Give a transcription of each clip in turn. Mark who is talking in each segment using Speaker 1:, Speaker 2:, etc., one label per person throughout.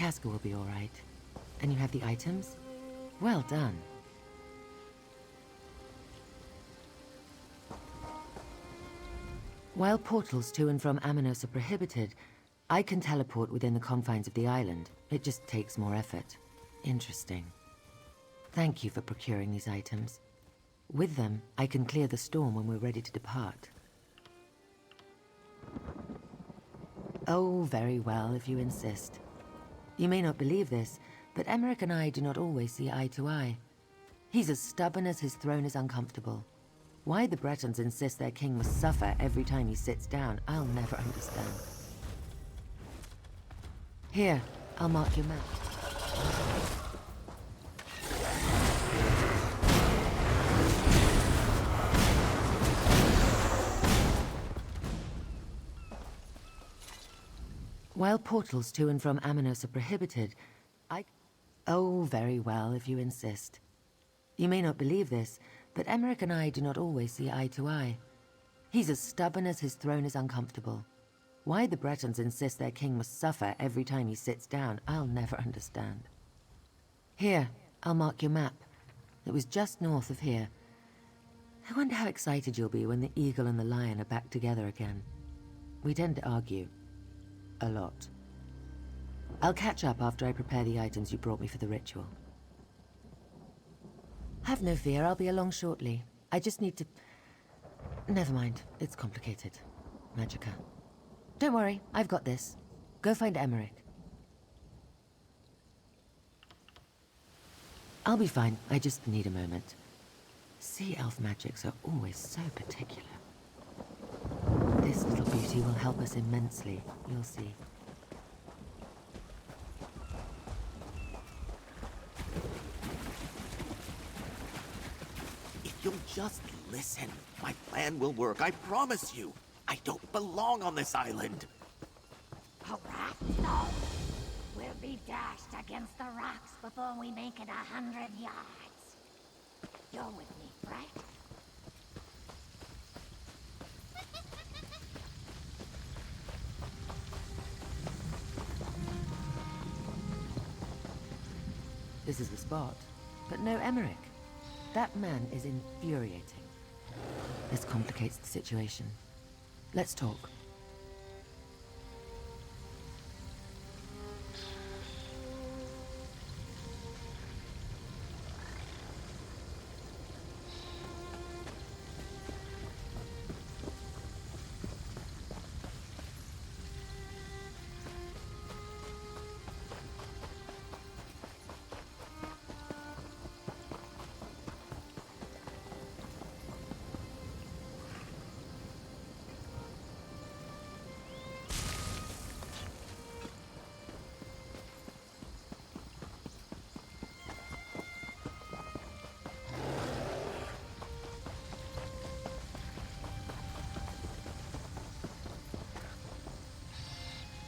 Speaker 1: Casca will be all right. And you have the items? Well done. While portals to and from Amanos are prohibited, I can teleport within the confines of the island. It just takes more effort. Interesting. Thank you for procuring these items. With them, I can clear the storm when we're ready to depart. Oh, very well, if you insist. You may not believe this, but Emmerich and I do not always see eye to eye. He's as stubborn as his throne is uncomfortable. Why the Bretons insist their king must suffer every time he sits down, I'll never understand. Here, I'll mark your map. While portals to and from Amanos are prohibited, Oh, very well, if you insist. You may not believe this, but Emmerich and I do not always see eye to eye. He's as stubborn as his throne is uncomfortable. Why the Bretons insist their king must suffer every time he sits down, I'll never understand. Here, I'll mark your map. It was just north of here. I wonder how excited you'll be when the eagle and the lion are back together again. We tend to argue. A lot. I'll catch up after I prepare the items you brought me for the ritual. Have no fear, I'll be along shortly. I just need to... Never mind, it's complicated. Magica. Don't worry, I've got this. Go find Emmerich. I'll be fine, I just need a moment. Sea elf magics are always so particular. This little beauty will help us immensely, you'll see.
Speaker 2: If you'll just listen, my plan will work, I promise you. I don't belong on this island.
Speaker 3: A rat, no. We'll be dashed against the rocks before we make it 100 yards. You're with me, right?
Speaker 1: This is the spot, but no Emmerich. That man is infuriating. This complicates the situation. Let's talk.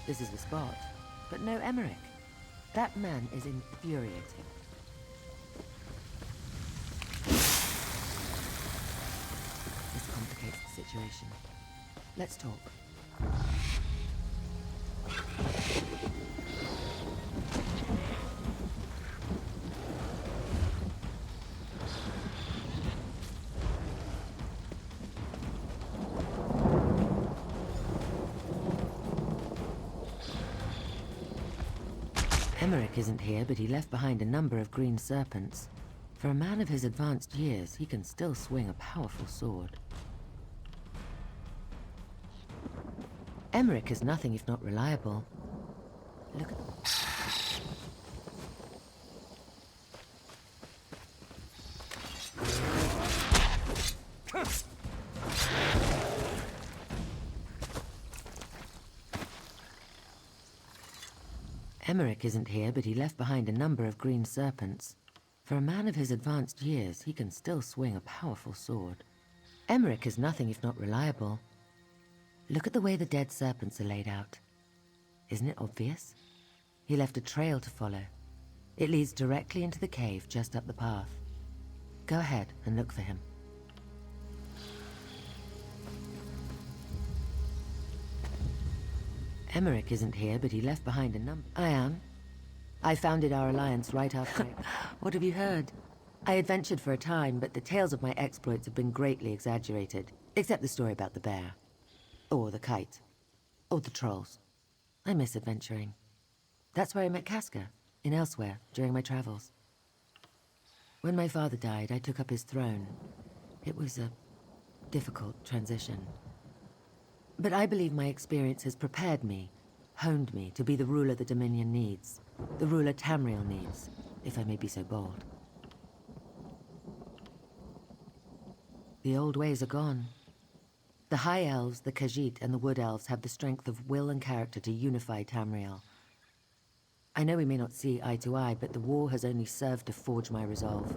Speaker 1: This is the spot, but no Emmerich. That man is infuriating. This complicates the situation. Let's talk. Emmerich isn't here, but he left behind a number of green serpents. For a man of his advanced years, he can still swing a powerful sword. Emmerich is nothing if not reliable. Look at... Emmerich isn't here, but he left behind a number of green serpents. For a man of his advanced years, he can still swing a powerful sword. Emmerich is nothing if not reliable. Look at the way the dead serpents are laid out. Isn't it obvious? He left a trail to follow. It leads directly into the cave just up the path. Go ahead and look for him. Emmerich isn't here, but he left behind a number... I am. I founded our alliance right after it. What have you heard? I adventured for a time, but the tales of my exploits have been greatly exaggerated. Except the story about the bear. Or the kite. Or the trolls. I miss adventuring. That's where I met Casca, in Elsewhere, during my travels. When my father died, I took up his throne. It was a difficult transition. But I believe my experience has prepared me, honed me to be the ruler the Dominion needs. The ruler Tamriel needs, if I may be so bold. The old ways are gone. The High Elves, the Khajiit, and the Wood Elves have the strength of will and character to unify Tamriel. I know we may not see eye to eye, but the war has only served to forge my resolve.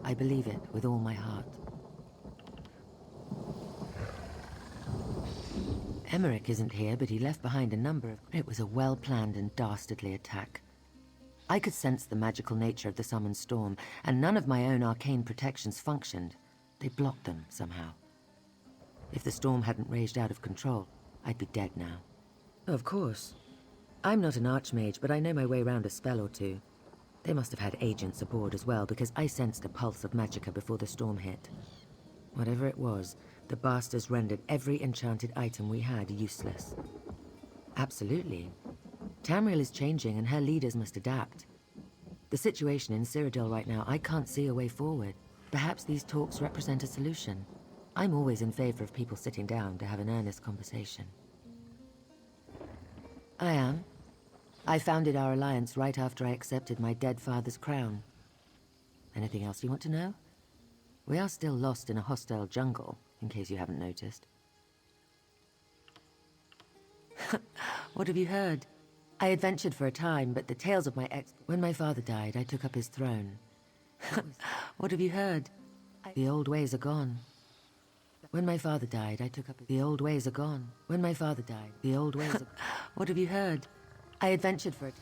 Speaker 1: I believe it with all my heart. Emmerich isn't here, but he left behind a number of... It was a well-planned and dastardly attack. I could sense the magical nature of the summoned storm, and none of my own arcane protections functioned. They blocked them somehow. If the storm hadn't raged out of control, I'd be dead now. Of course. I'm not an archmage, but I know my way around a spell or two. They must have had agents aboard as well, because I sensed a pulse of magicka before the storm hit. Whatever it was, the bastards rendered every enchanted item we had useless. Absolutely. Tamriel is changing and her leaders must adapt. The situation in Cyrodiil right now, I can't see a way forward. Perhaps these talks represent a solution. I'm always in favor of people sitting down to have an earnest conversation. I am. I founded our alliance right after I accepted my dead father's crown. Anything else you want to know? We are still lost in a hostile jungle, in case you haven't noticed. What have you heard? I adventured for a time, but the tales of my ex... When my father died, I took up his throne. What have you heard? The old ways are gone. When my father died, I took up the old ways are gone. When my father died, the old ways are... What have you heard? I adventured for it.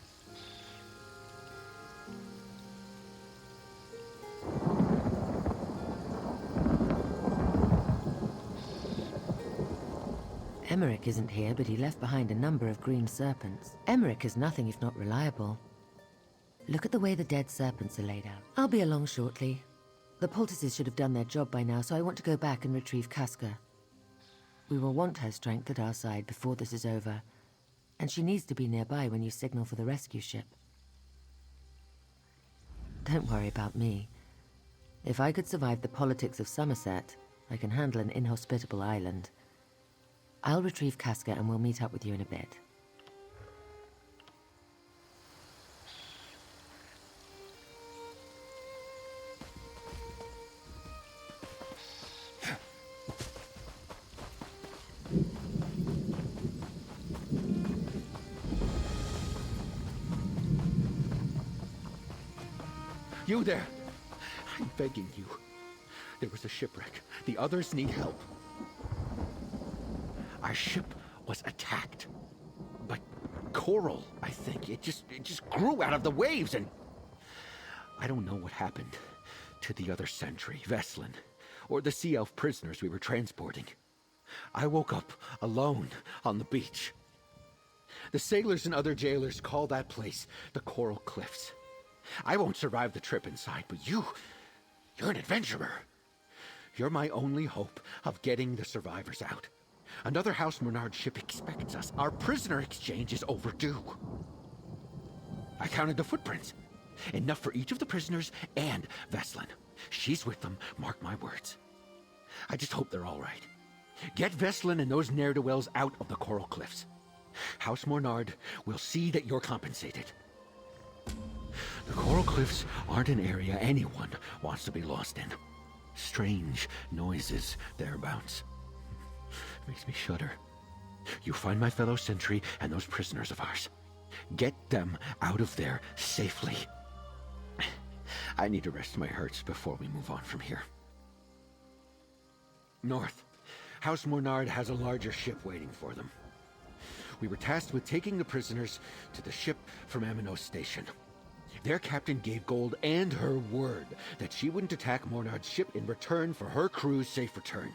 Speaker 1: Emmerich isn't here, but he left behind a number of green serpents. Emmerich is nothing if not reliable. Look at the way the dead serpents are laid out. I'll be along shortly. The poultices should have done their job by now, so I want to go back and retrieve Casca. We will want her strength at our side before this is over, and she needs to be nearby when you signal for the rescue ship. Don't worry about me. If I could survive the politics of Somerset, I can handle an inhospitable island. I'll retrieve Casca and we'll meet up with you in a bit.
Speaker 4: You there! I'm begging you. There was a shipwreck. The others need help. Our ship was attacked by coral, I think. It just grew out of the waves, and I don't know what happened to the other sentry, Veslin, or the sea elf prisoners we were transporting. I woke up alone on the beach. The sailors and other jailers call that place the Coral Cliffs. I won't survive the trip inside, but you're an adventurer. You're my only hope of getting the survivors out. Another House Murnard ship expects us. Our prisoner exchange is overdue. I counted the footprints. Enough for each of the prisoners and Veslin. She's with them, mark my words. I just hope they're all right. Get Veslin and those ne'er-do-wells out of the Coral Cliffs. House Murnard will see that you're compensated. The Coral Cliffs aren't an area anyone wants to be lost in. Strange noises thereabouts. Makes me shudder. You find my fellow sentry and those prisoners of ours. Get them out of there safely. I need to rest my hurts before we move on from here. North. House Murnard has a larger ship waiting for them. We were tasked with taking the prisoners to the ship from Amnos Station. Their captain gave Gold and her word that she wouldn't attack Murnard's ship in return for her crew's safe return.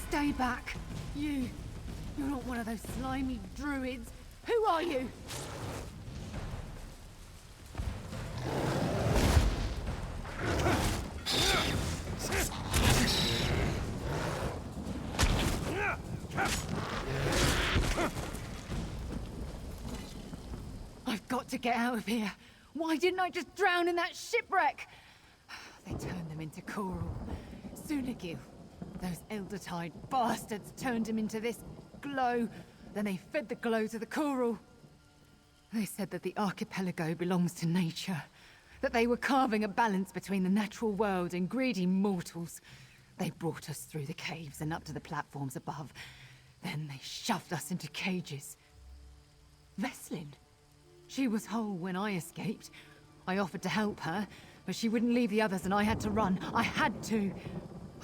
Speaker 5: Stay back. You're not one of those slimy druids. Who are you? I've got to get out of here. Why didn't I just drown in that shipwreck? They turned them into coral. Sunagil. Those Elder-Tide bastards turned him into this glow. Then they fed the glow to the coral. They said that the archipelago belongs to nature. That they were carving a balance between the natural world and greedy mortals. They brought us through the caves and up to the platforms above. Then they shoved us into cages. Veslin. She was whole when I escaped. I offered to help her, but she wouldn't leave the others and I had to run. I had to.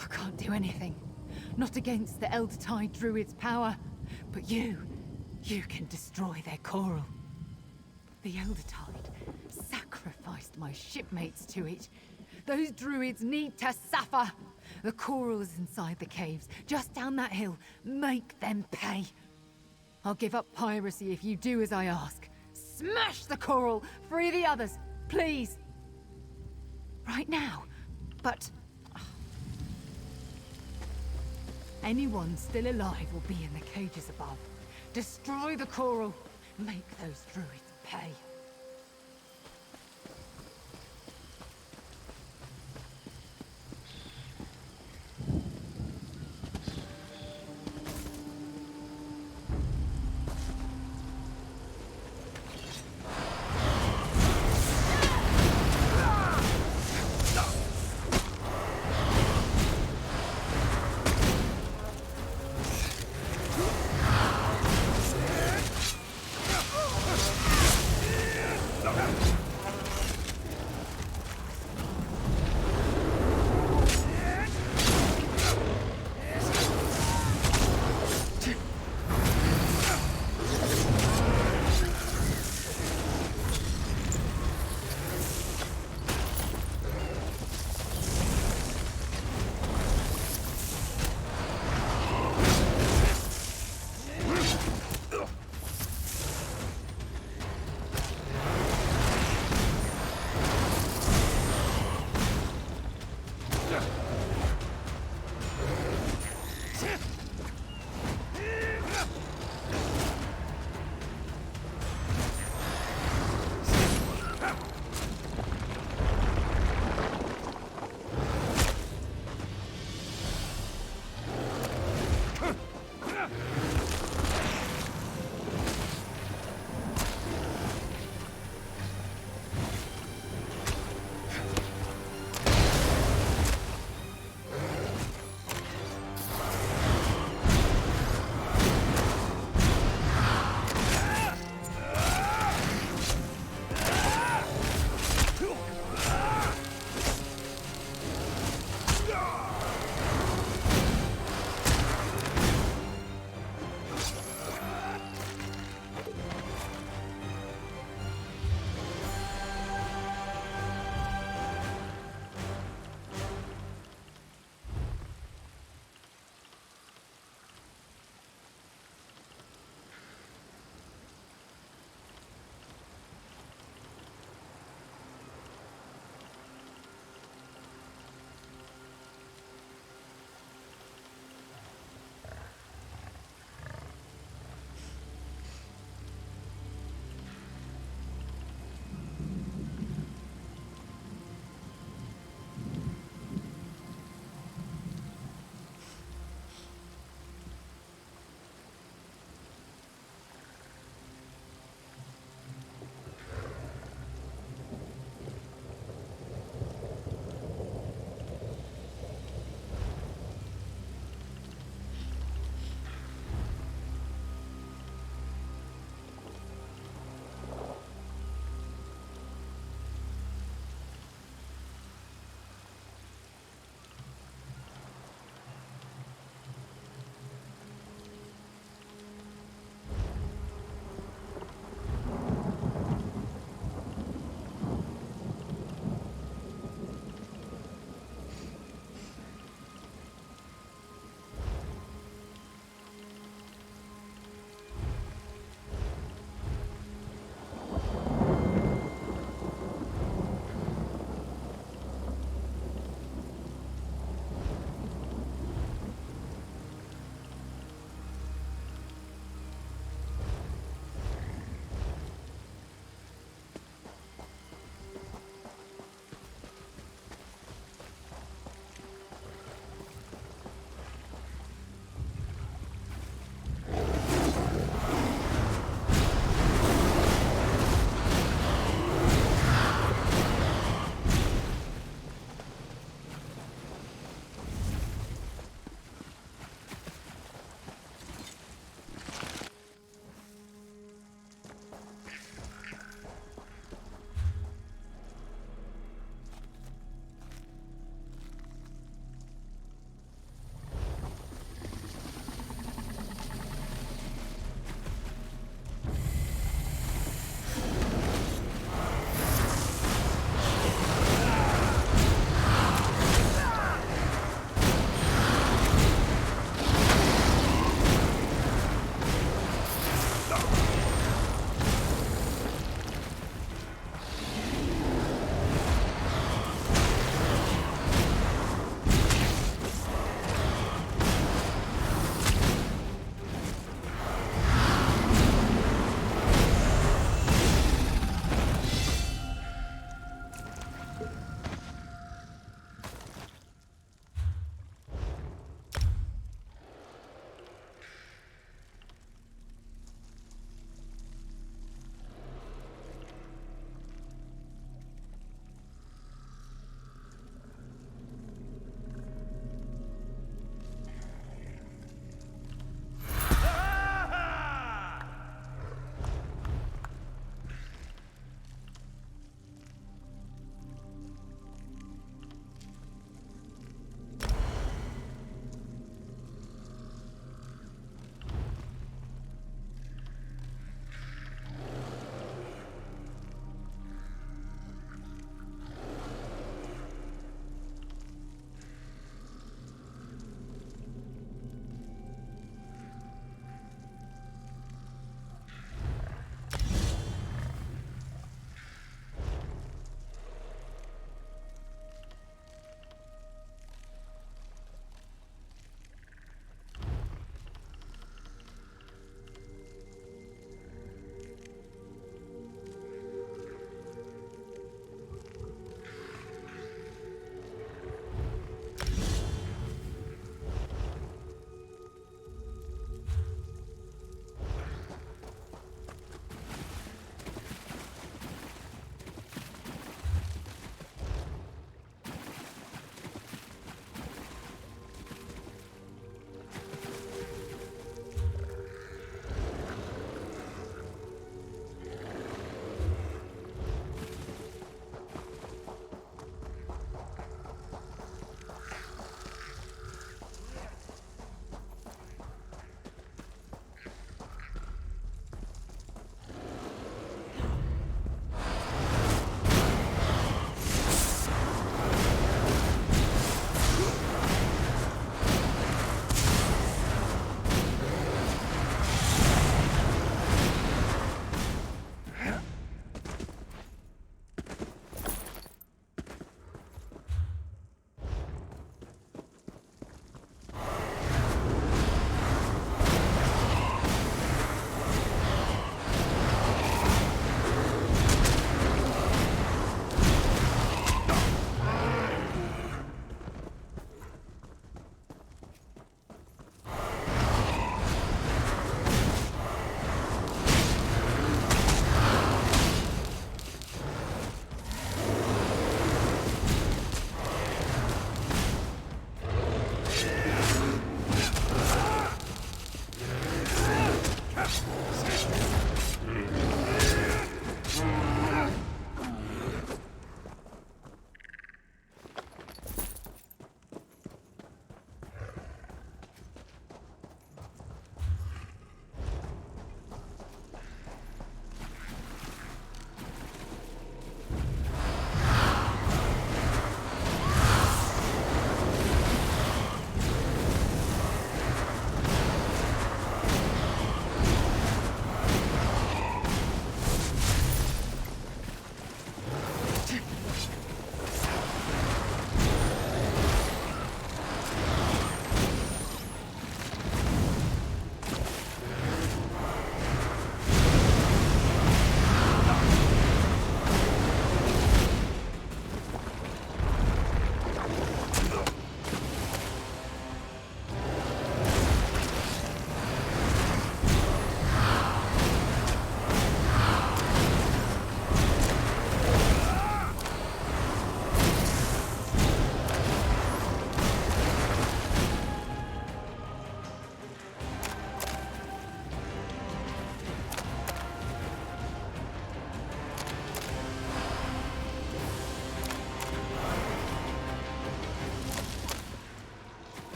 Speaker 5: I can't do anything. Not against the Elder-Tide Druid's power. But you can destroy their coral. The Elder-Tide sacrificed my shipmates to it. Those druids need to suffer. The coral is inside the caves, just down that hill. Make them pay. I'll give up piracy if you do as I ask. Smash the coral! Free the others, please! Right now. But... anyone still alive will be in the cages above. Destroy the coral. Make those druids pay.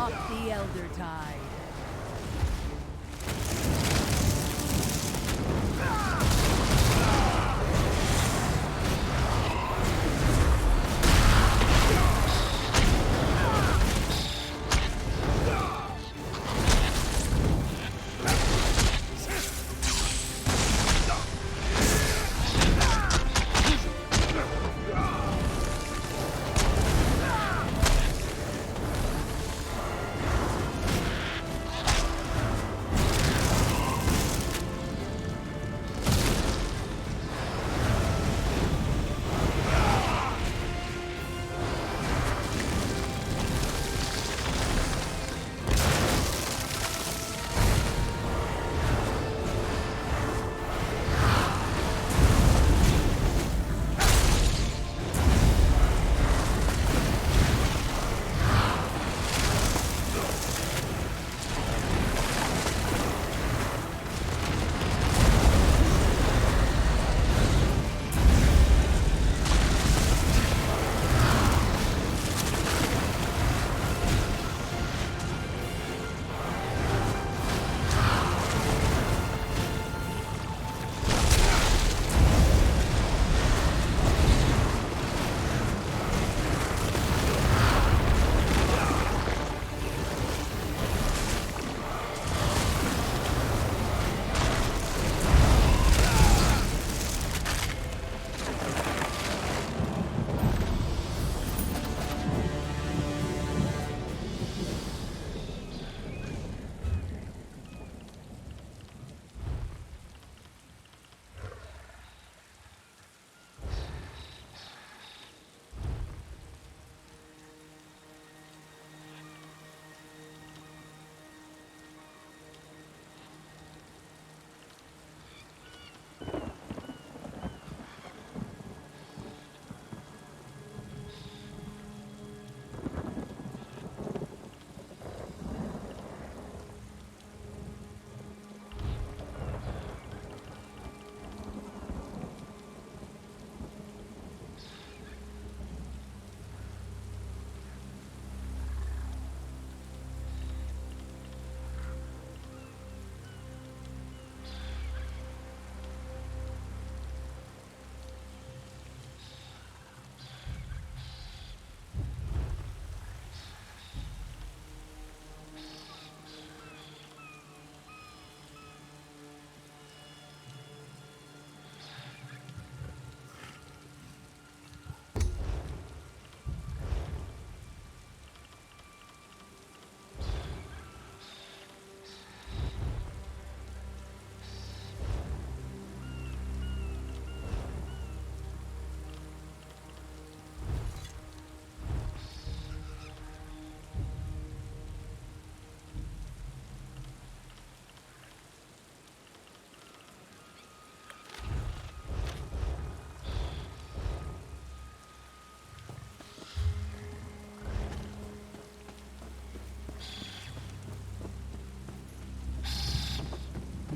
Speaker 5: Up the Elder Tide.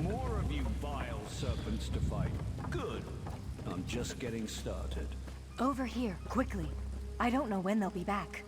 Speaker 6: More of you vile serpents to fight. Good. I'm just getting started.
Speaker 7: Over here, quickly. I don't know when they'll be back.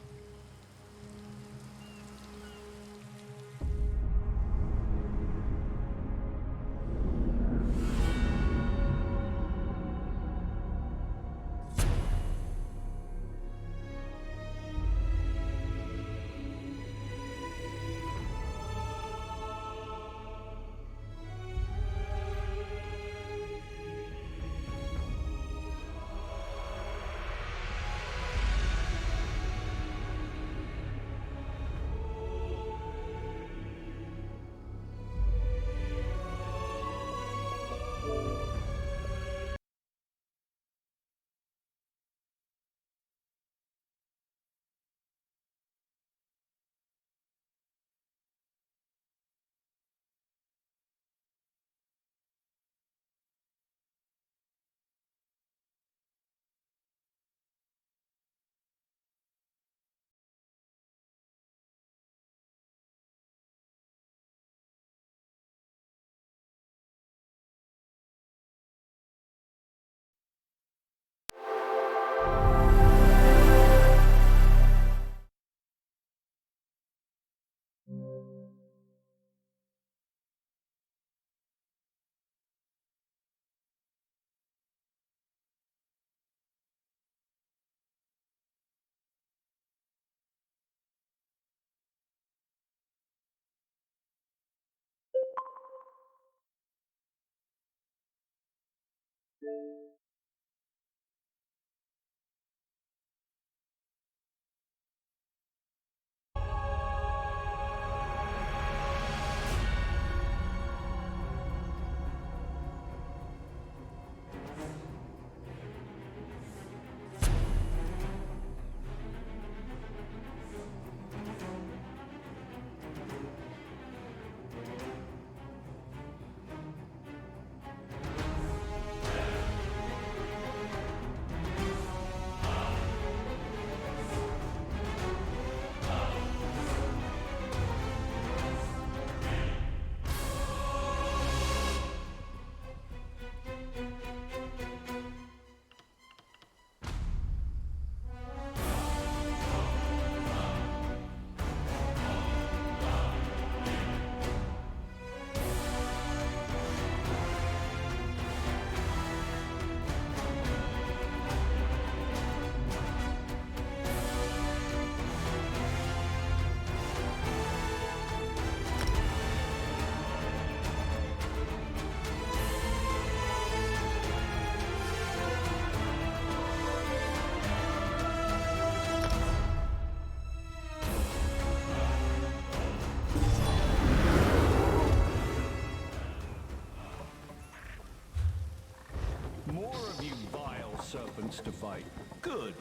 Speaker 6: More of you vile serpents to fight. Good.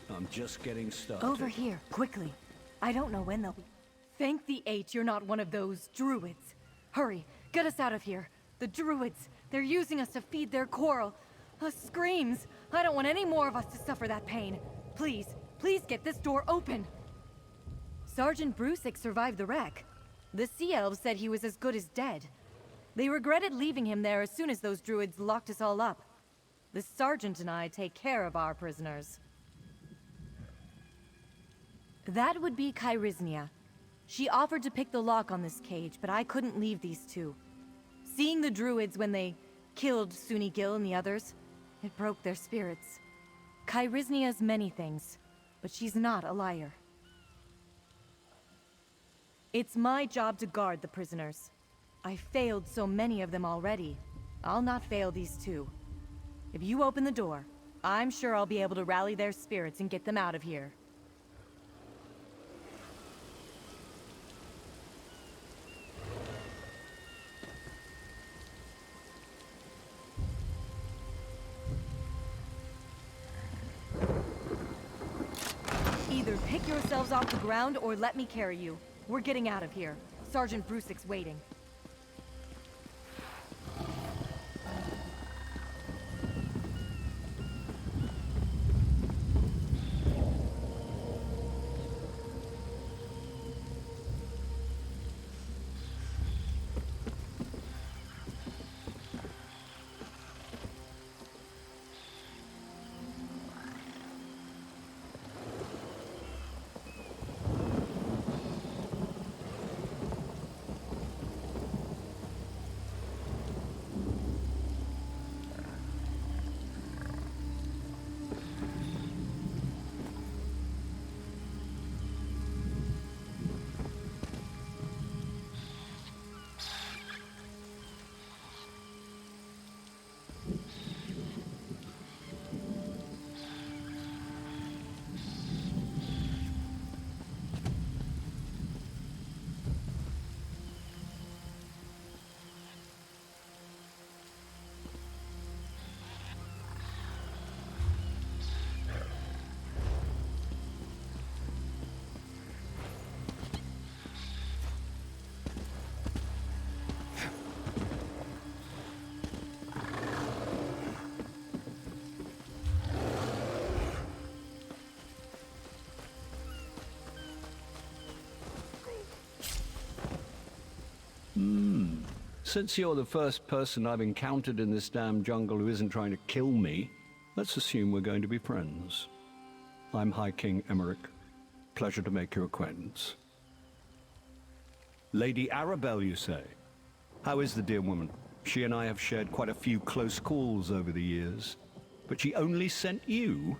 Speaker 6: I'm just getting started.
Speaker 7: Over here, quickly. I don't know when they'll be. Thank the eight you're not one of those druids. Hurry, get us out of here. The druids, they're using us to feed their coral. Screams. I don't want any more of us to suffer that pain. Please, please get this door open. Sergeant Brusick survived the wreck. The Sea Elves said he was as good as dead. They regretted leaving him there as soon as those druids locked us all up. The sergeant and I take care of our prisoners. That would be Kyrisia. She offered to pick the lock on this cage, but I couldn't leave these two. Seeing the druids when they killed Suni Gil and the others, it broke their spirits. Kyrisia's many things, but she's not a liar. It's my job to guard the prisoners. I failed so many of them already. I'll not fail these two. If you open the door, I'm sure I'll be able to rally their spirits and get them out of here. Either pick yourselves off the ground or let me carry you. We're getting out of here. Sergeant Brusick's waiting.
Speaker 6: Since you're the first person I've encountered in this damn jungle who isn't trying to kill me, let's assume we're going to be friends. I'm High King Emmerich. Pleasure to make your acquaintance. Lady Arabelle, you say? How is the dear woman? She and I have shared quite a few close calls over the years. But she only sent you?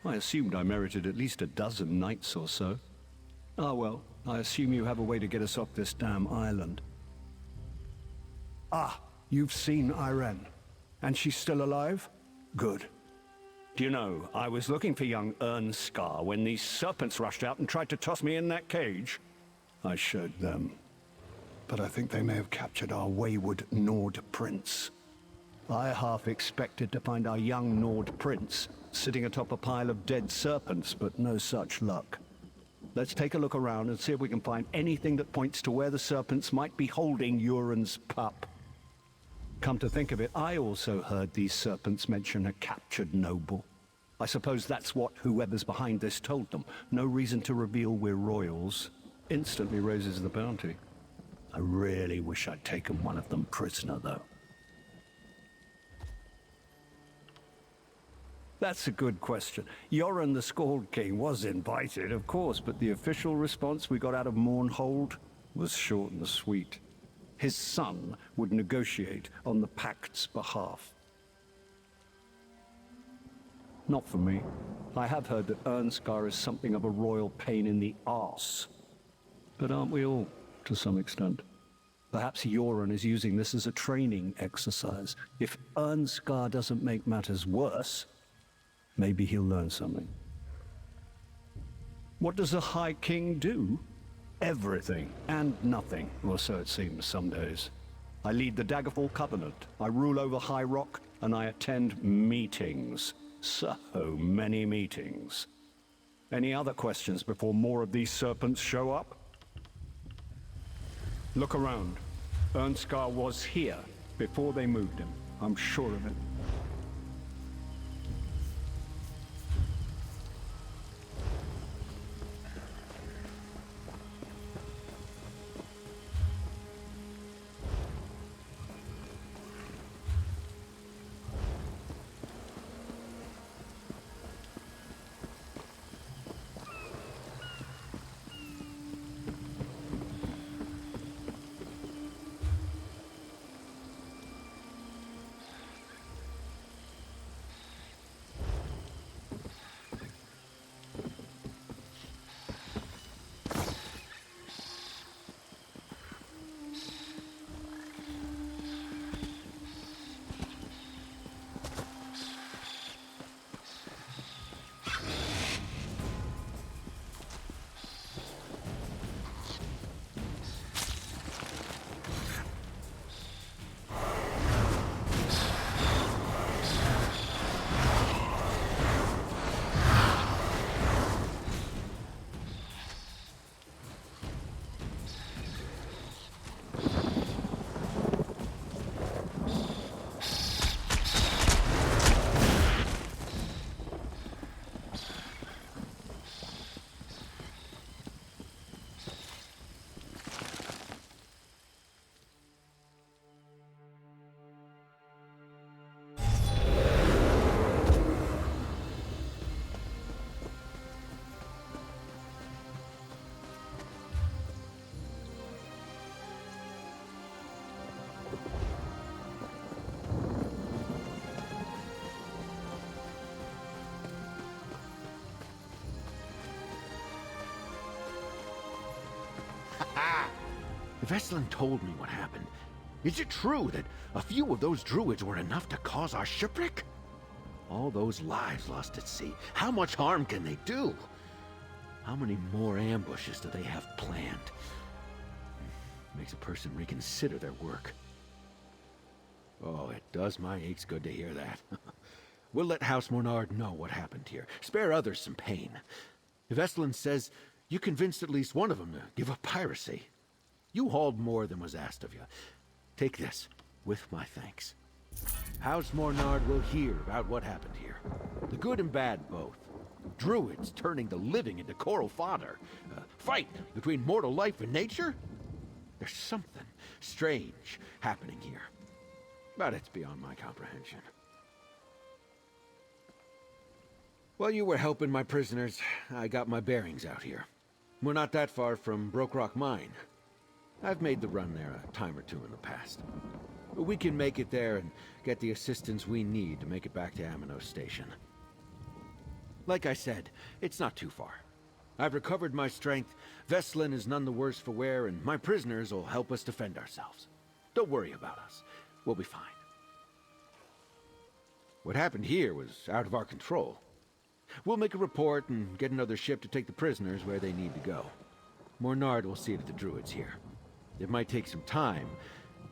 Speaker 6: I assumed I merited at least a dozen knights or so. Ah well, I assume you have a way to get us off this damn island.
Speaker 8: Ah, you've seen Irene. And she's still alive?
Speaker 6: Good. Do you know, I was looking for young Ernskar when these serpents rushed out and tried to toss me in that cage. I showed them. But I think they may have captured our wayward Nord prince. I half expected to find our young Nord prince sitting atop a pile of dead serpents, but no such luck. Let's take a look around and see if we can find anything that points to where the serpents might be holding Uran's pup. Come to think of it, I also heard these serpents mention a captured noble. I suppose that's what whoever's behind this told them. No reason to reveal we're royals. Instantly raises the bounty. I really wish I'd taken one of them prisoner, though. That's a good question. Yoren the Scald King was invited, of course, but the official response we got out of Mournhold was short and sweet. His son would negotiate on the Pact's behalf. Not for me. I have heard that Ernskar is something of a royal pain in the arse. But aren't we all, to some extent? Perhaps Yoren is using this as a training exercise. If Ernskar doesn't make matters worse, maybe he'll learn something. What does a High King do? Everything and nothing, or so it seems some days. I lead the Daggerfall Covenant, I rule over High Rock, and I attend meetings. So many meetings. Any other questions before more of these serpents show up? Look around. Ernskar was here before they moved him. I'm sure of it.
Speaker 4: Veslin told me what happened. Is it true that a few of those druids were enough to cause our shipwreck? All those lives lost at sea. How much harm can they do? How many more ambushes do they have planned? Makes a person reconsider their work. Oh, it does my aches good to hear that. We'll let House Mornard know what happened here. Spare others some pain. Veslin says you convinced at least one of them to give up piracy. You hauled more than was asked of you. Take this, with my thanks. House Mornard will hear about what happened here. The good and bad both. Druids turning the living into coral fodder. A fight between mortal life and nature? There's something strange happening here. But it's beyond my comprehension. While you were helping my prisoners, I got my bearings out here. We're not that far from Broke Rock Mine. I've made the run there a time or two in the past. We can make it there and get the assistance we need to make it back to Aminos Station. Like I said, it's not too far. I've recovered my strength, Veslin is none the worse for wear, and my prisoners will help us defend ourselves. Don't worry about us. We'll be fine. What happened here was out of our control. We'll make a report and get another ship to take the prisoners where they need to go. Mornard will see to the druids here. It might take some time,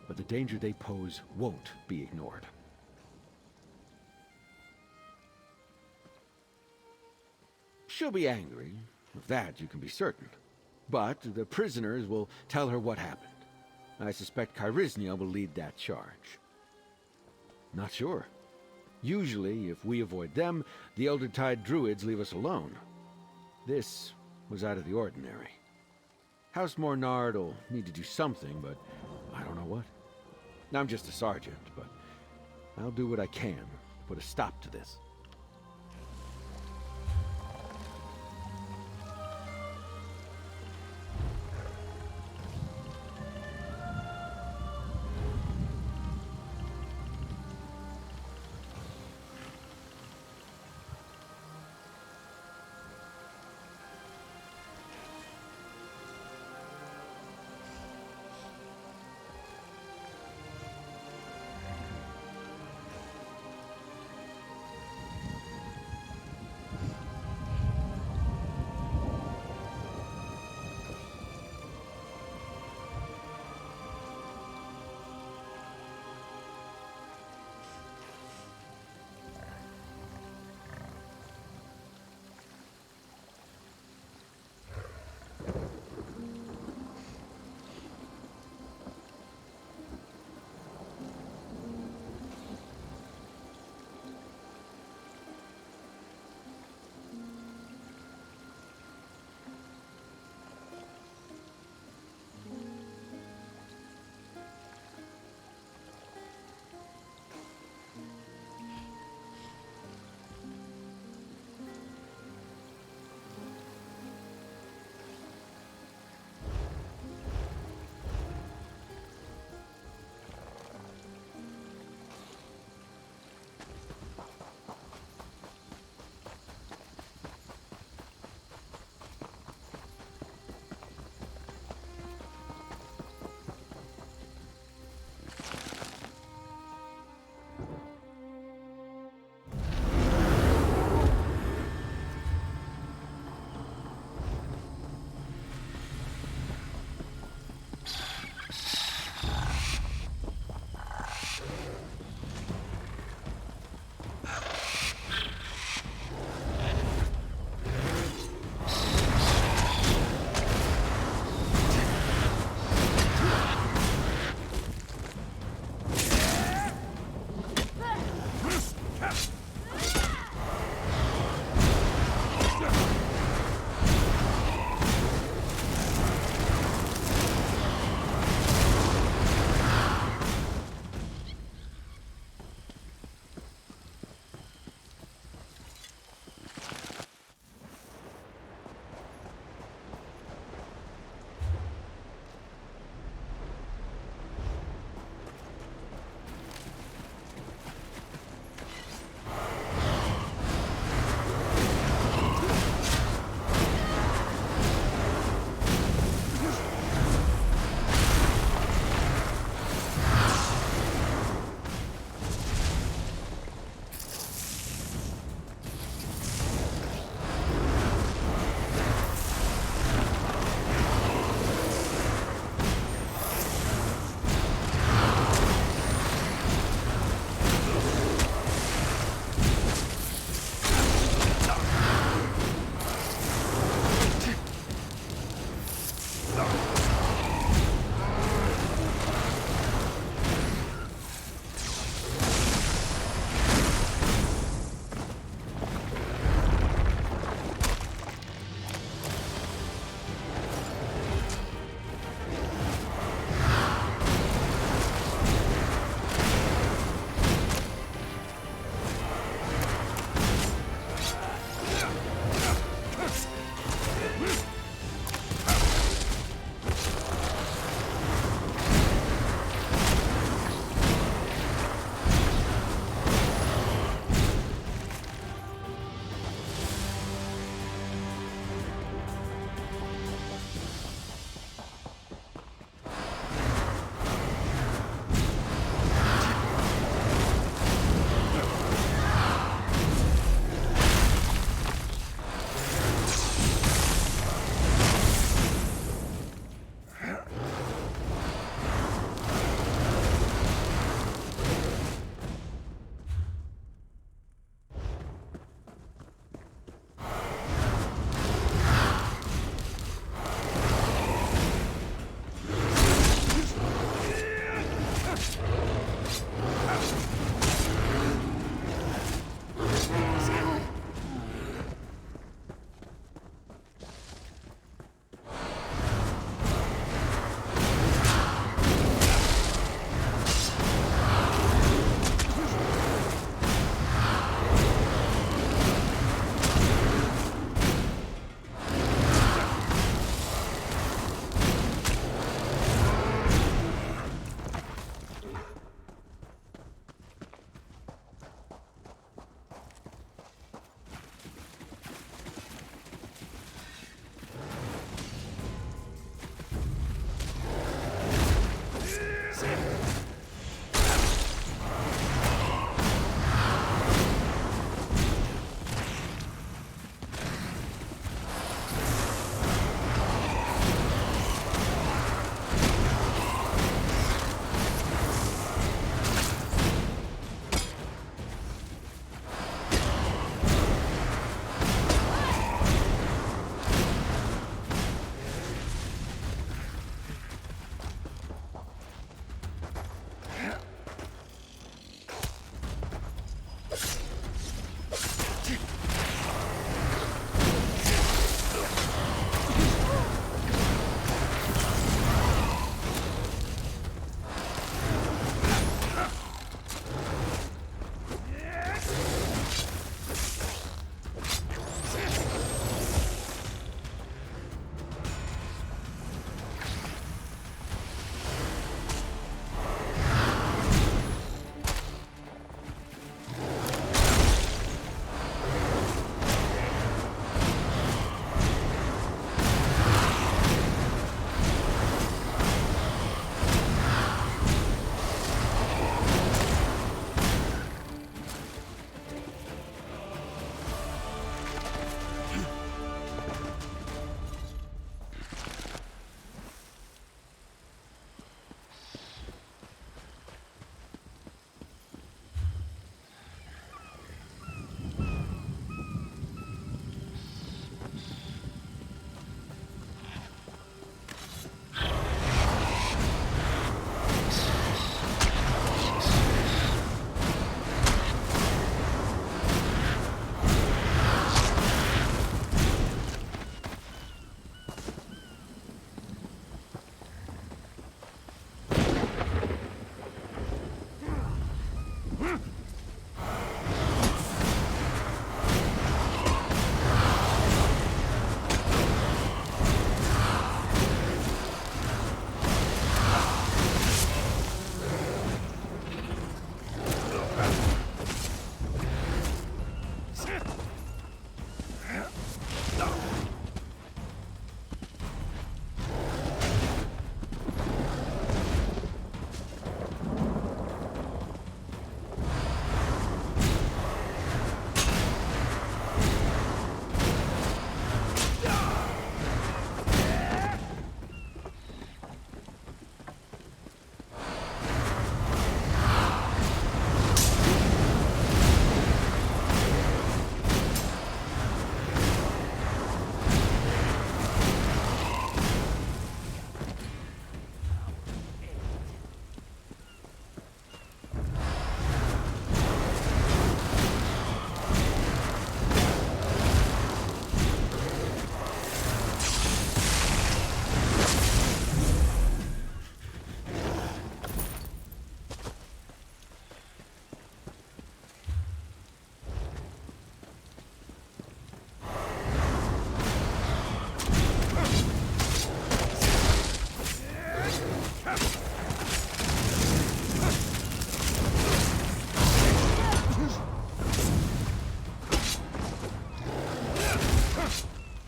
Speaker 4: but the danger they pose won't be ignored. She'll be angry, of that you can be certain. But the prisoners will tell her what happened. I suspect Kyrysnia will lead that charge. Not sure. Usually, if we avoid them, the Elder-Tide druids leave us alone. This was out of the ordinary. House Mornard will need to do something, but I don't know what. I'm just a sergeant, but I'll do what I can to put a stop to this.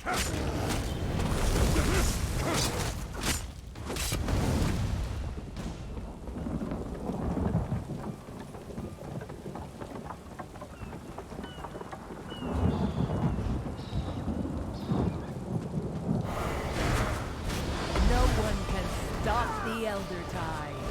Speaker 5: No one can stop the Elder Tide.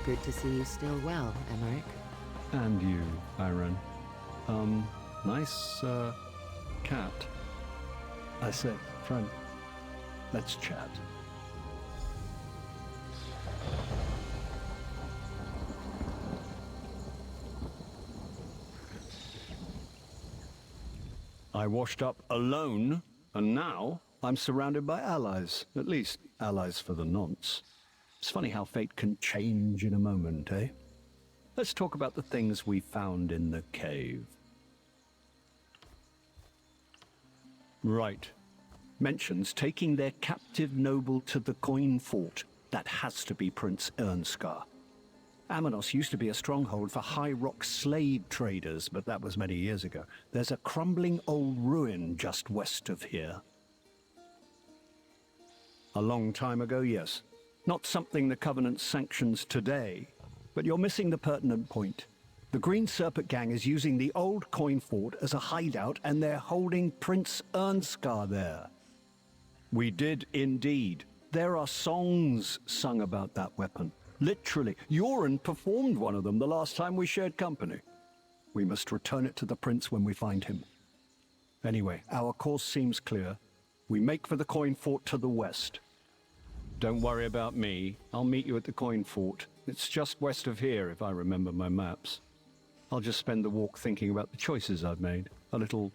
Speaker 1: Good to see you still well, Emmerich.
Speaker 6: And you, Iron. Nice, cat. I say, friend, let's chat. I washed up alone, and now I'm surrounded by allies. At least, allies for the nonce. It's funny how fate can change in a moment, eh? Let's talk about the things we found in the cave. Right. Mentions taking their captive noble to the coin fort. That has to be Prince Ernskar. Amanos used to be a stronghold for High Rock slave traders, but that was many years ago. There's a crumbling old ruin just west of here. A long time ago, yes. Not something the Covenant sanctions today, but you're missing the pertinent point. The Green Serpent Gang is using the old coin fort as a hideout, and they're holding Prince Ernskar there. We did indeed. There are songs sung about that weapon. Literally, Yoren performed one of them the last time we shared company. We must return it to the prince when we find him. Anyway, our course seems clear. We make for the coin fort to the west. Don't worry about me. I'll meet you at the coin fort. It's just west of here, if I remember my maps. I'll just spend the walk thinking about the choices I've made. A little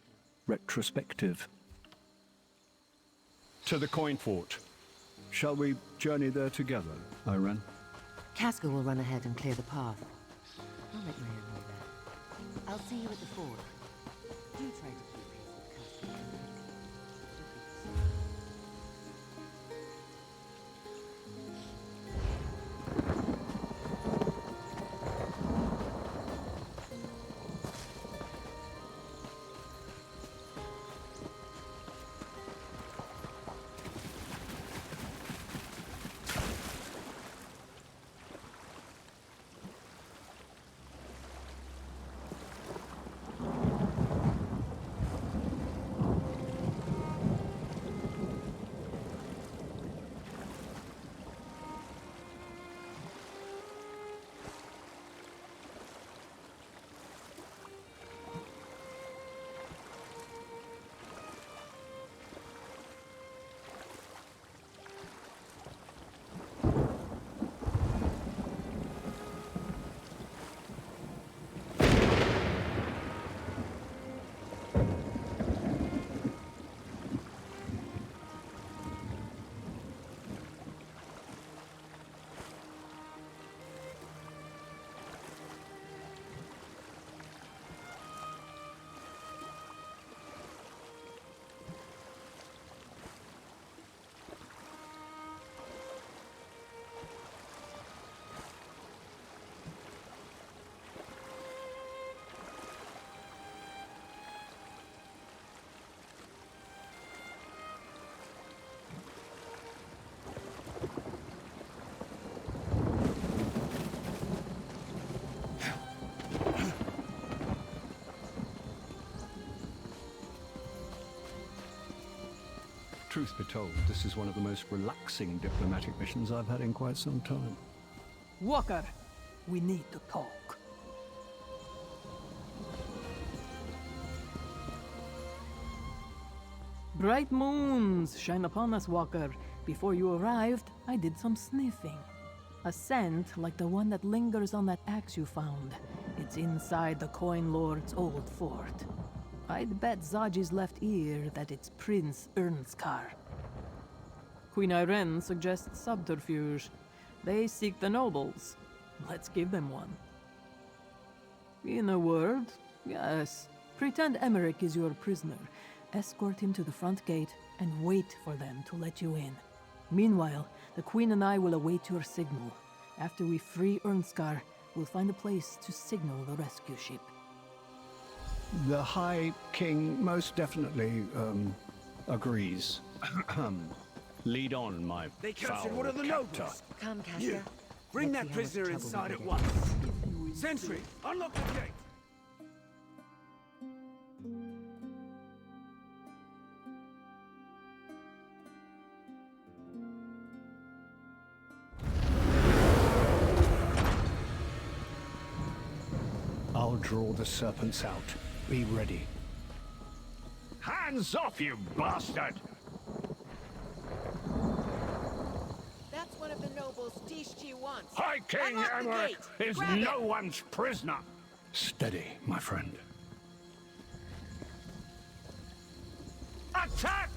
Speaker 6: retrospective. To the coin fort. Shall we journey there together, Iren?
Speaker 1: Casca will run ahead and clear the path. I'll let Mayor know that. I'll see you at the fort. Do try to keep pace with Casca.
Speaker 6: Truth be told, this is one of the most relaxing diplomatic missions I've had in quite some time.
Speaker 8: Walker, we need to talk. Bright moons shine upon us, Walker. Before you arrived, I did some sniffing. A scent like the one that lingers on that axe you found. It's inside the Coin Lord's old fort. I'd bet Zaji's left ear that it's Prince Ernskar. Queen Irene suggests subterfuge. They seek the nobles. Let's give them one. In a word, yes. Pretend Emmerich is your prisoner. Escort him to the front gate and wait for them to let you in. Meanwhile, the Queen and I will await your signal. After we free Ernskar, we'll find a place to signal the rescue ship.
Speaker 6: The High King most definitely, agrees. Lead on, my
Speaker 2: They captured
Speaker 6: foul
Speaker 2: one of the
Speaker 6: captor.
Speaker 2: nobles.
Speaker 1: Come, Casca.
Speaker 2: You, bring
Speaker 1: Let's
Speaker 2: that
Speaker 1: see how much
Speaker 2: prisoner
Speaker 1: trouble we
Speaker 2: inside
Speaker 1: get
Speaker 2: at
Speaker 1: in.
Speaker 2: once. Sentry, unlock the gate.
Speaker 6: I'll draw the serpents out. Be ready.
Speaker 9: Hands off, you bastard!
Speaker 10: That's one of the nobles Tishchi wants.
Speaker 9: High King
Speaker 10: Unlock the
Speaker 9: Emmerich
Speaker 10: gate.
Speaker 9: is
Speaker 10: Grab
Speaker 9: no
Speaker 10: it.
Speaker 9: one's prisoner.
Speaker 6: Steady, my friend.
Speaker 9: Attack!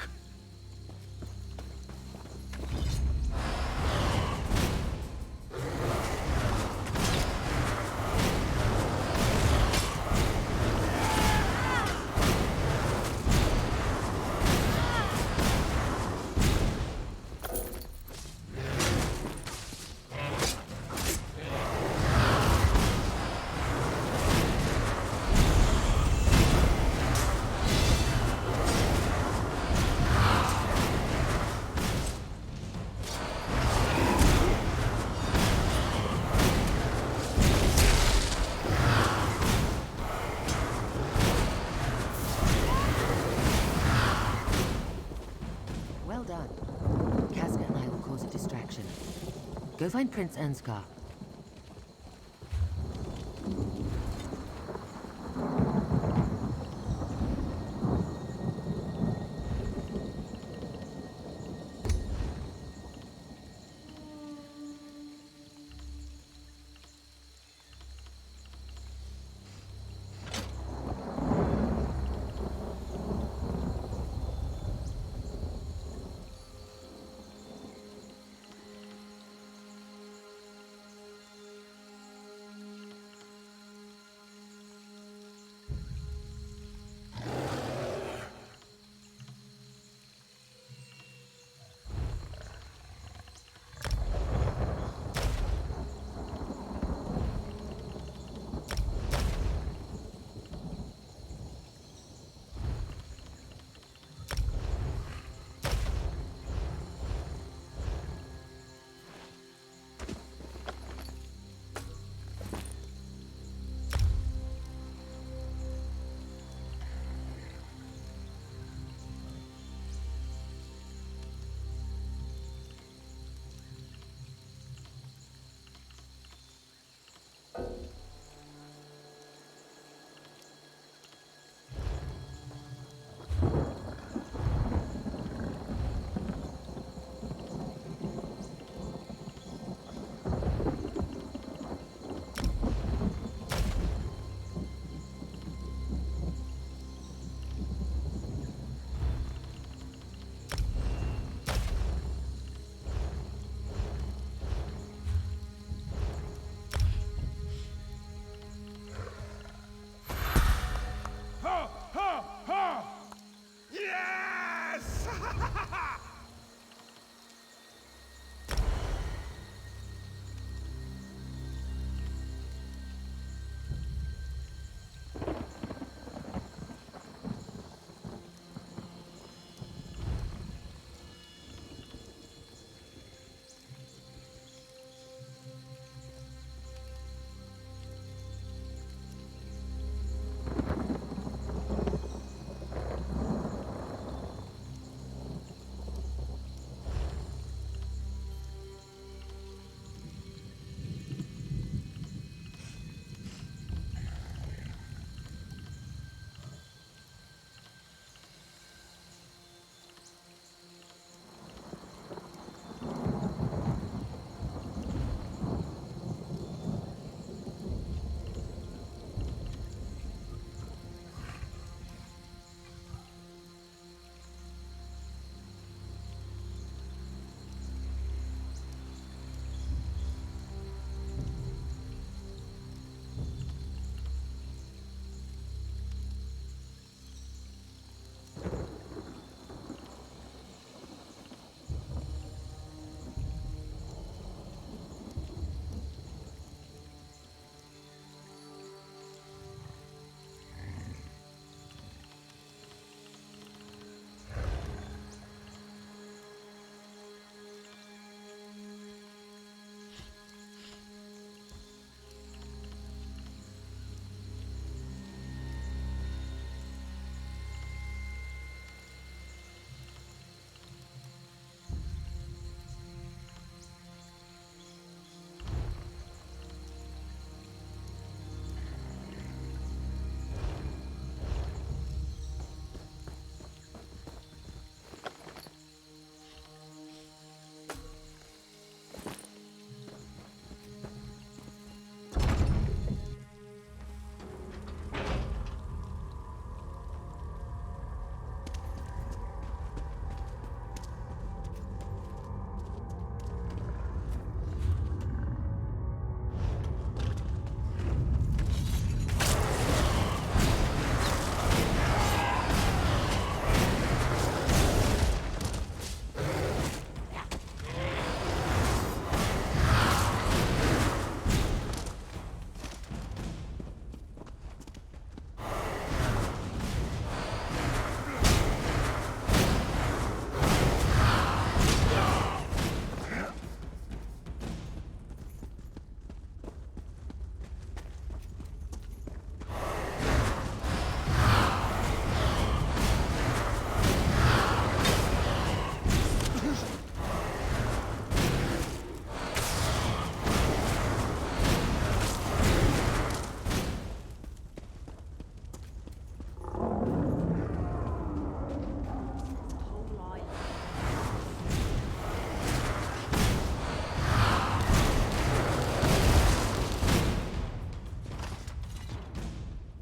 Speaker 1: Well done. Casca and I will cause a distraction. Go find Prince Enscar.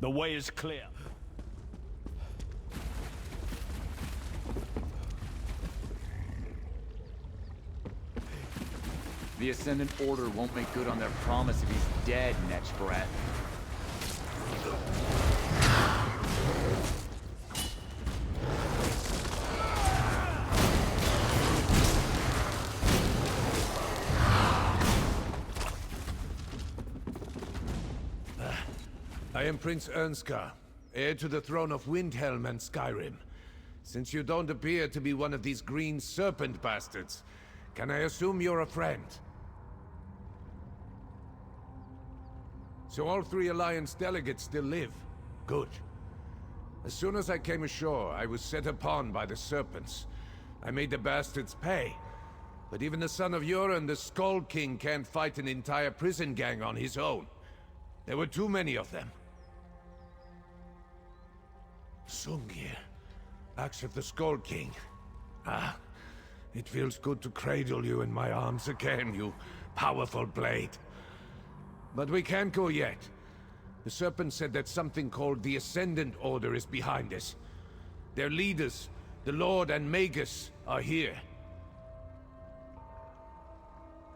Speaker 9: The way is clear.
Speaker 11: The Ascendant Order won't make good on their promise if he's dead, next breath.
Speaker 2: I am Prince Ernskar, heir to the throne of Windhelm and Skyrim. Since you don't appear to be one of these green serpent bastards, can I assume you're a friend? So all 3 Alliance delegates still live. Good. As soon as I came ashore, I was set upon by the serpents. I made the bastards pay. But even the son of Yoren, the Skull King, can't fight an entire prison gang on his own. There were too many of them. Sungir, Axe of the Skull King. Ah, it feels good to cradle you in my arms again, you powerful blade. But we can't go yet. The Serpent said that something called the Ascendant Order is behind us. Their leaders, the Lord and Magus, are here.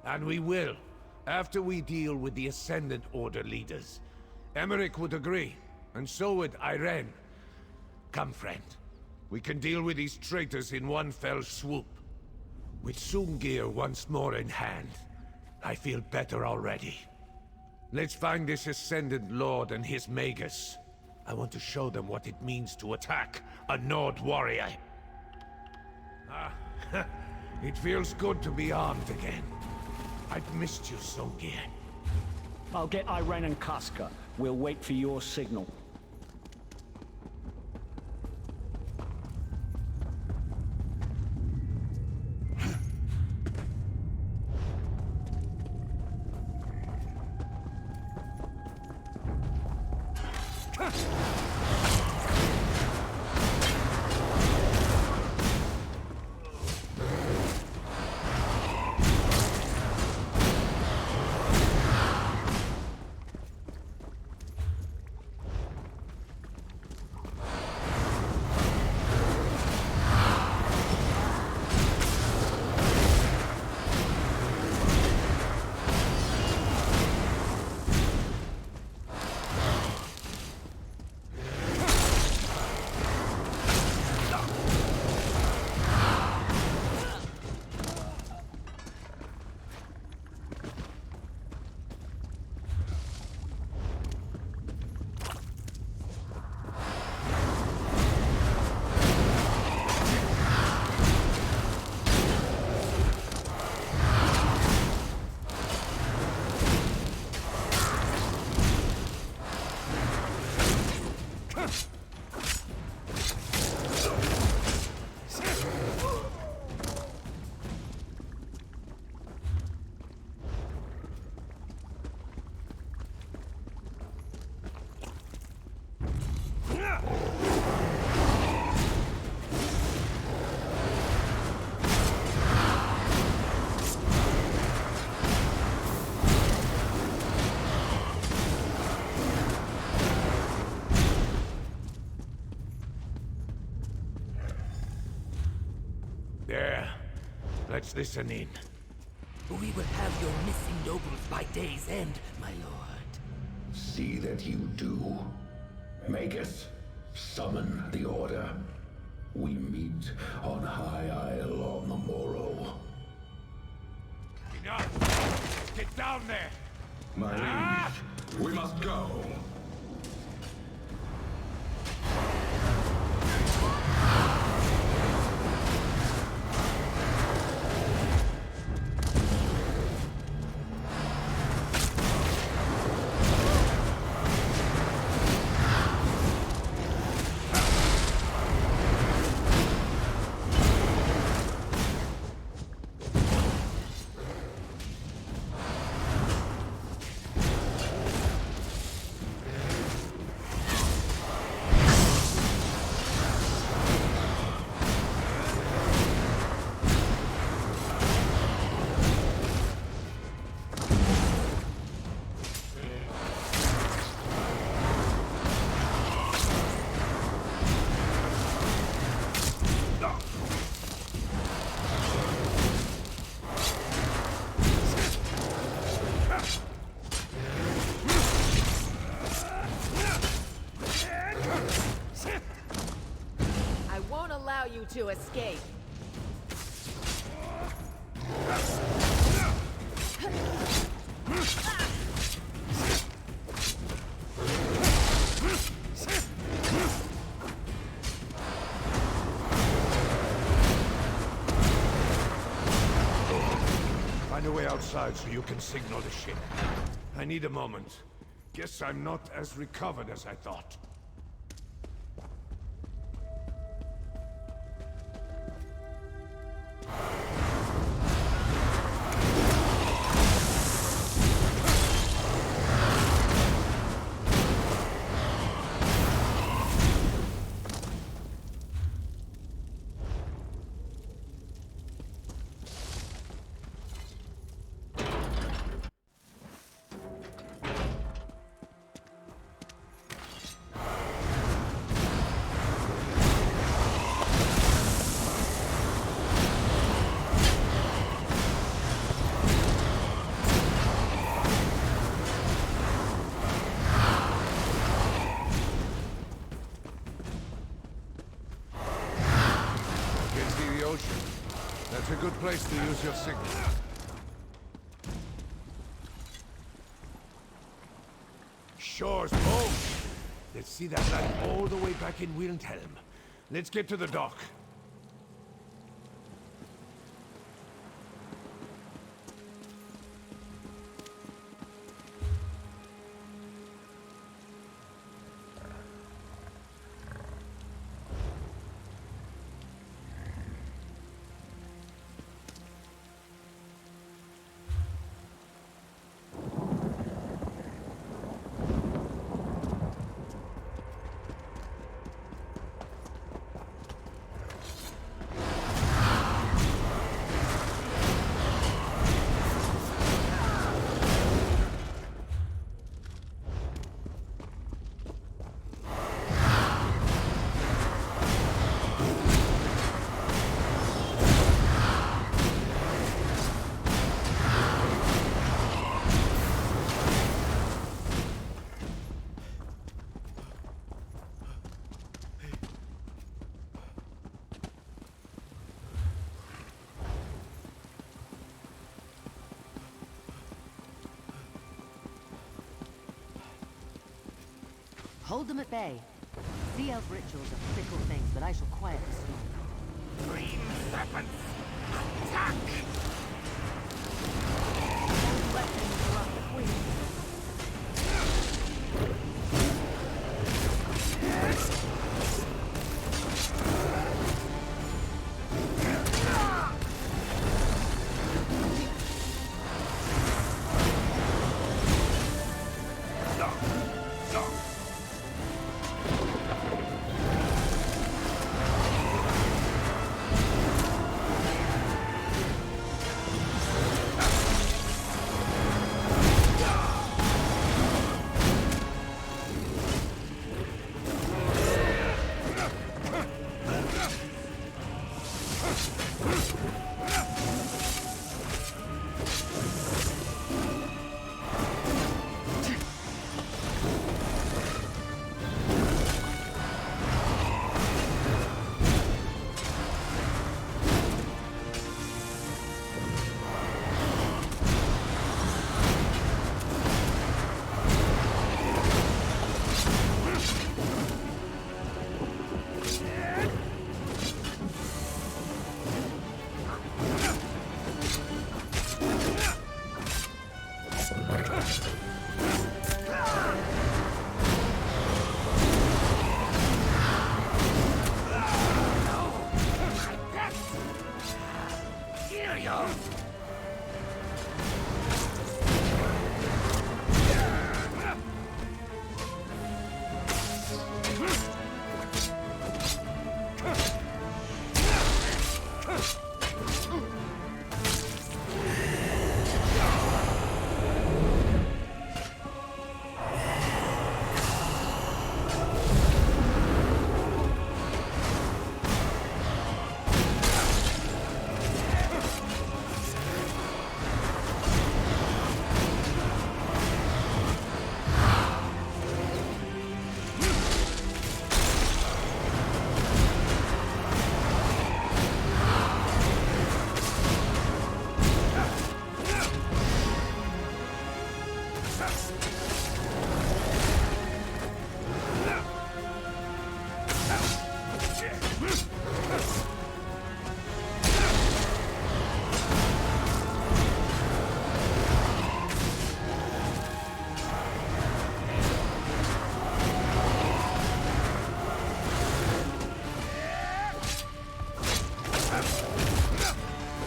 Speaker 2: And we will, after we deal with the Ascendant Order leaders. Emmerich would agree, and so would Irene. Come, friend. We can deal with these traitors in one fell swoop. With Sungir once more in hand, I feel better already. Let's find this Ascendant Lord and his Magus. I want to show them what it means to attack a Nord warrior. Ah, it feels good to be armed again. I've missed you, Sungir.
Speaker 9: I'll get Irene and Casca. We'll wait for your signal.
Speaker 2: There. Let's listen in.
Speaker 12: We will have your missing nobles by day's end, my lord.
Speaker 13: See that you do. Magus, summon the Order. We meet on High Isle on the morrow.
Speaker 2: Enough! Get down there!
Speaker 13: My liege, we must go.
Speaker 10: to escape.
Speaker 2: Find a way outside so you can signal the ship. I need a moment. Guess I'm not as recovered as I thought. That's a good place to use your signal. Shore's home. Let's see that light all the way back in Wilhelm. Let's get to the dock.
Speaker 1: Hold them at bay. Sea elf rituals are fickle things, but I shall quiet the storm.
Speaker 12: Green serpents, attack!
Speaker 7: Let them drop the queen.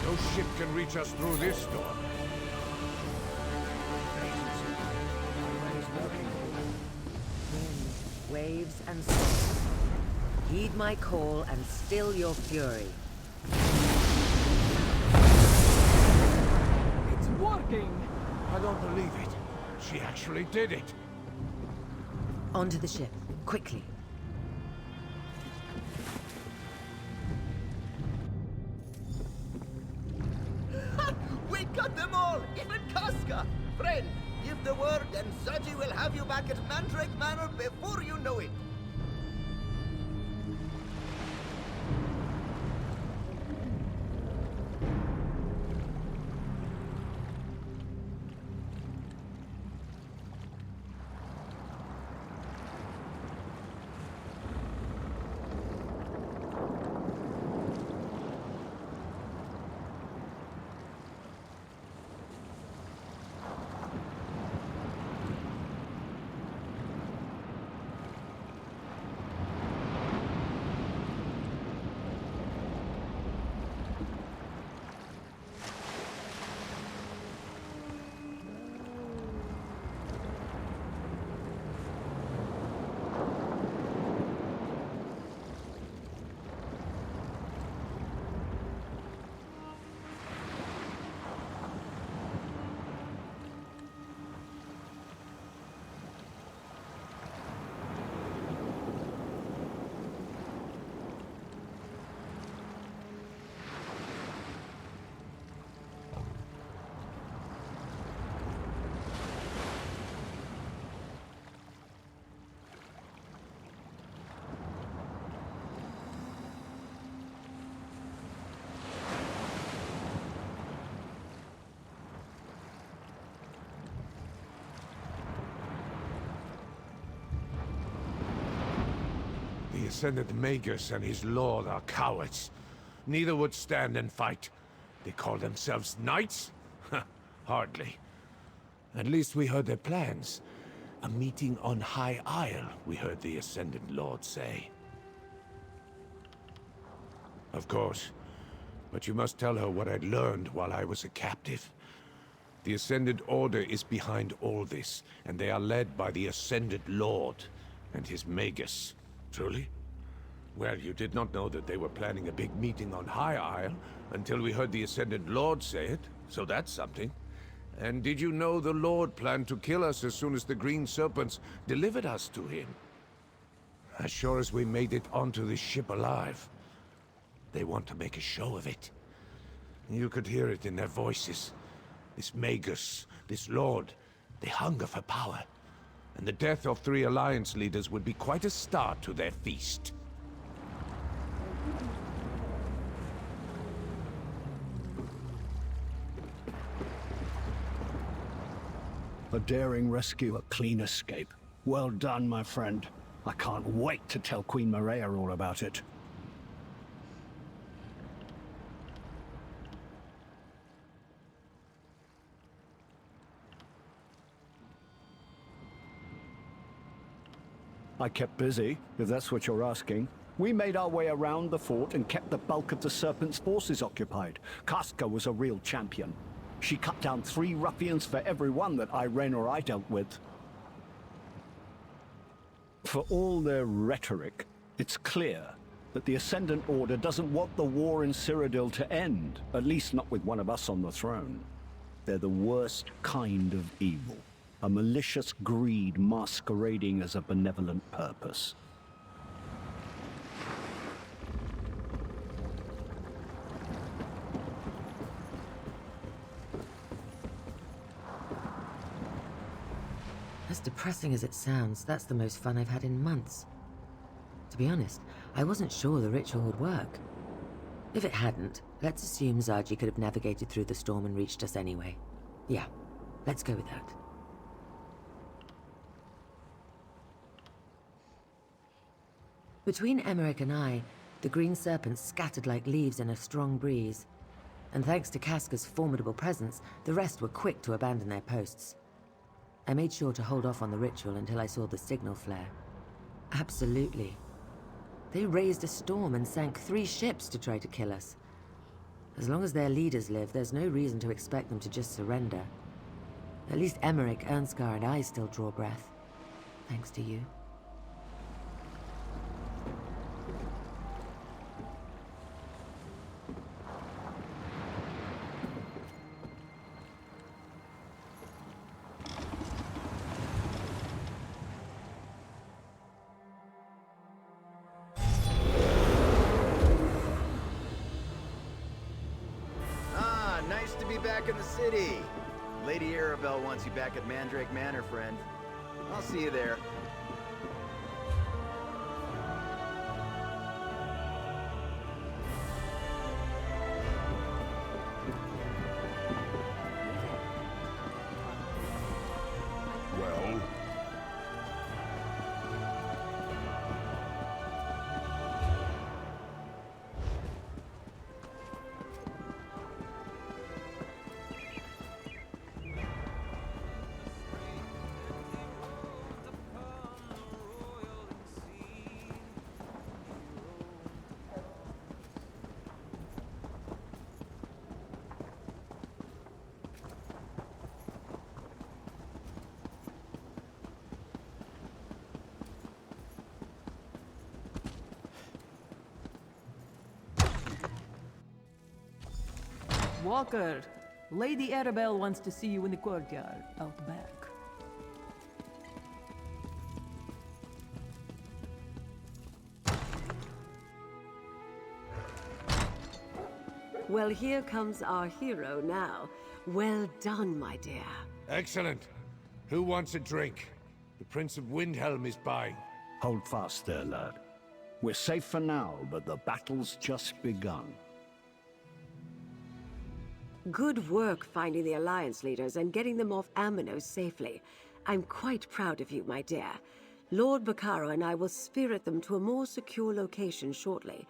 Speaker 2: No ship can reach us through this door.
Speaker 1: Winds, waves, and storms. Heed my call and still your fury.
Speaker 8: It's working!
Speaker 2: I don't believe it. She actually did it.
Speaker 1: Onto the ship, quickly.
Speaker 14: We got them all! Even Casca! Friend, give the word and Saji will have you back at Mandrake Manor before you know it!
Speaker 2: The Ascended Magus and his lord are cowards. Neither would stand and fight. They call themselves knights? Hardly. At least we heard their plans. A meeting on High Isle, we heard the Ascended Lord say. Of course. But you must tell her what I'd learned while I was a captive. The Ascended Order is behind all this, and they are led by the Ascended Lord and his Magus. Truly? Well, you did not know that they were planning a big meeting on High Isle until we heard the Ascended Lord say it, so that's something. And did you know the Lord planned to kill us as soon as the Green Serpents delivered us to him? As sure as we made it onto this ship alive. They want to make a show of it. You could hear it in their voices. This Magus, this Lord, they hunger for power. And the death of 3 Alliance leaders would be quite a start to their feast.
Speaker 6: A daring rescue, a clean escape. Well done, my friend. I can't wait to tell Queen Maria all about it. I kept busy, if that's what you're asking. We made our way around the fort and kept the bulk of the Serpent's forces occupied. Casca was a real champion. She cut down 3 ruffians for every one that Irene or I dealt with. For all their rhetoric, it's clear that the Ascendant Order doesn't want the war in Cyrodiil to end, at least not with one of us on the throne. They're the worst kind of evil. A malicious greed masquerading as a benevolent purpose.
Speaker 1: As depressing as it sounds, that's the most fun I've had in months. To be honest, I wasn't sure the ritual would work. If it hadn't, let's assume Zaji could have navigated through the storm and reached us anyway. Yeah, let's go with that. Between Emmerich and I, the green serpents scattered like leaves in a strong breeze. And thanks to Casca's formidable presence, the rest were quick to abandon their posts. I made sure to hold off on the ritual until I saw the signal flare. Absolutely. They raised a storm and sank 3 ships to try to kill us. As long as their leaders live, there's no reason to expect them to just surrender. At least Emmerich, Ernskar, and I still draw breath. Thanks to you.
Speaker 11: Nice to be back in the city. Lady Arabelle wants you back at Mandrake Manor, friend. I'll see you there.
Speaker 2: Well?
Speaker 8: Walker, Lady Arabelle wants to see you in the courtyard, out back.
Speaker 15: Well, here comes our hero now. Well done, my dear.
Speaker 2: Excellent. Who wants a drink? The Prince of Windhelm is buying.
Speaker 6: Hold fast there, lad. We're safe for now, but the battle's just begun.
Speaker 15: Good work finding the Alliance leaders and getting them off Aminos safely. I'm quite proud of you, my dear. Lord Bacaro and I will spirit them to a more secure location shortly.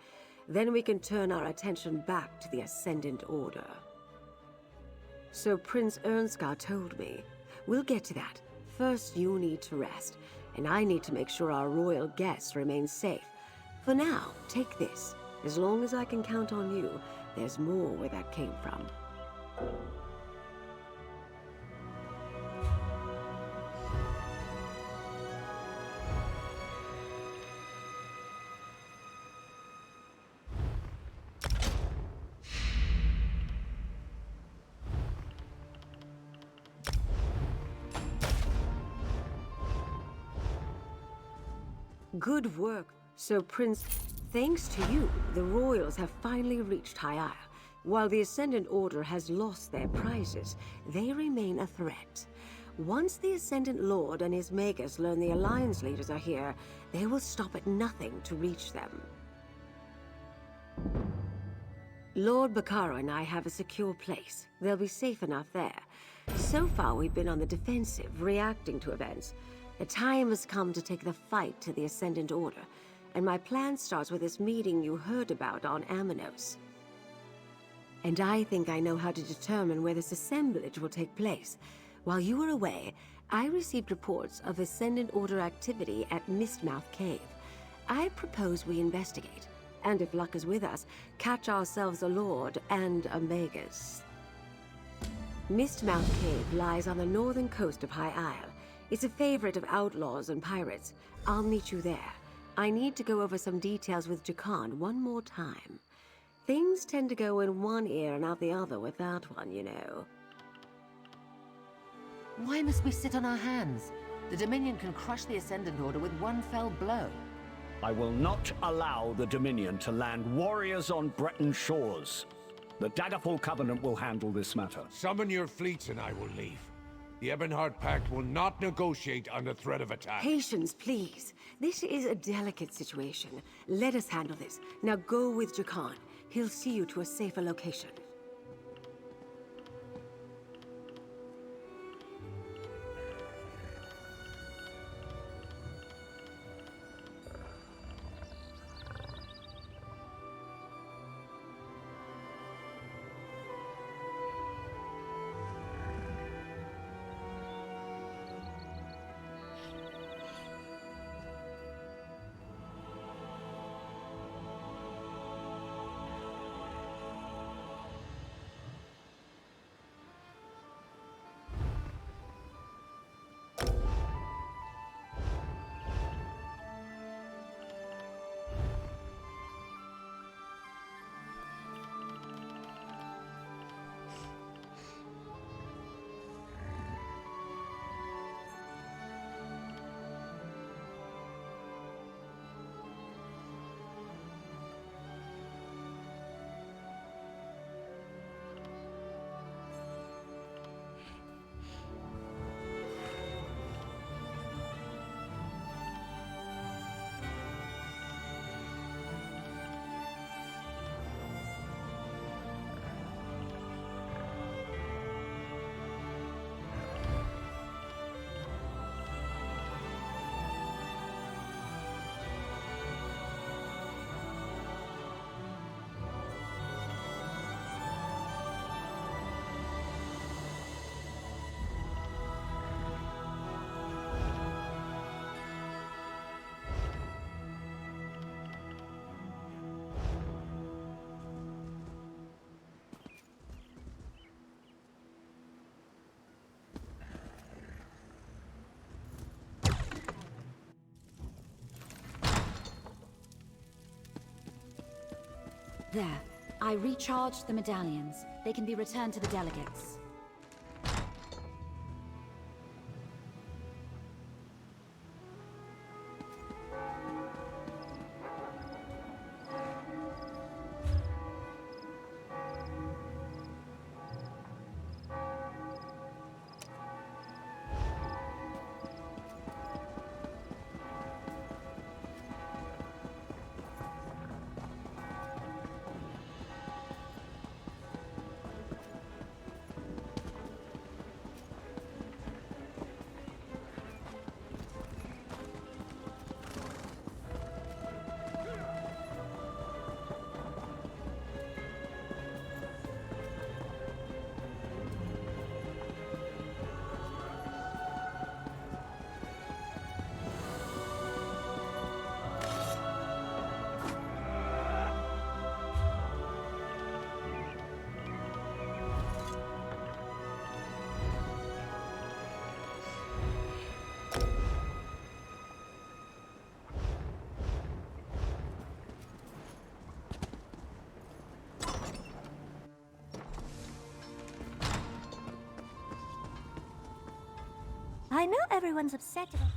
Speaker 15: Then we can turn our attention back to the Ascendant Order. So Prince Ernskar told me. We'll get to that. First, you need to rest, and I need to make sure our royal guests remain safe. For now, take this. As long as I can count on you, there's more where that came from. Good work. So, Prince, thanks to you, the royals have finally reached High Isle. While the Ascendant Order has lost their prizes, they remain a threat. Once the Ascendant Lord and his Magus learn the Alliance leaders are here, they will stop at nothing to reach them. Lord Bacaro and I have a secure place. They'll be safe enough there. So far, we've been on the defensive, reacting to events. The time has come to take the fight to the Ascendant Order, and my plan starts with this meeting you heard about on Aminos. And I think I know how to determine where this assemblage will take place. While you were away, I received reports of Ascendant Order activity at Mistmouth Cave. I propose we investigate, and if luck is with us, catch ourselves a Lord and a Magus. Mistmouth Cave lies on the northern coast of High Isle. It's a favorite of outlaws and pirates. I'll meet you there. I need to go over some details with Jakan one more time. Things tend to go in one ear and out the other with that one, you know.
Speaker 1: Why must we sit on our hands? The Dominion can crush the Ascendant Order with one fell blow.
Speaker 6: I will not allow the Dominion to land warriors on Breton shores. The Daggerfall Covenant will handle this matter.
Speaker 2: Summon your fleets and I will leave. The Ebonheart Pact will not negotiate under threat of attack.
Speaker 15: Patience, please. This is a delicate situation. Let us handle this. Now go with Jakan. He'll see you to a safer location.
Speaker 3: There. I recharged the medallions. They can be returned to the delegates.
Speaker 16: I know everyone's upset about...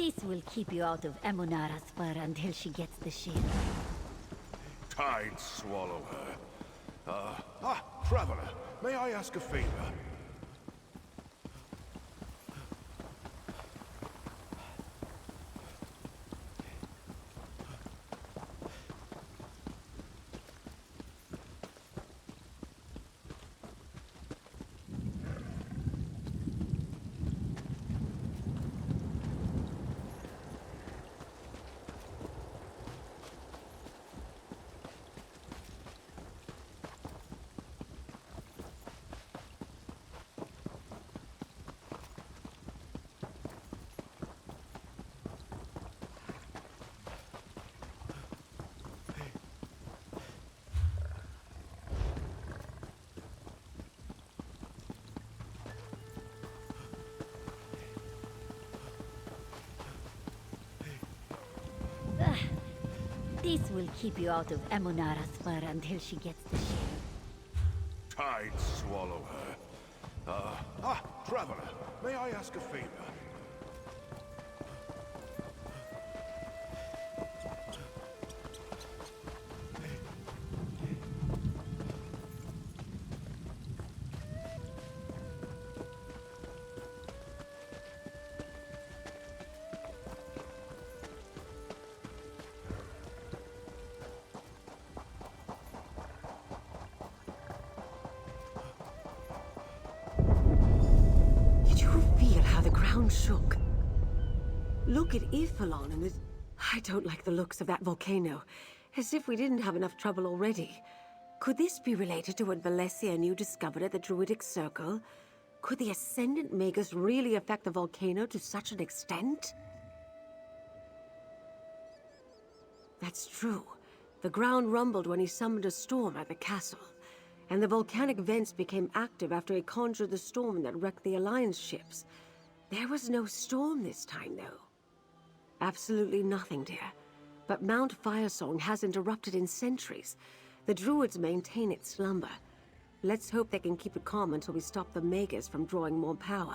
Speaker 3: This will keep you out of Emunara's fur until she gets the ship.
Speaker 2: Tide swallow her. Traveler, may I ask a favor?
Speaker 3: This will keep you out of Emunara's fur until she gets the ship.
Speaker 2: Tide swallow her. Traveler, may I ask a favor?
Speaker 15: Shook. Look at Ifalon and I don't like the looks of that volcano. As if we didn't have enough trouble already. Could this be related to what Valencia and you discovered at the Druidic Circle? Could the Ascendant Magus really affect the volcano to such an extent? That's true. The ground rumbled when he summoned a storm at the castle. And the volcanic vents became active after he conjured the storm that wrecked the Alliance ships. There was no storm this time, though. Absolutely nothing, dear. But Mount Firesong hasn't erupted in centuries. The Druids maintain its slumber. Let's hope they can keep it calm until we stop the Magus from drawing more power.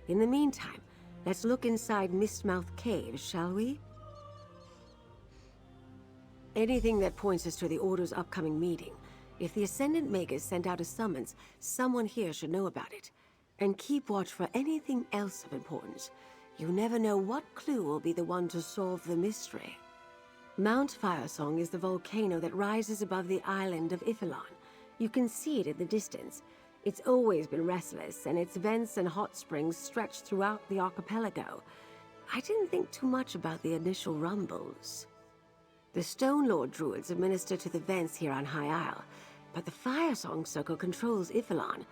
Speaker 15: In the meantime, let's look inside Mistmouth Cave, shall we? Anything that points us to the Order's upcoming meeting. If the Ascendant Magus sent out a summons, someone here should know about it. And keep watch for anything else of importance. You never know what clue will be the one to solve the mystery. Mount Firesong is the volcano that rises above the island of Ifalon. You can see it in the distance. It's always been restless, and its vents and hot springs stretch throughout the archipelago. I didn't think too much about the initial rumbles. The Stone Lord Druids administer to the vents here on High Isle, but the Firesong Circle controls Ifalon.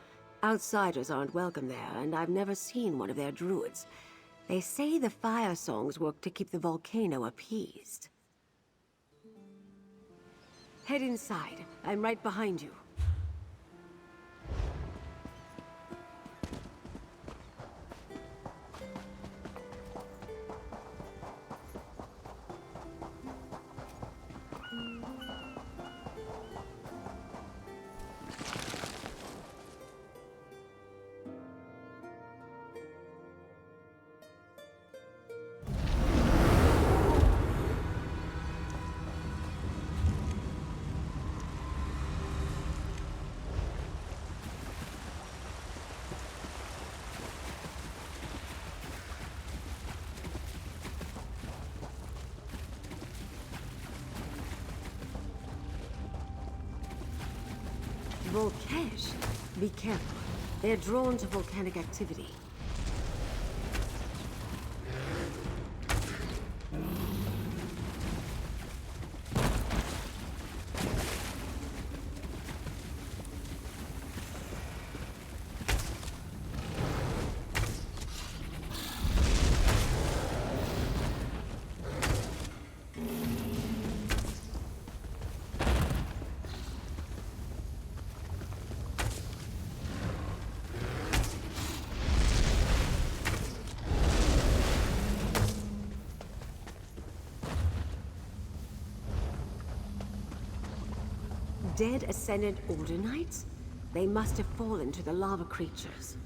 Speaker 15: Outsiders aren't welcome there, and I've never seen one of their druids. They say the fire songs work to keep the volcano appeased. Head inside. I'm right behind you. Volkesh? Be careful. They're drawn to volcanic activity. Dead Ascendant Order Knights? They must have fallen to the lava creatures.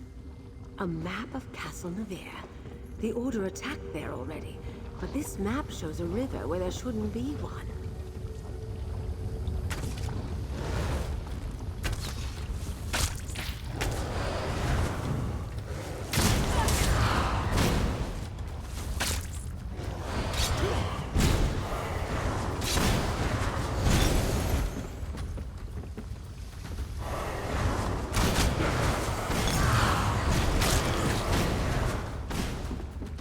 Speaker 15: A map of Castle Navarre. The Order attacked there already, but this map shows a river where there shouldn't be one.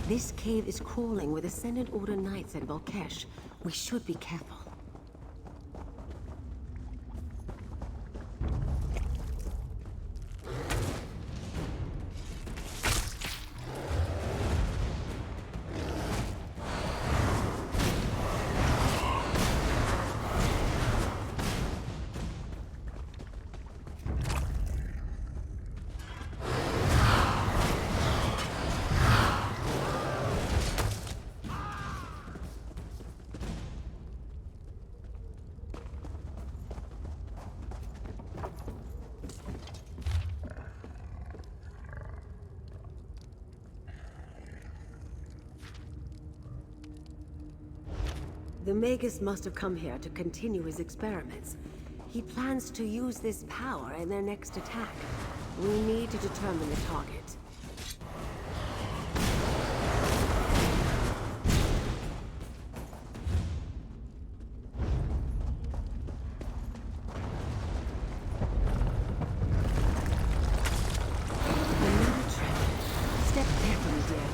Speaker 15: This cave is crawling with Ascendant Order Knights and Volkesh. We should be careful. The Magus must have come here to continue his experiments. He plans to use this power in their next attack. We need to determine the target. Another trap. Step carefully, dear.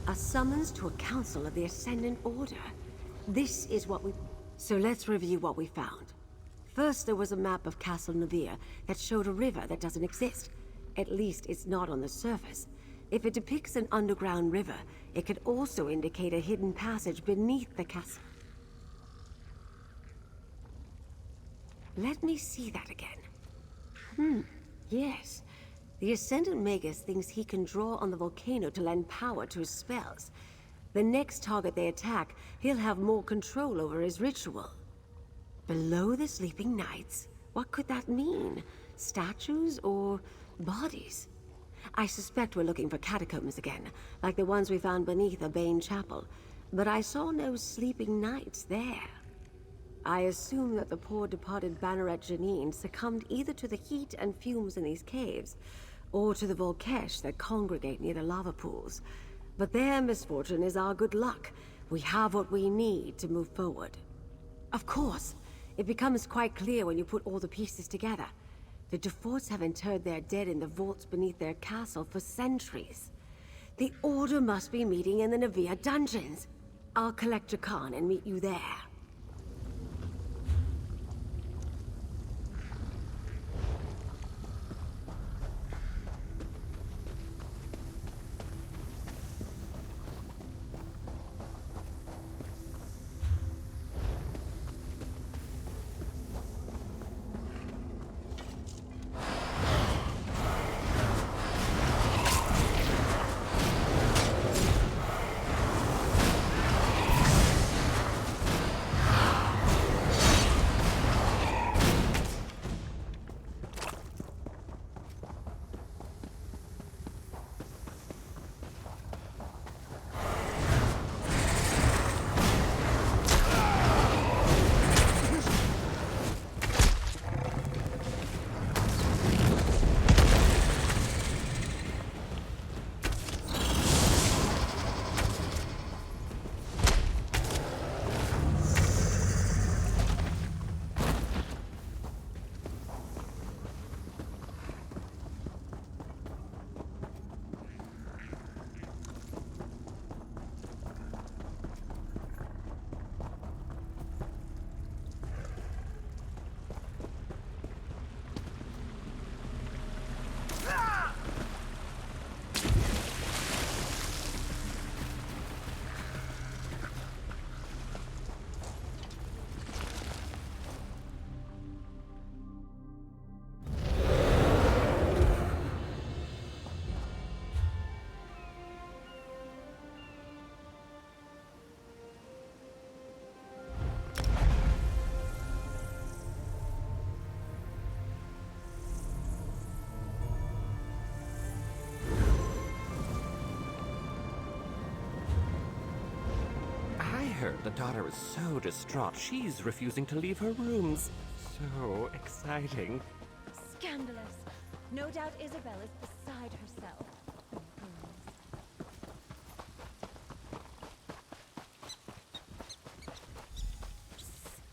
Speaker 15: A summons to a council of the Ascendant Order. This is what we... So let's review what we found. First, there was a map of Castle Navir that showed a river that doesn't exist. At least, it's not on the surface. If it depicts an underground river, it could also indicate a hidden passage beneath the castle. Let me see that again. Yes. The Ascendant Magus thinks he can draw on the volcano to lend power to his spells. The next target they attack, he'll have more control over his ritual. Below the Sleeping Knights? What could that mean? Statues or bodies? I suspect we're looking for catacombs again, like the ones we found beneath Bane Chapel. But I saw no Sleeping Knights there. I assume that the poor departed Banneret Janine succumbed either to the heat and fumes in these caves, or to the Volkesh that congregate near the lava pools. But their misfortune is our good luck. We have what we need to move forward. Of course, it becomes quite clear when you put all the pieces together. The Deforts have interred their dead in the vaults beneath their castle for centuries. The Order must be meeting in the Navia dungeons. I'll collect Jakan and meet you there.
Speaker 17: The daughter is so distraught, she's refusing to leave her rooms. So exciting.
Speaker 7: Scandalous. No doubt Isabel is beside herself.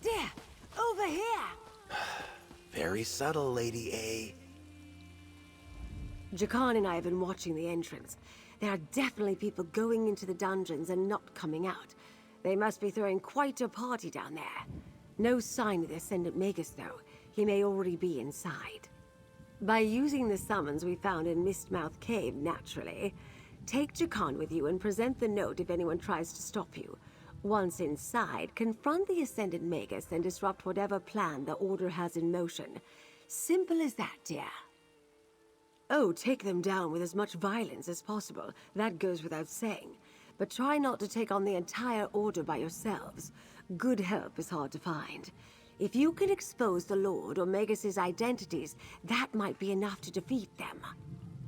Speaker 15: There! Over here!
Speaker 14: Very subtle, Lady A.
Speaker 15: Jakan and I have been watching the entrance. There are definitely people going into the dungeons and not coming out. They must be throwing quite a party down there. No sign of the Ascendant Magus, though. He may already be inside. By using the summons we found in Mistmouth Cave, naturally, take Jakan with you and present the note if anyone tries to stop you. Once inside, confront the Ascendant Magus and disrupt whatever plan the Order has in motion. Simple as that, dear. Oh, take them down with as much violence as possible. That goes without saying. But try not to take on the entire Order by yourselves. Good help is hard to find. If you can expose the Lord or Magus's identities, that might be enough to defeat them.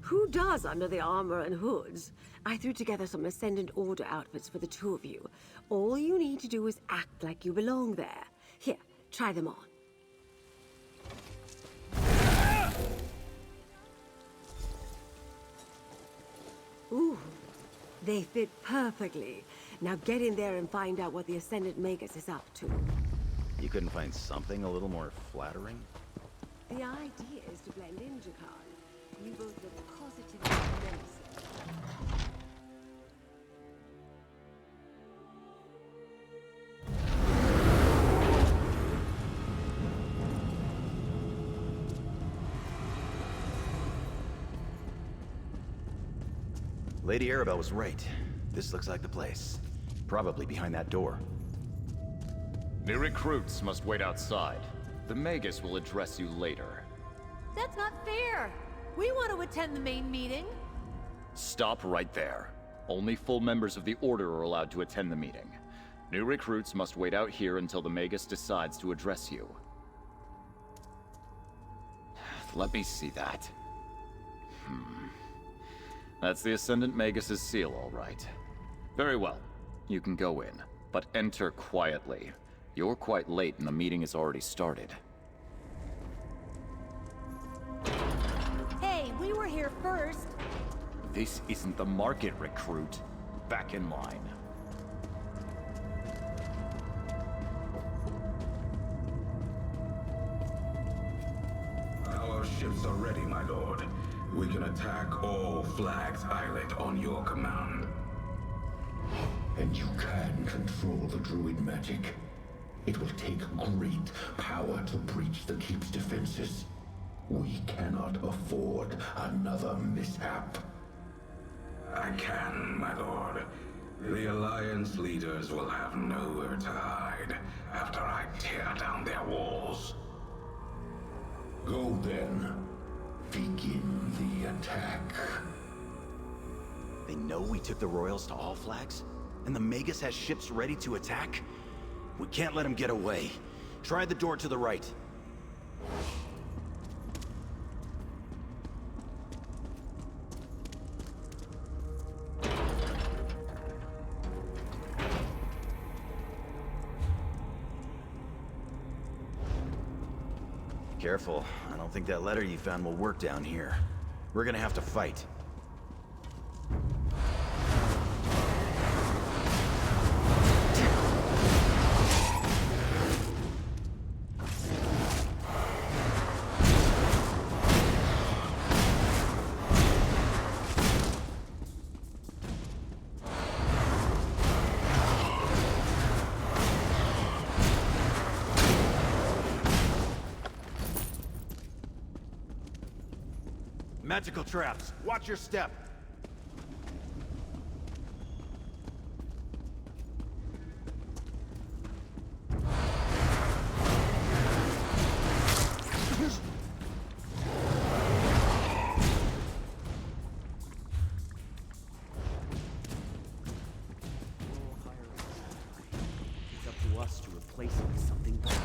Speaker 15: Who does under the armor and hoods? I threw together some Ascendant Order outfits for the two of you. All you need to do is act like you belong there. Here, try them on. Ooh. They fit perfectly. Now get in there and find out what the Ascendant Magus is up to.
Speaker 11: You couldn't find something a little more flattering?
Speaker 15: The idea is to blend in, Jakar. You both look positively menacing.
Speaker 11: Lady Arabelle was right. This looks like the place. Probably behind that door.
Speaker 18: New recruits must wait outside. The Magus will address you later.
Speaker 19: That's not fair! We want to attend the main meeting!
Speaker 18: Stop right there. Only full members of the Order are allowed to attend the meeting. New recruits must wait out here until the Magus decides to address you. Let me see that. That's the Ascendant Magus's seal, all right. Very well. You can go in, but enter quietly. You're quite late and the meeting has already started.
Speaker 19: Hey, we were here first!
Speaker 18: This isn't the market, recruit. Back in line.
Speaker 13: Our ships are ready, my lord. We can attack all Flag's Islet on your command.
Speaker 20: And you can control the druid magic. It will take great power to breach the keep's defenses. We cannot afford another mishap.
Speaker 13: I can, my lord. The Alliance leaders will have nowhere to hide after I tear down their walls.
Speaker 20: Go then. Begin the attack.
Speaker 11: They know we took the Royals to all Flags? And the Magus has ships ready to attack? We can't let them get away. Try the door to the right. Careful. I don't think that letter you found will work down here. We're gonna have to fight. Magical traps. Watch your step.
Speaker 12: It's up to us to replace it with something better.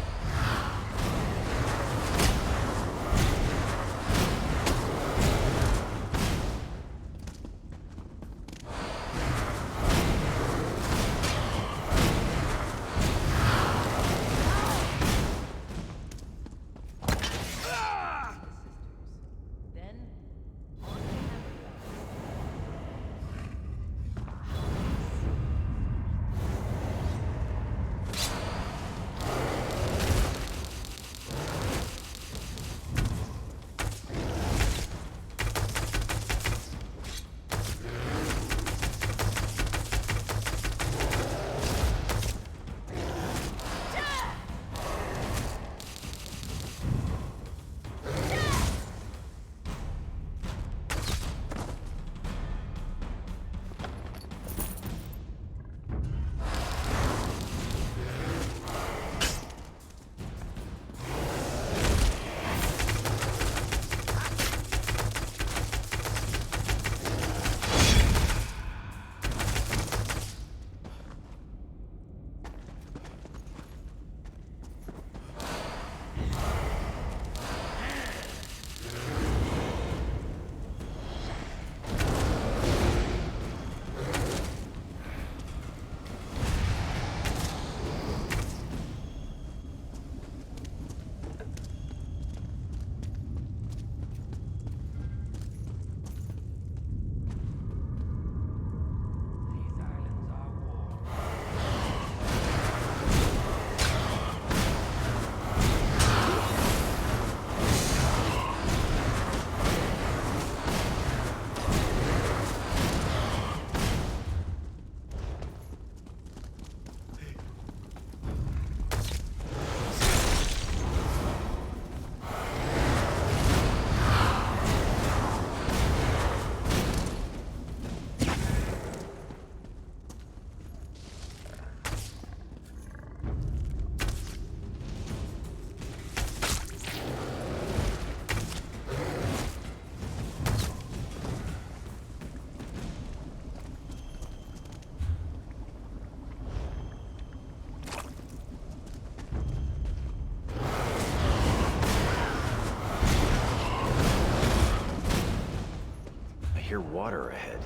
Speaker 11: water ahead.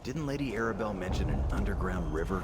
Speaker 11: Didn't Lady Arabelle mention an underground river?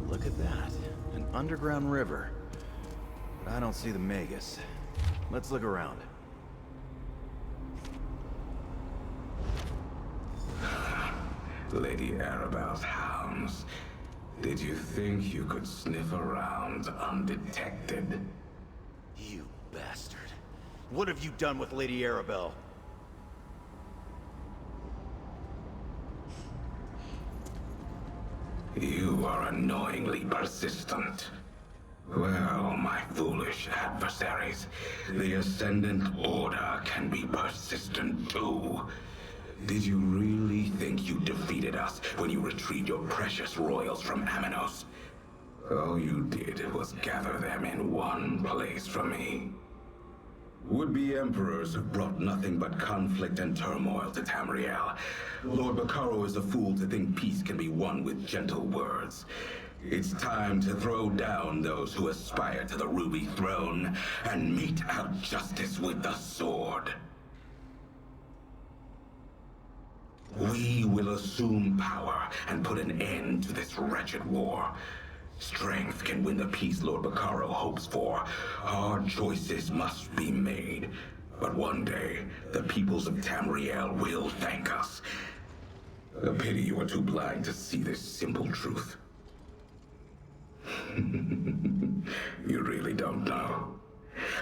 Speaker 11: Look at that. An underground river. But I don't see the Magus. Let's look around.
Speaker 13: Lady Arabelle's hounds. Did you think you could sniff around undetected?
Speaker 11: You bastard. What have you done with Lady Arabelle?
Speaker 13: You are annoyingly persistent. Well, my foolish adversaries, the Ascendant Order can be persistent too. Did you really think you defeated us when you retrieved your precious royals from Aminos? All you did was gather them in one place for me. Would-be emperors have brought nothing but conflict and turmoil to Tamriel. Lord Bacaro is a fool to think peace can be won with gentle words. It's time to throw down those who aspire to the Ruby Throne and mete out justice with the sword. We will assume power and put an end to this wretched war. Strength can win the peace Lord Bacaro hopes for. Hard choices must be made. But one day, the peoples of Tamriel will thank us. A pity you are too blind to see this simple truth. You really don't know.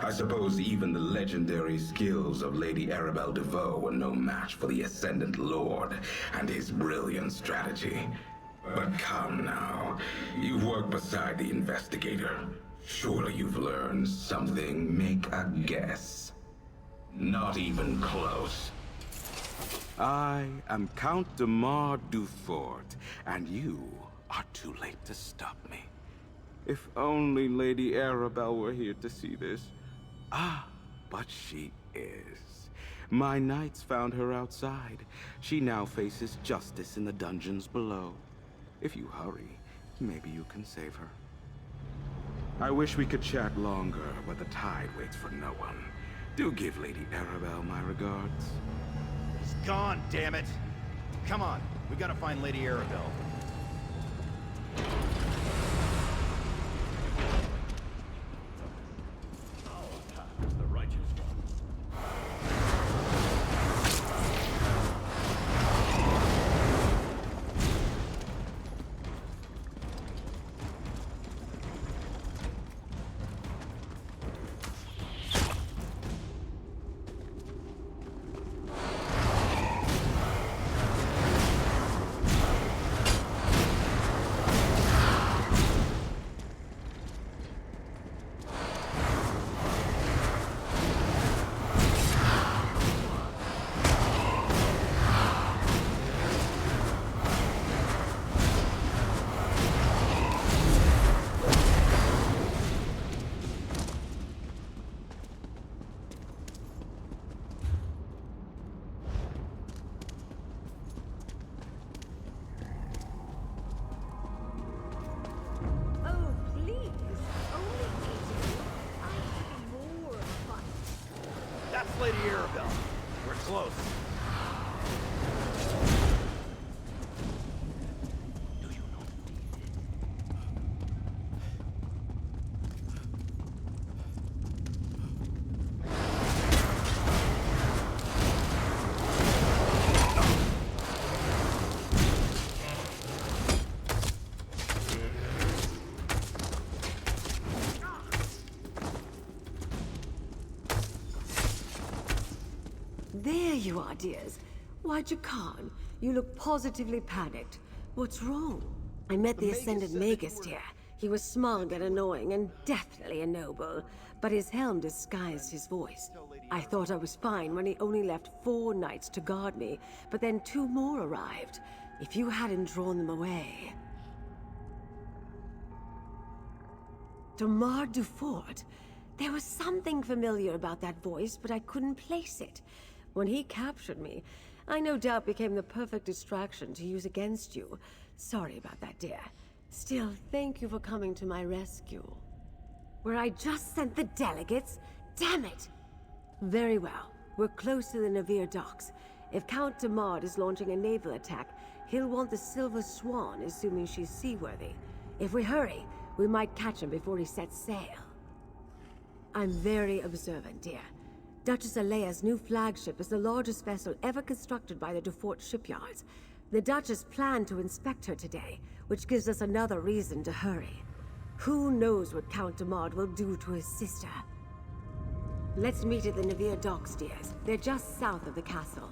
Speaker 13: I suppose even the legendary skills of Lady Arabelle DeVoe were no match for the Ascendant Lord and his brilliant strategy. But come now, you've worked beside the investigator. Surely you've learned something. Make a guess. Not even close.
Speaker 21: I am Count de Mar Dufort, and you are too late to stop me. If only Lady Arabelle were here to see this. Ah, but she is. My knights found her outside. She now faces justice in the dungeons below. If you hurry, maybe you can save her. I wish we could chat longer, but the tide waits for no one. Do give Lady Arabelle my regards.
Speaker 11: He's gone, damn it! Come on, we gotta find Lady Arabelle. Lady Arabelle. We're
Speaker 2: close.
Speaker 15: There you are, dears. Why, Jakan, you look positively panicked. What's wrong? I met the Ascendant Magus, dear. He was smug and annoying, and definitely a noble, but his helm disguised his voice. I thought I was fine when he only left 4 knights to guard me, but then 2 more arrived. If you hadn't drawn them away... Damar Dufort? There was something familiar about that voice, but I couldn't place it. When he captured me, I no doubt became the perfect distraction to use against you. Sorry about that, dear. Still, thank you for coming to my rescue. Where I just sent the delegates? Damn it! Very well. We're close to the Navir docks. If Count Damard is launching a naval attack, he'll want the Silver Swan, assuming she's seaworthy. If we hurry, we might catch him before he sets sail. I'm very observant, dear. Duchess Alea's new flagship is the largest vessel ever constructed by the Dufort shipyards. The Duchess planned to inspect her today, which gives us another reason to hurry. Who knows what Count Damard will do to his sister? Let's meet at the Navir docks, dears. They're just south of the castle.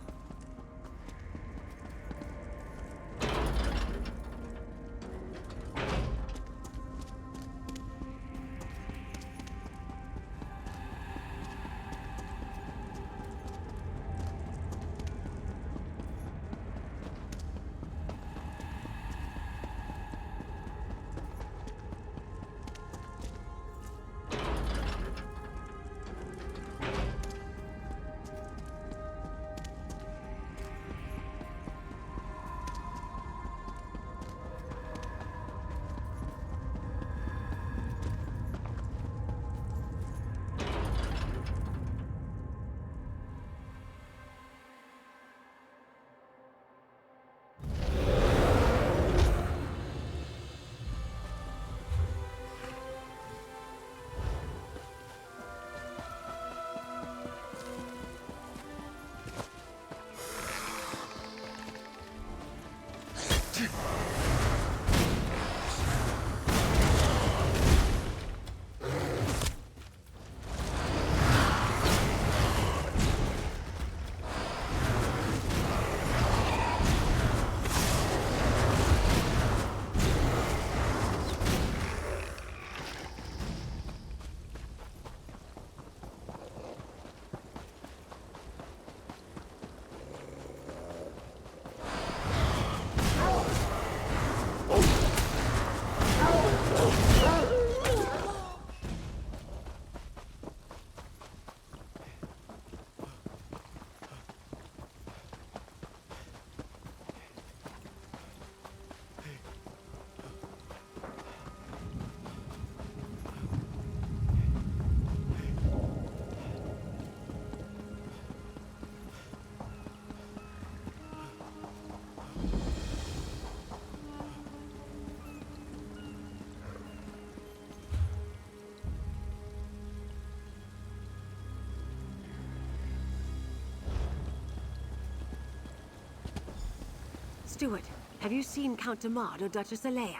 Speaker 15: Stuart, have you seen Count Damard or Duchess Alea?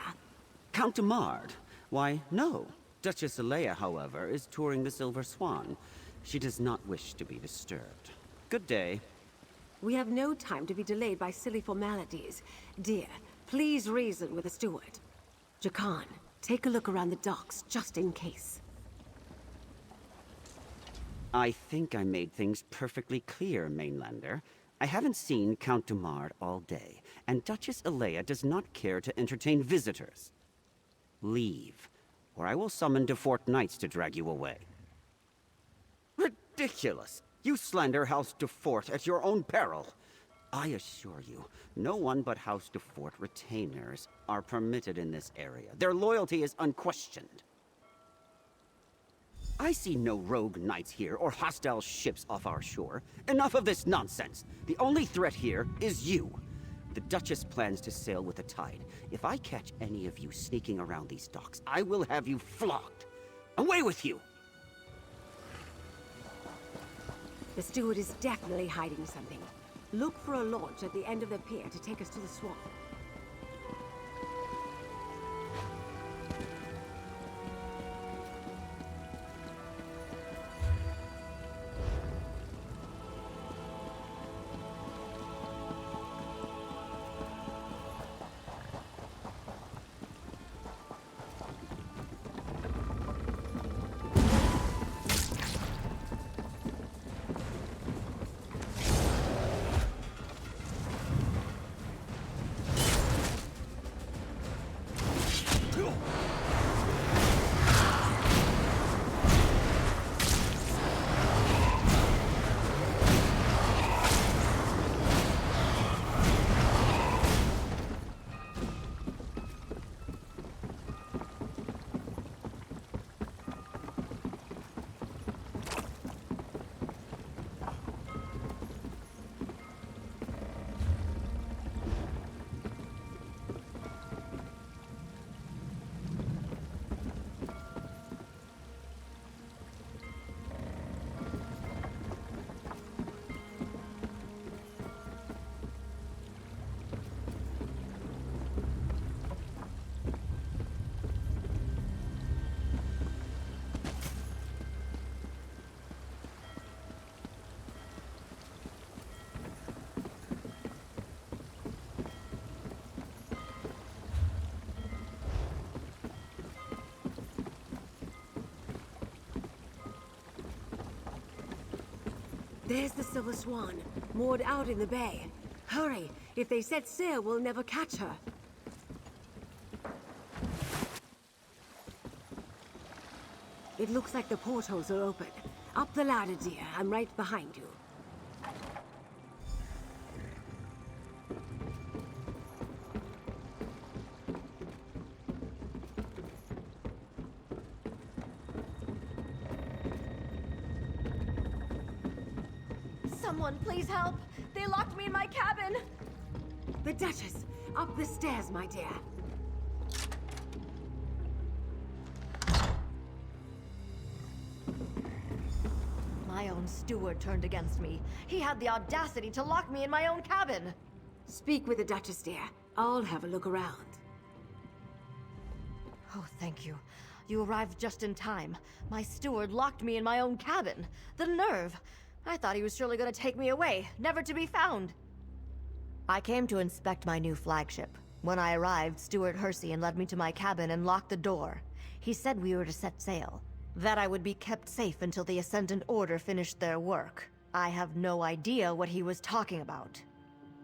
Speaker 4: Count Damard? Why, no. Duchess Alea, however, is touring the Silver Swan. She does not wish to be disturbed. Good day.
Speaker 15: We have no time to be delayed by silly formalities. Dear, please reason with the steward. Jakan, take a look around the docks, just in case.
Speaker 4: I think I made things perfectly clear, Mainlander. I haven't seen Count Damard all day, and Duchess Alea does not care to entertain visitors. Leave, or I will summon Dufort Knights to drag you away. Ridiculous! You slander House Dufort at your own peril! I assure you, no one but House Dufort retainers are permitted in this area. Their loyalty is unquestioned. I see no rogue knights here or hostile ships off our shore. Enough of this nonsense. The only threat here is you. The Duchess plans to sail with the tide. If I catch any of you sneaking around these docks, I will have you flogged. Away with you!
Speaker 15: The steward is definitely hiding something. Look for a launch at the end of the pier to take us to the swamp. There's the Silver Swan, moored out in the bay. Hurry! If they set sail, we'll never catch her. It looks like the portholes are open. Up the ladder, dear. I'm right behind you.
Speaker 7: Someone, please help! They locked me in my cabin!
Speaker 15: The Duchess! Up the stairs, my dear.
Speaker 7: My own steward turned against me. He had the audacity to lock me in my own cabin!
Speaker 15: Speak with the Duchess, dear. I'll have a look around.
Speaker 7: Oh, thank you. You arrived just in time. My steward locked me in my own cabin. The nerve! I thought he was surely going to take me away, never to be found. I came to inspect my new flagship. When I arrived, Steward Hersian led me to my cabin and locked the door. He said we were to set sail, that I would be kept safe until the Ascendant Order finished their work. I have no idea what he was talking about.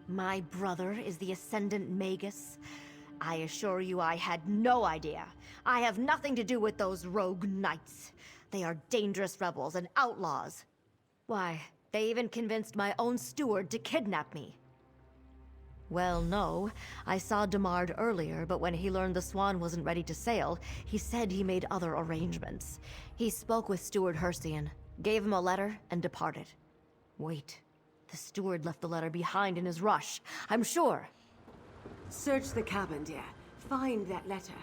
Speaker 7: My brother is the Ascendant Magus? I assure you I had no idea. I have nothing to do with those rogue knights. They are dangerous rebels and outlaws. Why, they even convinced my own steward to kidnap me. Well, no. I saw Demard earlier, but when he learned the Swan wasn't ready to sail, he said he made other arrangements. He spoke with Steward Hersian, gave him a letter, and departed. Wait. The steward left the letter behind in his rush, I'm sure.
Speaker 15: Search the cabin, dear. Find that letter.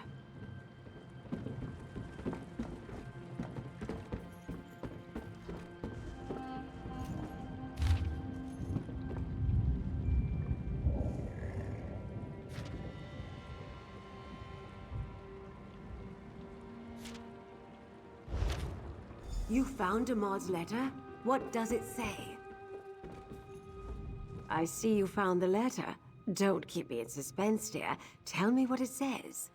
Speaker 15: You found Demard's letter? What does it say? I see you found the letter. Don't keep me in suspense, dear. Tell me what it says.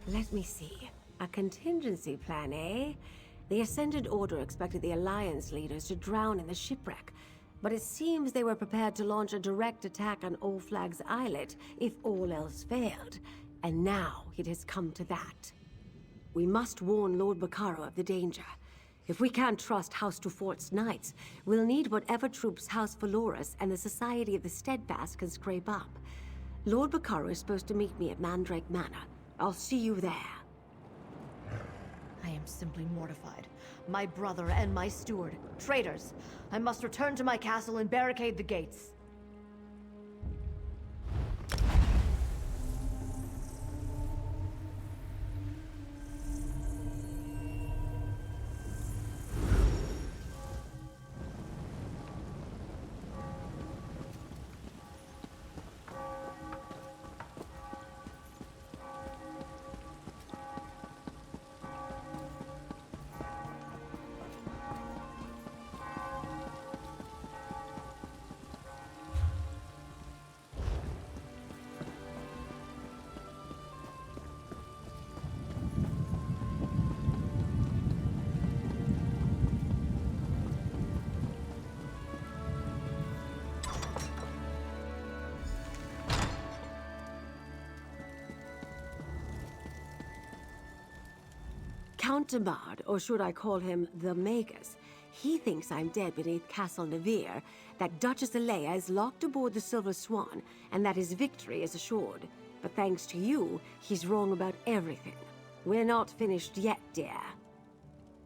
Speaker 15: Let me see. A contingency plan, eh? The Ascendant Order expected the Alliance leaders to drown in the shipwreck, but it seems they were prepared to launch a direct attack on Old Flag's islet if all else failed. And now it has come to that. We must warn Lord Bacaro of the danger. If we can't trust House Dufort's knights, we'll need whatever troops House Valoris and the Society of the Steadfast can scrape up. Lord Bacaro is supposed to meet me at Mandrake Manor. I'll see you there.
Speaker 19: I am simply mortified. My brother and my steward, traitors. I must return to my castle and barricade the gates.
Speaker 15: Count Demard, or should I call him the Magus, he thinks I'm dead beneath Castle Nevere, that Duchess Alea is locked aboard the Silver Swan, and that his victory is assured. But thanks to you, he's wrong about everything. We're not finished yet, dear.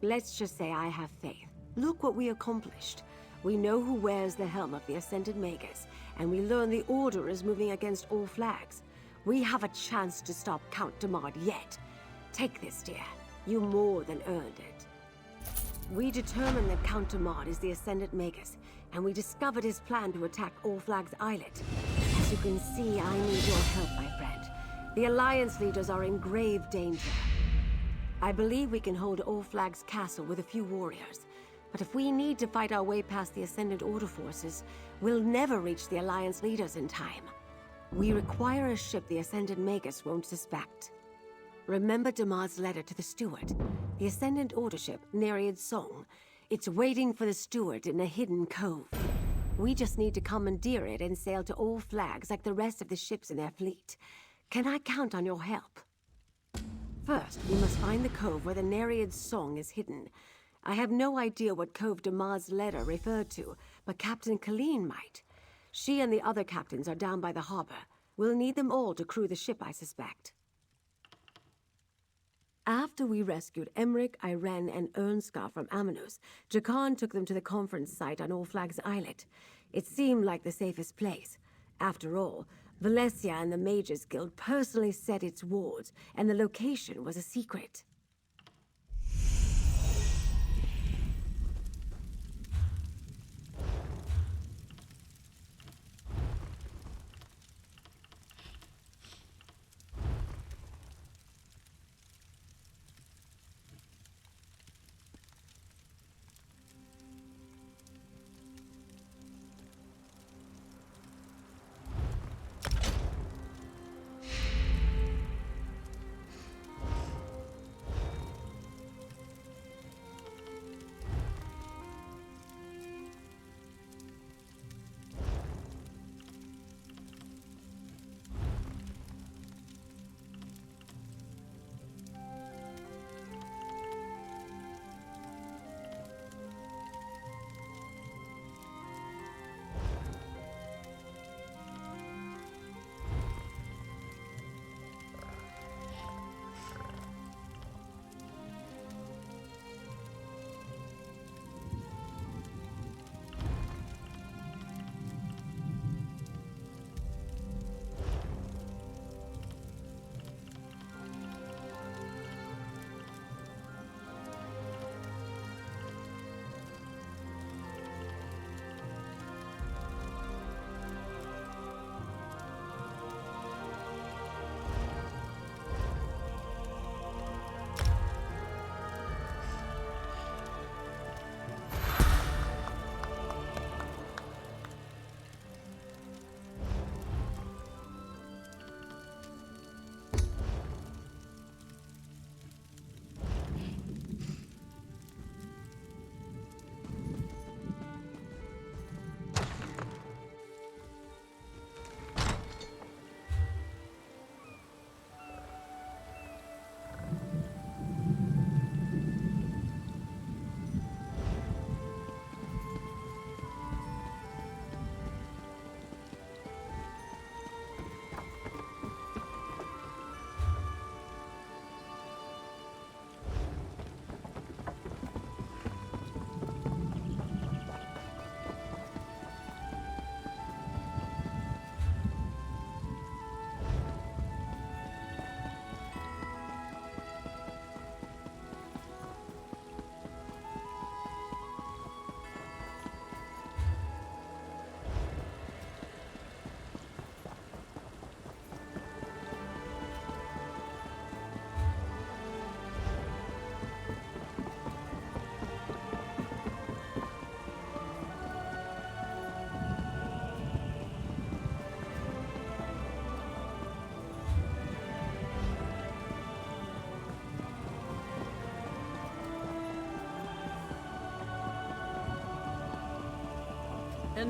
Speaker 15: Let's just say I have faith. Look what we accomplished. We know who wears the helm of the Ascended Magus, and we learn the Order is moving against all flags. We have a chance to stop Count Demard yet. Take this, dear. You more than earned it. We determined that Count Demard is the Ascendant Magus, and we discovered his plan to attack All Flags Islet. As you can see, I need your help, my friend. The Alliance leaders are in grave danger. I believe we can hold All Flags Castle with a few warriors, but if we need to fight our way past the Ascendant Order forces, we'll never reach the Alliance leaders in time. We require a ship the Ascendant Magus won't suspect. Remember Demard's letter to the steward? The Ascendant Order ship, Nereid's Song. It's waiting for the steward in a hidden cove. We just need to commandeer it and sail to All Flags like the rest of the ships in their fleet. Can I count on your help? First, we must find the cove where the Nereid's Song is hidden. I have no idea what cove Demard's letter referred to, but Captain Colleen might. She and the other captains are down by the harbor. We'll need them all to crew the ship, I suspect. After we rescued Emmerich, Irene, and Ernskar from Amanos, Jakan took them to the conference site on All Flags Islet. It seemed like the safest place. After all, Valencia and the Mages Guild personally set its wards, and the location was a secret.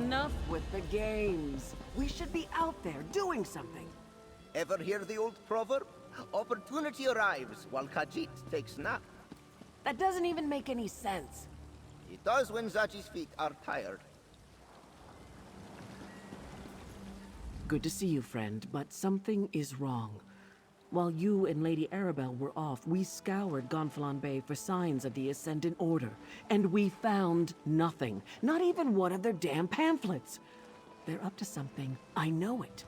Speaker 5: Enough with the games. We should be out there doing something.
Speaker 14: Ever hear the old proverb? Opportunity arrives while Khajiit takes nap.
Speaker 5: That doesn't even make any sense.
Speaker 14: It does when Zaji's feet are tired.
Speaker 5: Good to see you, friend, but something is wrong. While you and Lady Arabelle were off, we scoured Gonfalon Bay for signs of the Ascendant Order, and we found nothing. Not even one of their damn pamphlets. They're up to something. I know it.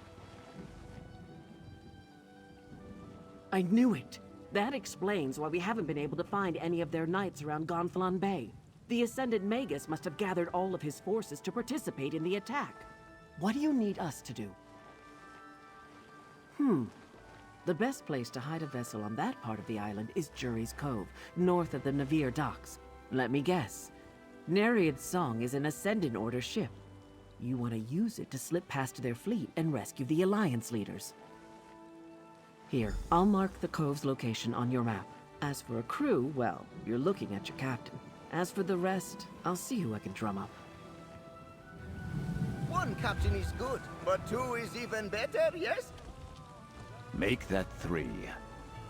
Speaker 5: I knew it. That explains why we haven't been able to find any of their knights around Gonfalon Bay. The Ascendant Magus must have gathered all of his forces to participate in the attack. What do you need us to do? The best place to hide a vessel on that part of the island is Jury's Cove, north of the Navir docks. Let me guess. Nereid's Song is an Ascendant Order ship. You want to use it to slip past their fleet and rescue the Alliance leaders. Here, I'll mark the cove's location on your map. As for a crew, well, you're looking at your captain. As for the rest, I'll see who I can drum up.
Speaker 14: One captain is good, but two is even better, yes?
Speaker 6: Make that 3.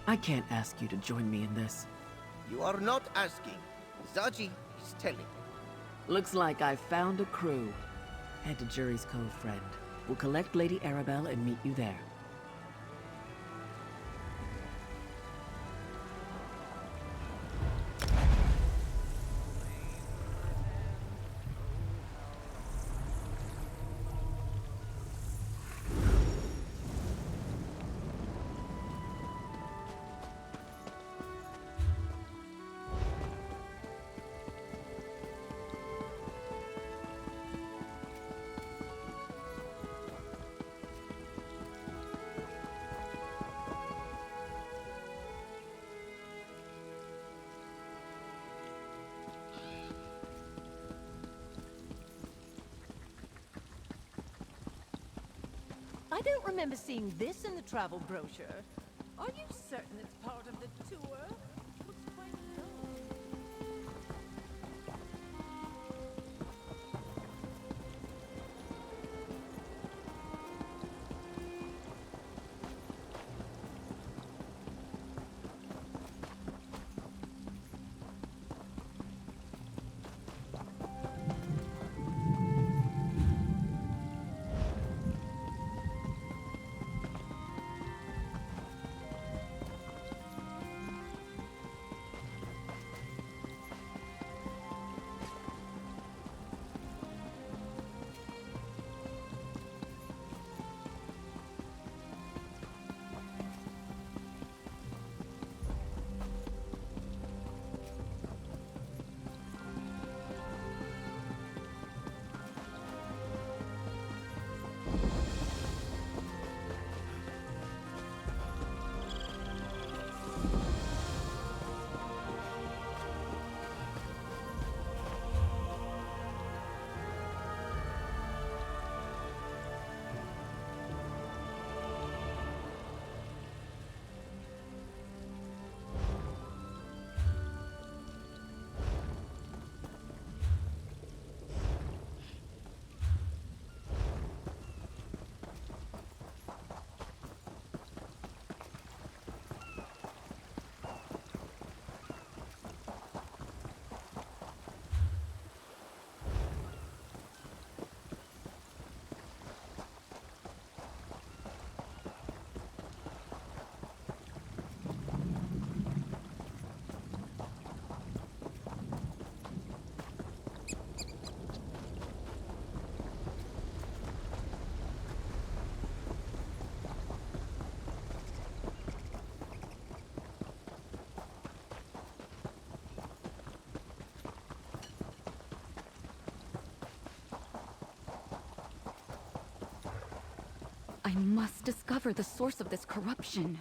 Speaker 5: I can't ask you to join me in this.
Speaker 14: You are not asking. Zaji is telling.
Speaker 5: Looks like I found a crew. Head to Jury's Cove, friend. We'll collect Lady Arabelle and meet you there.
Speaker 10: I don't remember seeing this in the travel brochure. Are you certain it's part of the tour? Looks quite low.
Speaker 22: I must discover the source of this corruption.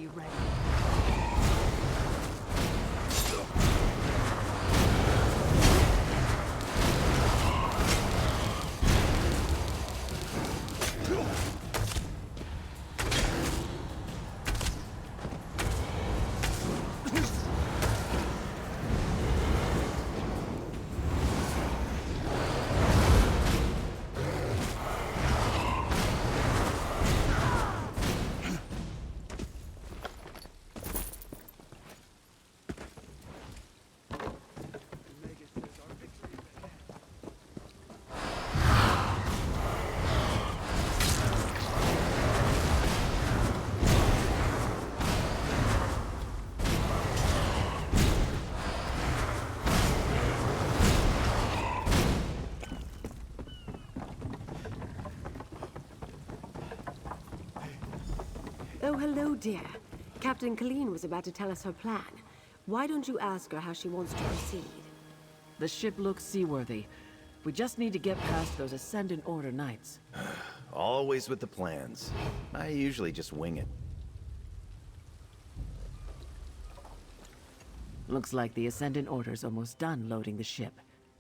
Speaker 5: Be ready.
Speaker 15: Oh, hello, dear. Captain Colleen was about to tell us her plan. Why don't you ask her how she wants to proceed?
Speaker 5: The ship looks seaworthy. We just need to get past those Ascendant Order knights.
Speaker 11: Always with the plans. I usually just wing it.
Speaker 5: Looks like the Ascendant Order's almost done loading the ship.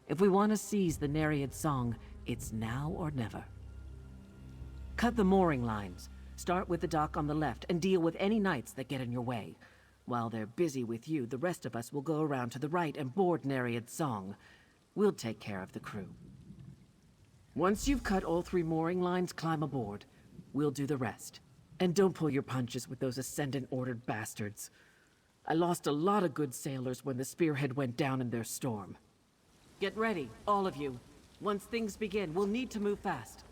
Speaker 5: If we want to seize the Nereid Song, it's now or never. Cut the mooring lines. Start with the dock on the left and deal with any knights that get in your way. While they're busy with you, the rest of us will go around to the right and board Nereid's Song. We'll take care of the crew. Once you've cut all 3 mooring lines, climb aboard. We'll do the rest. And don't pull your punches with those Ascendant-ordered bastards. I lost a lot of good sailors when the Spearhead went down in their storm. Get ready, all of you. Once things begin, we'll need to move fast.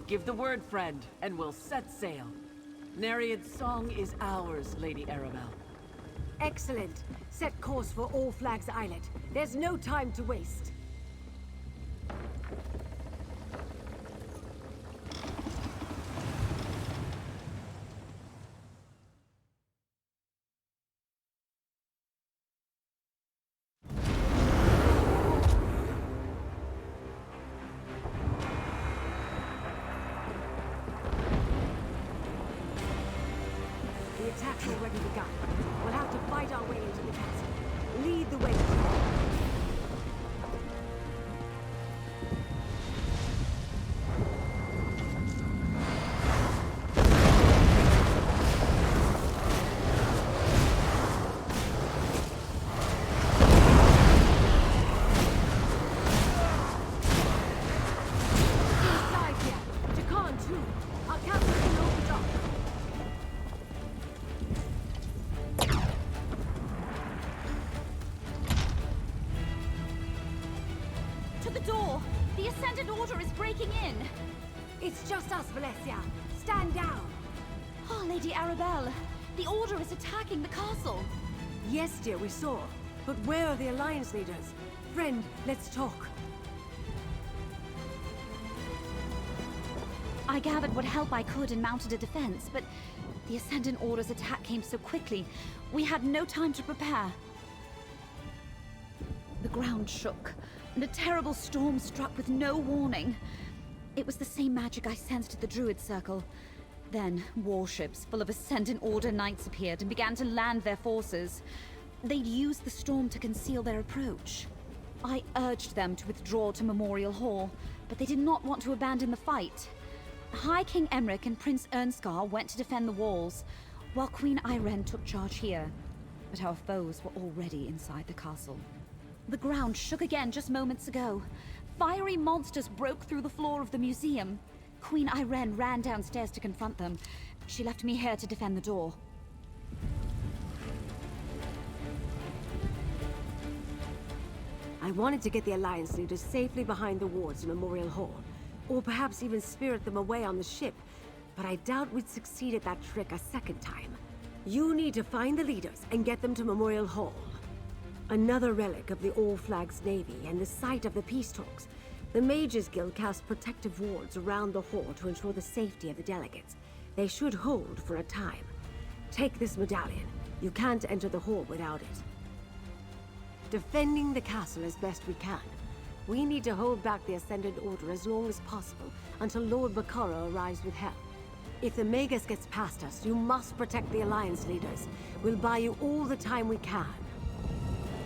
Speaker 5: Give the word, friend, and we'll set sail. Nereid's Song is ours, Lady Arabelle.
Speaker 15: Excellent. Set course for All Flags Islet. There's no time to waste. The attack's already begun. We'll have to fight our way into the castle. Lead the way. Inside here. Jakan too. Our captain can open up.
Speaker 8: To the door! The Ascendant Order is breaking in!
Speaker 15: It's just us, Valencia. Stand down.
Speaker 8: Oh, Lady Arabelle, the Order is attacking the castle.
Speaker 15: Yes, dear, we saw. But where are the Alliance leaders? Friend, let's talk.
Speaker 8: I gathered what help I could and mounted a defense, but the Ascendant Order's attack came so quickly, we had no time to prepare. The ground shook, and a terrible storm struck with no warning. It was the same magic I sensed at the Druid Circle. Then, warships full of Ascendant Order knights appeared and began to land their forces. They'd used the storm to conceal their approach. I urged them to withdraw to Memorial Hall, but they did not want to abandon the fight. High King Emmerich and Prince Ernskar went to defend the walls, while Queen Irene took charge here. But our foes were already inside the castle. The ground shook again just moments ago. Fiery monsters broke through the floor of the museum. Queen Irene ran downstairs to confront them. She left me here to defend the door.
Speaker 15: I wanted to get the Alliance leaders safely behind the wards in Memorial Hall, or perhaps even spirit them away on the ship, but I doubt we'd succeed at that trick a second time. You need to find the leaders and get them to Memorial Hall. Another relic of the All Flags Navy and the site of the peace talks. The Mages Guild cast protective wards around the hall to ensure the safety of the delegates. They should hold for a time. Take this medallion. You can't enter the hall without it. Defending the castle as best we can. We need to hold back the Ascendant Order as long as possible until Lord Bakaro arrives with help. If the Magus gets past us, you must protect the Alliance leaders. We'll buy you all the time we can.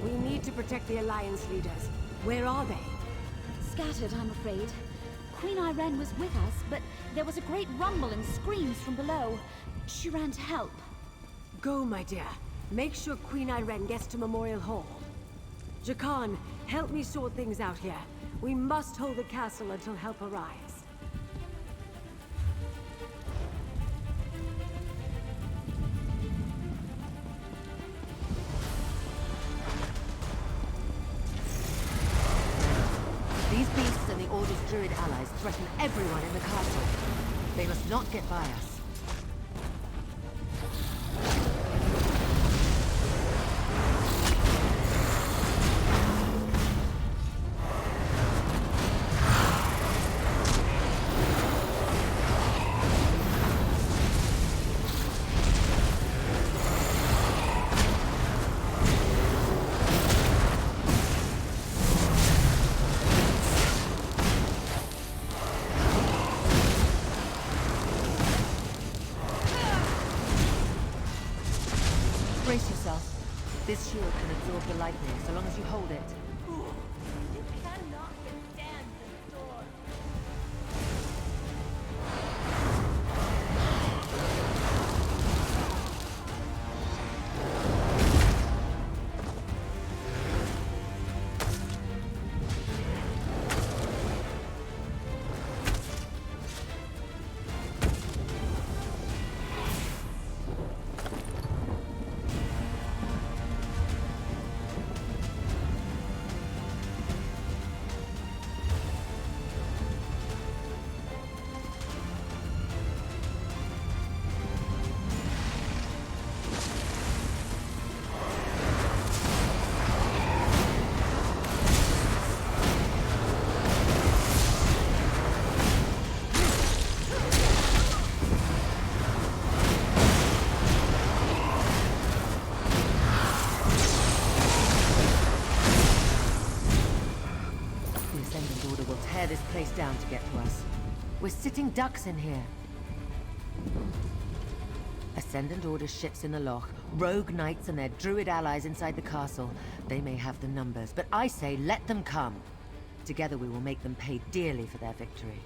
Speaker 15: We need to protect the Alliance leaders. Where are they?
Speaker 8: Scattered, I'm afraid. Queen Irene was with us, but there was a great rumble and screams from below. She ran to help.
Speaker 15: Go, my dear. Make sure Queen Irene gets to Memorial Hall. Jakan, help me sort things out here. We must hold the castle until help arrives.
Speaker 19: These beasts and the Order's Druid allies threaten everyone in the castle. They must not get by us. Brace yourself. This shield can absorb the lightning so long as you hold it.
Speaker 10: You cannot get damned in the door.
Speaker 19: This place down to get to us. We're sitting ducks in here. Ascendant Order ships in the loch, rogue knights and their druid allies inside the castle. They may have the numbers, but I say let them come. Together we will make them pay dearly for their victory.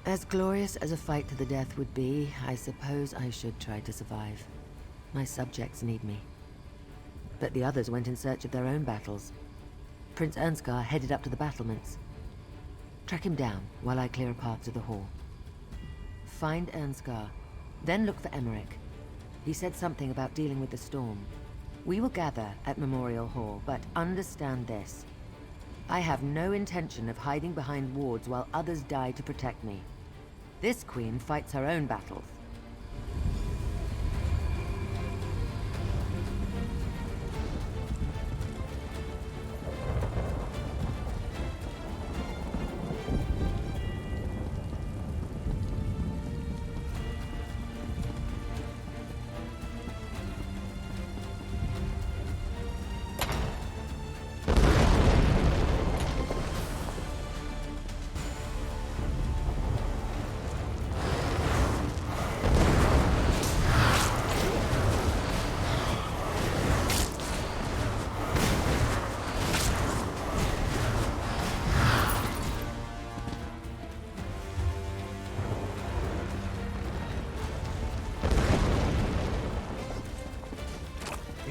Speaker 19: As glorious as a fight to the death would be, I suppose I should try to survive. My subjects need me. But the others went in search of their own battles. Prince Ernskar headed up to the battlements. Track him down while I clear a path to the hall. Find Ernskar, then look for Emmerich. He said something about dealing with the storm. We will gather at Memorial Hall, but understand this. I have no intention of hiding behind wards while others die to protect me. This queen fights her own battles.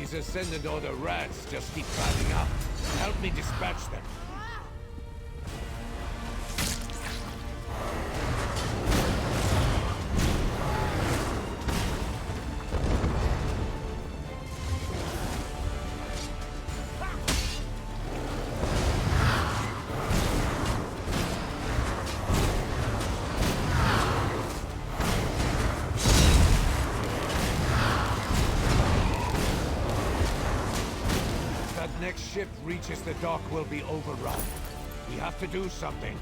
Speaker 2: These Ascendant Order rats just keep climbing up. Help me dispatch them. Next ship reaches the dock will be overrun. We have to do something.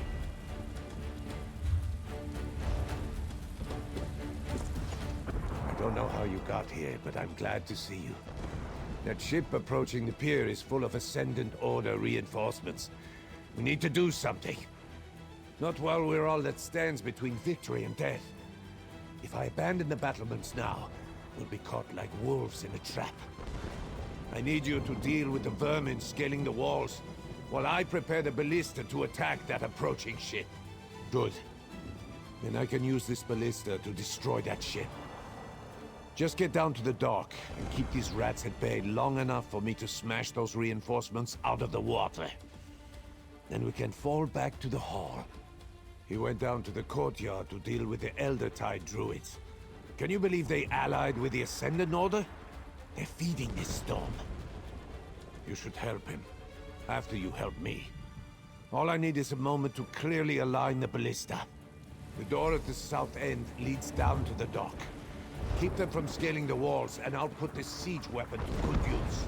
Speaker 2: I don't know how you got here, but I'm glad to see you. That ship approaching the pier is full of Ascendant Order reinforcements. We need to do something. Not while we're all that stands between victory and death. If I abandon the battlements now, we'll be caught like wolves in a trap. I need you to deal with the vermin scaling the walls, while I prepare the ballista to attack that approaching ship. Good. Then I can use this ballista to destroy that ship. Just get down to the dock, and keep these rats at bay long enough for me to smash those reinforcements out of the water. Then we can fall back to the hall. He went down to the courtyard to deal with the Elder Tide druids. Can you believe they allied with the Ascendant Order? They're feeding this storm. You should help him, after you help me. All I need is a moment to clearly align the ballista. The door at the south end leads down to the dock. Keep them from scaling the walls, and I'll put this siege weapon to good use.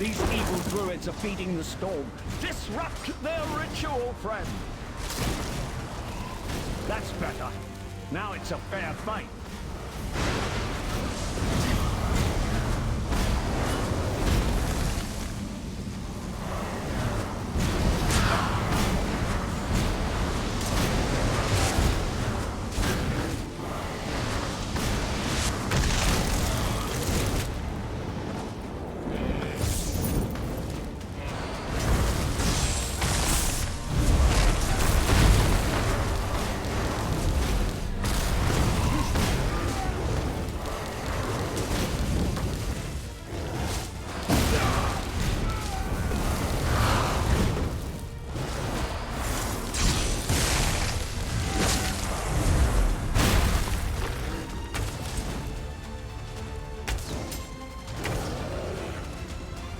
Speaker 6: These evil druids are feeding the storm. Disrupt their ritual, friend! That's better. Now it's a fair fight.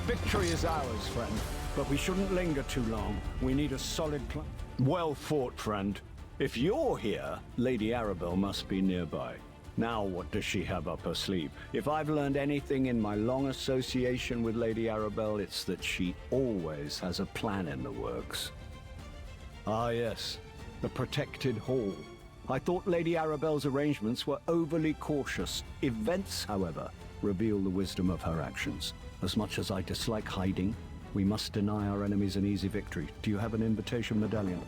Speaker 6: Victory is ours, friend. But we shouldn't linger too long. We need a solid plan. Well fought, friend. If you're here, Lady Arabelle must be nearby. Now what does she have up her sleeve? If I've learned anything in my long association with Lady Arabelle, it's that she always has a plan in the works. Ah yes, the protected hall. I thought Lady Arabelle's arrangements were overly cautious. Events, however, reveal the wisdom of her actions. As much as I dislike hiding, we must deny our enemies an easy victory. Do you have an invitation medallion?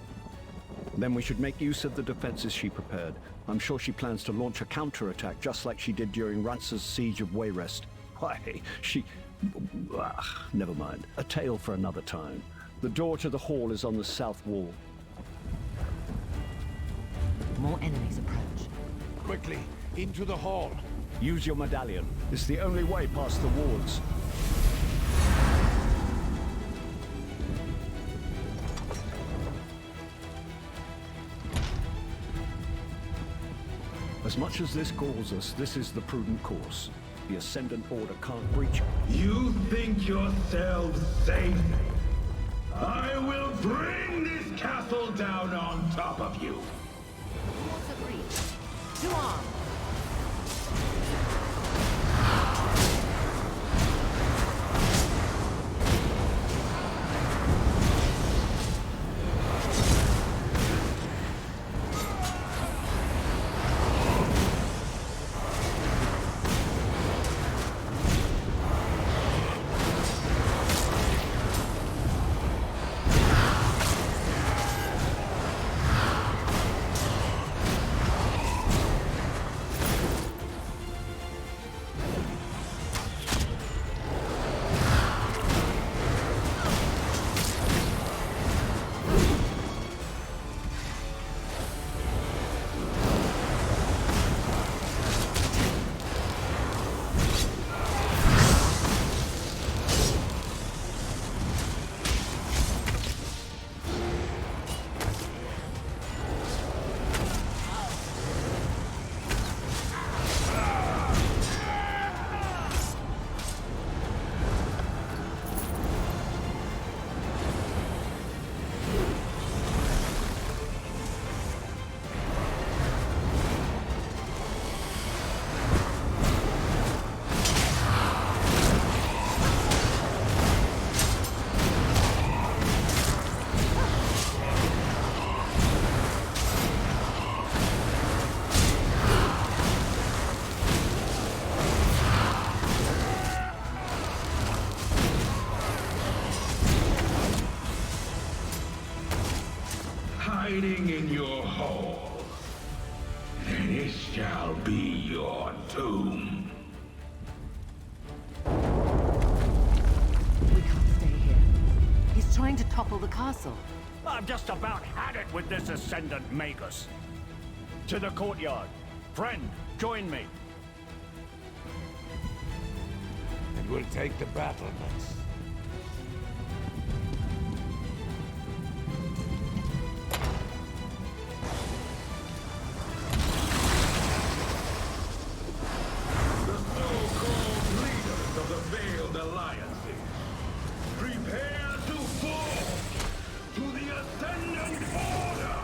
Speaker 6: Then we should make use of the defenses she prepared. I'm sure she plans to launch a counterattack, just like she did during Rance's siege of Wayrest. Why, she... never mind. A tale for another time. The door to the hall is on the south wall.
Speaker 5: More enemies approach.
Speaker 2: Quickly, into the hall.
Speaker 6: Use your medallion. It's the only way past the wards. As much as this galls us, this is the prudent course. The Ascendant Order can't breach.
Speaker 13: You think yourselves safe? I will bring this castle down on top of you.
Speaker 10: What's a breach? To arms!
Speaker 13: Hiding in your hole. And it shall be your doom.
Speaker 5: We can't stay here. He's trying to topple the castle.
Speaker 6: I've just about had it with this Ascendant Magus. To the courtyard. Friend, join me.
Speaker 2: And we'll take the battlements.
Speaker 13: Prepare to fall to the Ascendant Order!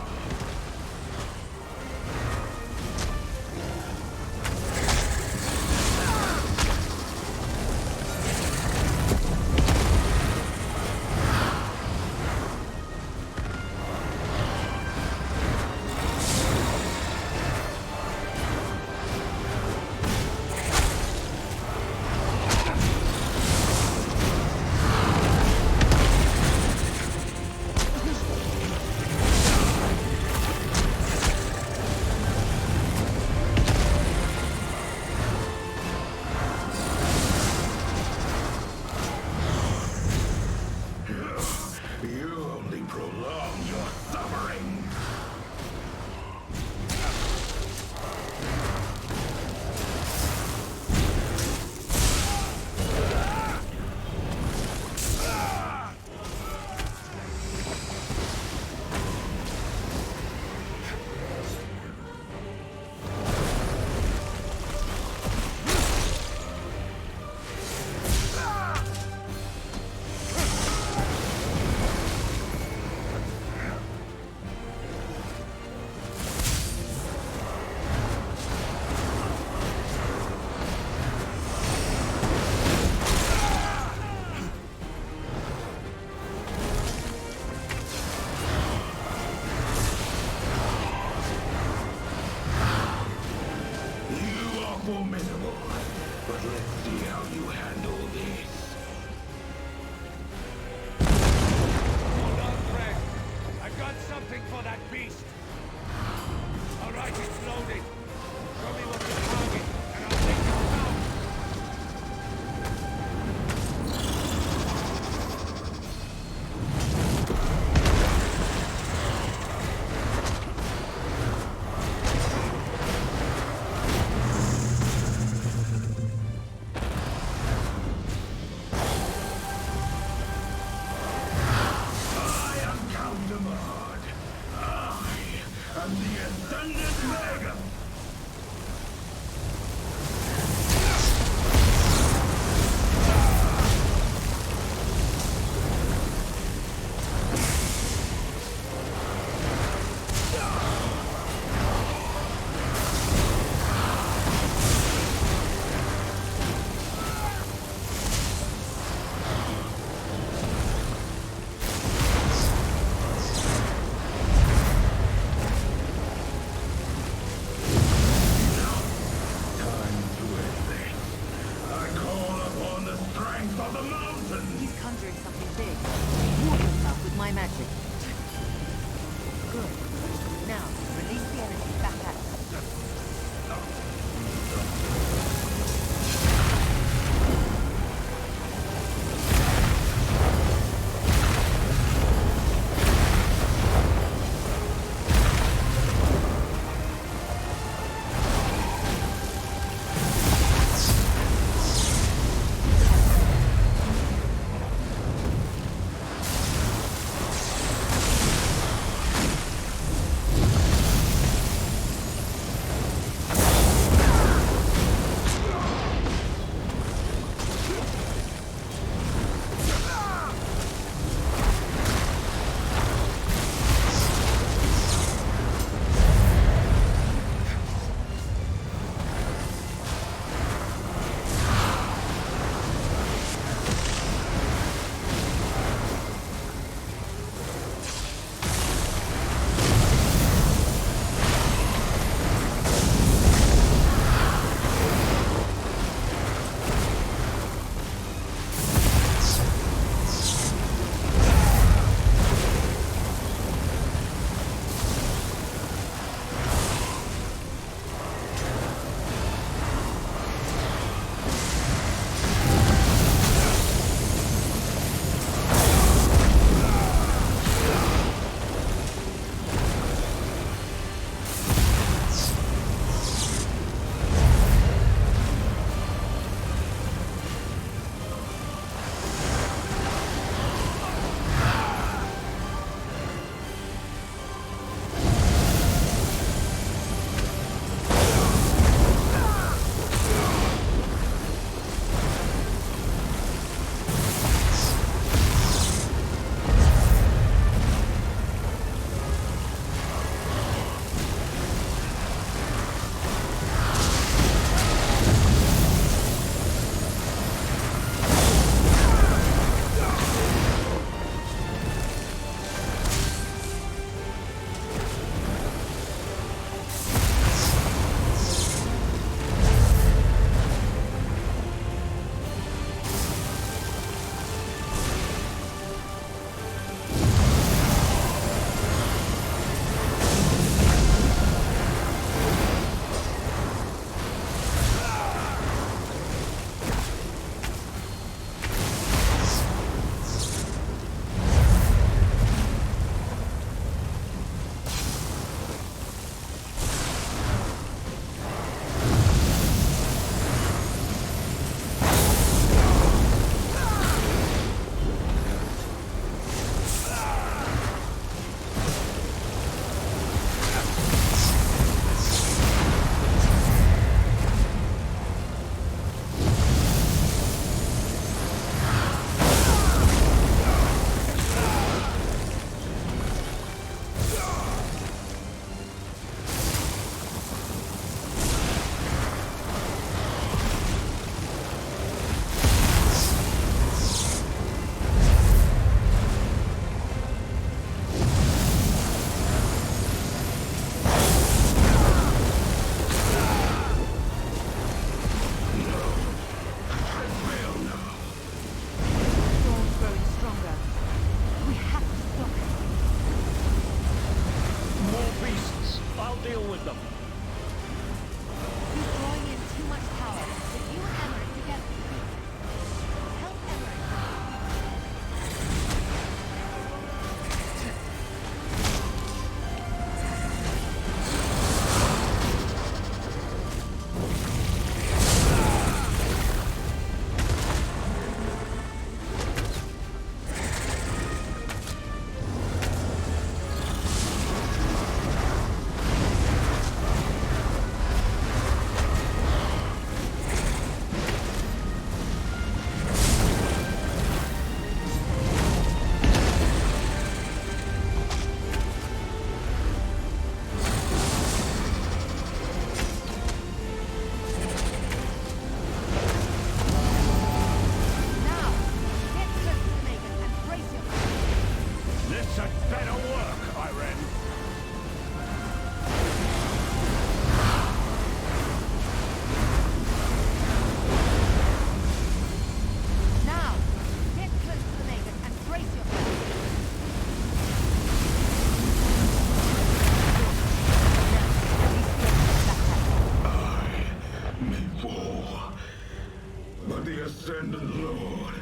Speaker 13: the Ascendant Lord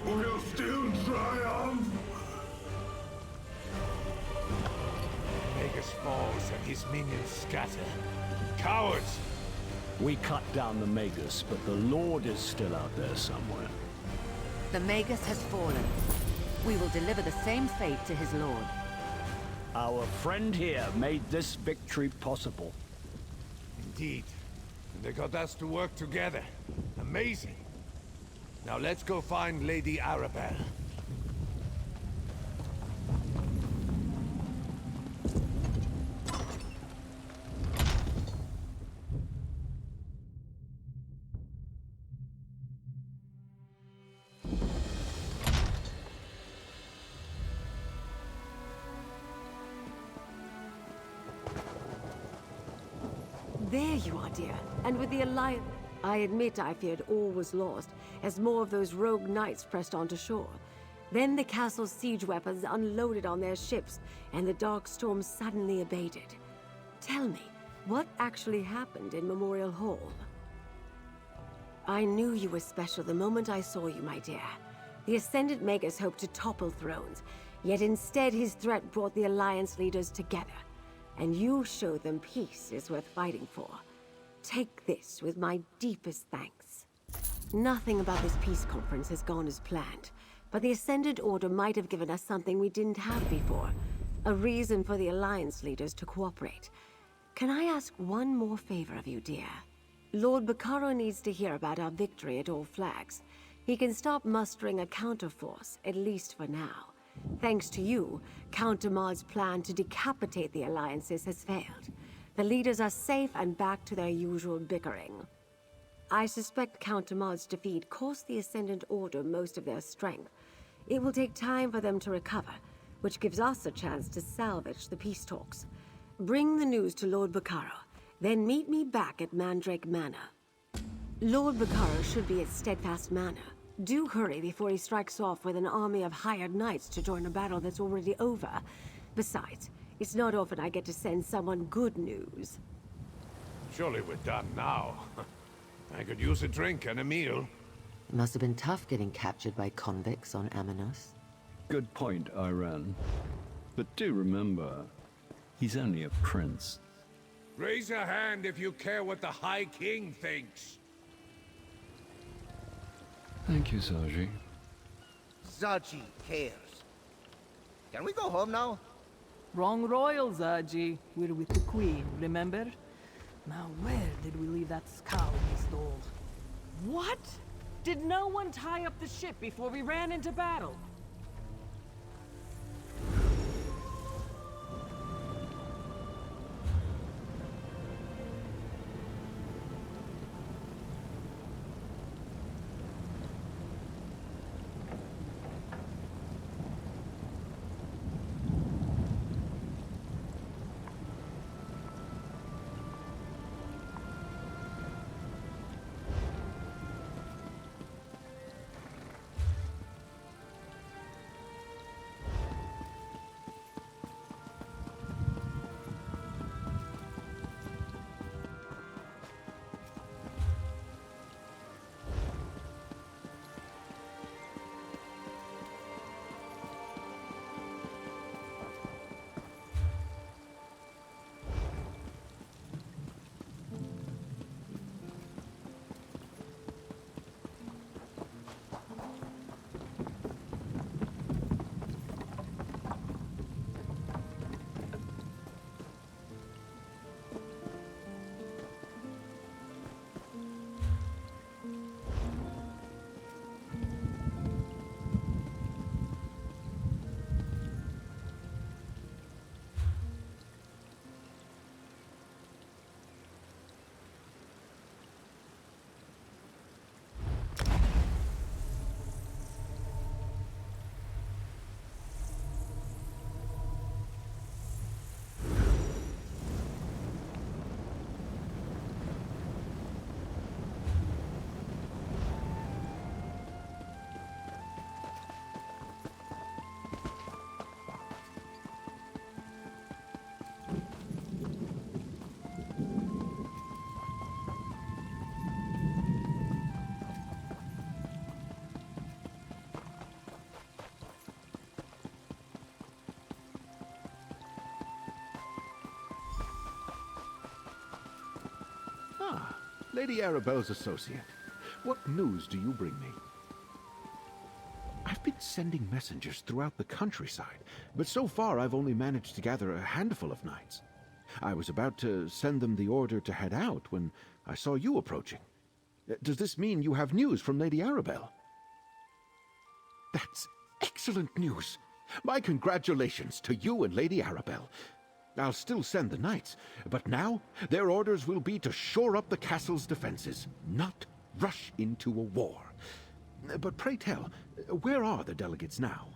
Speaker 13: will still triumph.
Speaker 2: Magus falls and his minions scatter. Cowards!
Speaker 6: We cut down the Magus, but the Lord is still out there somewhere.
Speaker 19: The Magus has fallen. We will deliver the same fate to his lord.
Speaker 6: Our friend here made this victory possible.
Speaker 2: Indeed. And they got us to work together. Amazing. Now let's go find Lady Arabelle.
Speaker 15: There you are, dear. And with the Alliance... I admit I feared all was lost, as more of those rogue knights pressed onto shore. Then the castle's siege weapons unloaded on their ships, and the dark storm suddenly abated. Tell me, what actually happened in Memorial Hall? I knew you were special the moment I saw you, my dear. The Ascendant Magus hoped to topple thrones, yet instead his threat brought the Alliance leaders together. And you showed them peace is worth fighting for. Take this with my deepest thanks. Nothing about this peace conference has gone as planned, but the Ascendant Order might have given us something we didn't have before. A reason for the Alliance leaders to cooperate. Can I ask one more favor of you, dear? Lord Bacaro needs to hear about our victory at All Flags. He can stop mustering a counterforce, at least for now. Thanks to you, Count Demard's plan to decapitate the alliances has failed. The leaders are safe and back to their usual bickering. I suspect Count Demard's defeat cost the Ascendant Order most of their strength. It will take time for them to recover, which gives us a chance to salvage the peace talks. Bring the news to Lord Bacaro, then meet me back at Mandrake Manor. Lord Bacaro should be at Steadfast Manor. Do hurry before he strikes off with an army of hired knights to join a battle that's already over. Besides, it's not often I get to send someone good news.
Speaker 2: Surely we're done now. I could use a drink and a meal.
Speaker 19: It must have been tough getting captured by convicts on Aminos.
Speaker 6: Good point, Iran. But do remember, he's only a prince.
Speaker 2: Raise a hand if you care what the High King thinks.
Speaker 6: Thank you, Saji.
Speaker 14: Zaji cares. Can we go home now?
Speaker 1: Wrong royal, Zaji. We're with the Queen, remember? Now where did we leave that scow we stole?
Speaker 5: What? Did no one tie up the ship before we ran into battle?
Speaker 9: Lady Arabelle's associate. What news do you bring me? I've been sending messengers throughout the countryside, but so far I've only managed to gather a handful of knights. I was about to send them the order to head out when I saw you approaching. Does this mean you have news from Lady Arabelle? That's excellent news. My congratulations to you and Lady Arabelle. I'll still send the knights, but now their orders will be to shore up the castle's defenses, not rush into a war. But pray tell, where are the delegates now?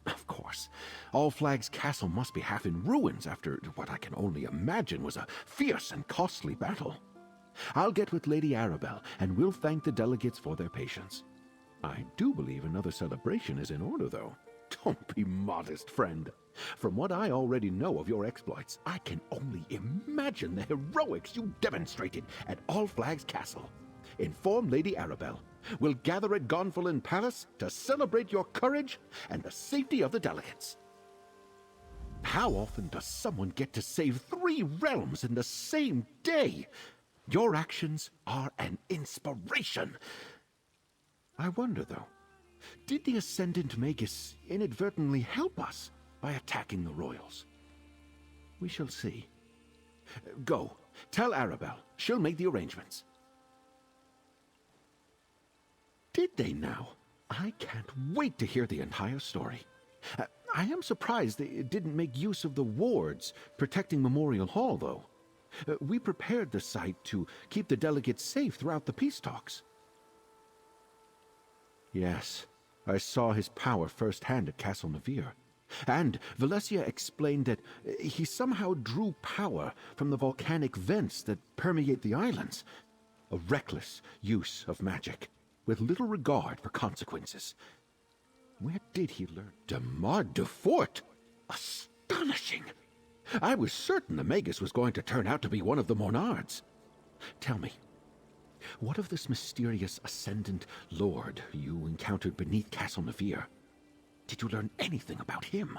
Speaker 9: Of course, All Flag's castle must be half in ruins after what I can only imagine was a fierce and costly battle. I'll get with Lady Arabelle, and we'll thank the delegates for their patience. I do believe another celebration is in order, though. Don't be modest, friend. From what I already know of your exploits, I can only imagine the heroics you demonstrated at All Flag's castle. Inform Lady Arabelle. We'll gather at Gonfalon Palace to celebrate your courage and the safety of the delegates. How often does someone get to save 3 realms in the same day? Your actions are an inspiration. I wonder, though, did the Ascendant Magus inadvertently help us by attacking the royals? We shall see. Go, tell Arabelle. She'll make the arrangements. Did they now? I can't wait to hear the entire story. I am surprised they didn't make use of the wards protecting Memorial Hall, though. We prepared the site to keep the delegates safe throughout the peace talks. Yes, I saw his power firsthand at Castle Navir. And Valencia explained that he somehow drew power from the volcanic vents that permeate the islands. A reckless use of magic, with little regard for consequences. Where did he learn? Demar de Fort? Astonishing! I was certain the Magus was going to turn out to be one of the Monards. Tell me, what of this mysterious Ascendant Lord you encountered beneath Castle Navir? Did you learn anything about him?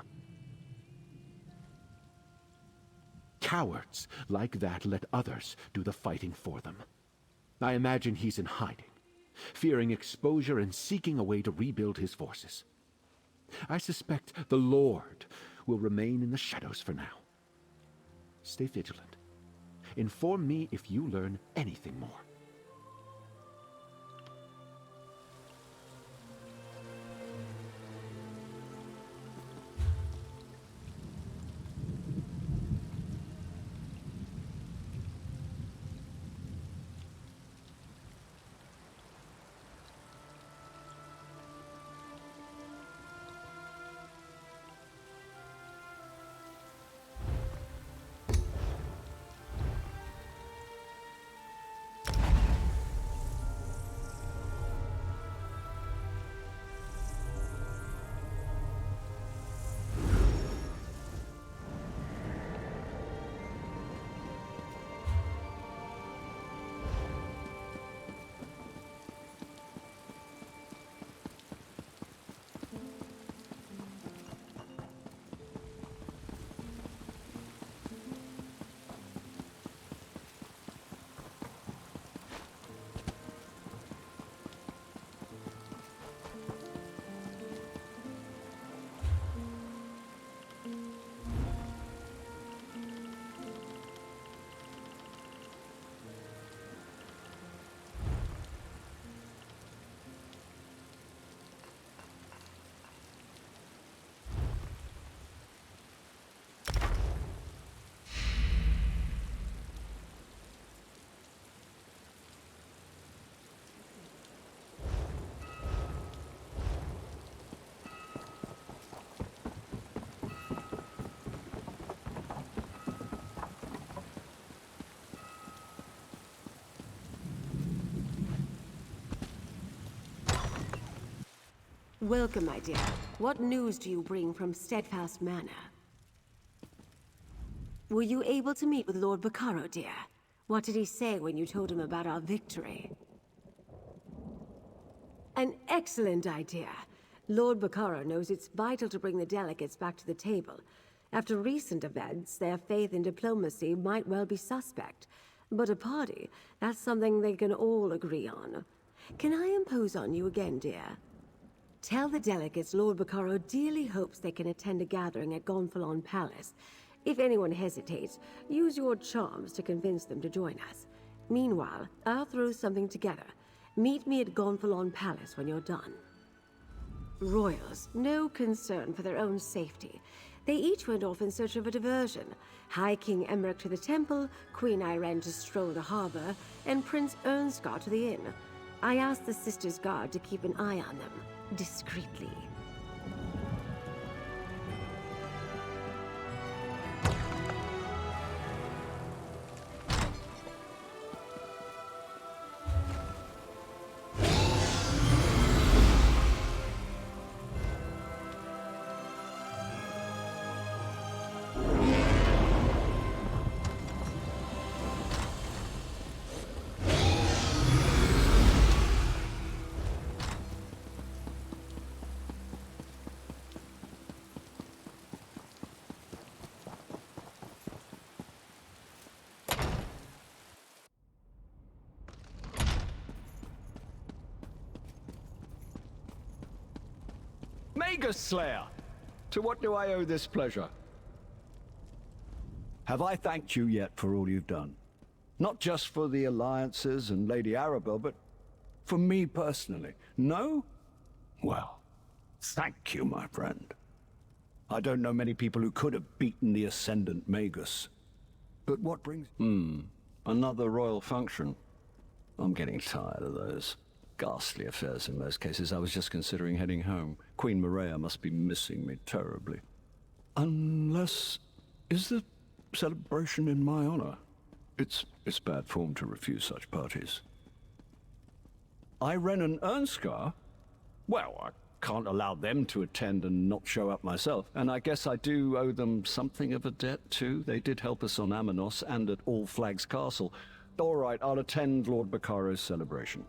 Speaker 9: Cowards like that let others do the fighting for them. I imagine he's in hiding, fearing exposure and seeking a way to rebuild his forces. I suspect the Lord will remain in the shadows for now. Stay vigilant. Inform me if you learn anything more.
Speaker 15: Welcome, my dear. What news do you bring from Steadfast Manor? Were you able to meet with Lord Baccaro, dear? What did he say when you told him about our victory? An excellent idea. Lord Baccaro knows it's vital to bring the delegates back to the table. After recent events, their faith in diplomacy might well be suspect. But a party, that's something they can all agree on. Can I impose on you again, dear? Tell the delegates Lord Bacaro dearly hopes they can attend a gathering at Gonfalon Palace. If anyone hesitates, use your charms to convince them to join us. Meanwhile, I'll throw something together. Meet me at Gonfalon Palace when you're done. Royals, no concern for their own safety. They each went off in search of a diversion. High King Emmerich to the temple, Queen Irene to stroll the harbor, and Prince Ernskar to the inn. I asked the Sisters' Guard to keep an eye on them, discreetly.
Speaker 6: Magus Slayer! To what do I owe this pleasure? Have I thanked you yet for all you've done? Not just for the alliances and Lady Arabelle, but for me personally. No? Well, thank you, my friend. I don't know many people who could have beaten the Ascendant Magus. But what brings... another royal function. I'm getting tired of those ghastly affairs in most cases. I was just considering heading home. Queen Maria must be missing me terribly. Unless... is the celebration in my honor? It's bad form to refuse such parties. Irene and Ernskar? Well, I can't allow them to attend and not show up myself. And I guess I do owe them something of a debt, too. They did help us on Amanos and at All Flags Castle. All right, I'll attend Lord Bacaro's celebration.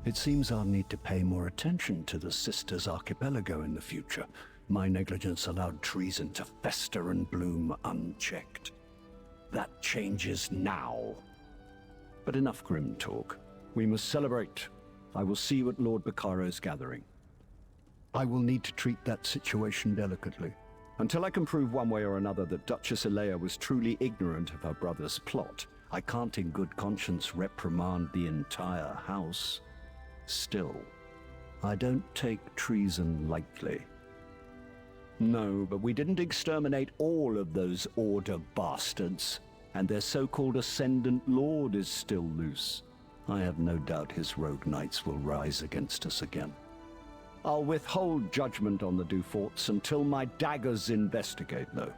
Speaker 6: It seems I'll need to pay more attention to the Sisters Archipelago in the future. My negligence allowed treason to fester and bloom unchecked. That changes now. But enough grim talk. We must celebrate. I will see you at Lord Bacaro's gathering. I will need to treat that situation delicately. Until I can prove one way or another that Duchess Alea was truly ignorant of her brother's plot, I can't in good conscience reprimand the entire house. Still, I don't take treason lightly. No, but we didn't exterminate all of those Order bastards, and their so-called Ascendant Lord is still loose. I have no doubt his rogue knights will rise against us again. I'll withhold judgment on the Duforts until my daggers investigate, though.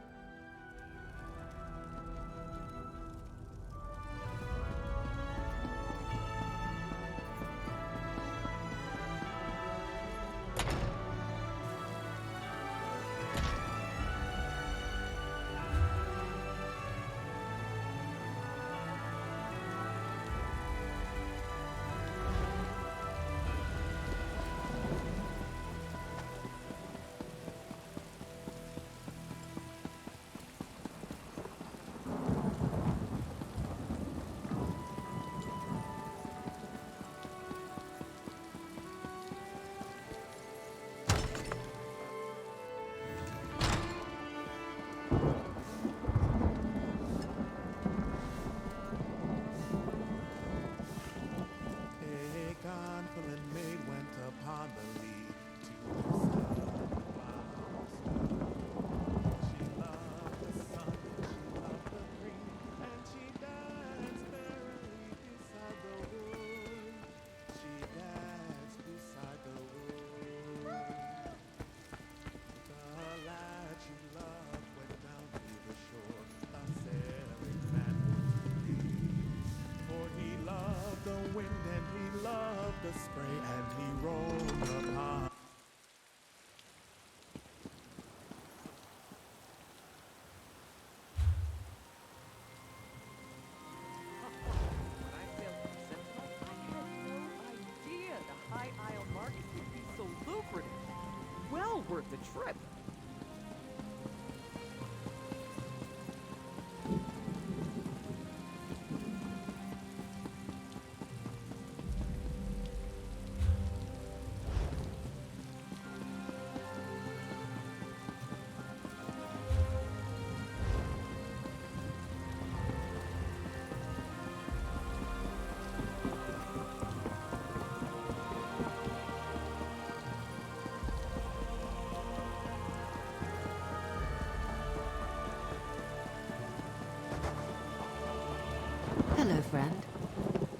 Speaker 5: Worth the trip.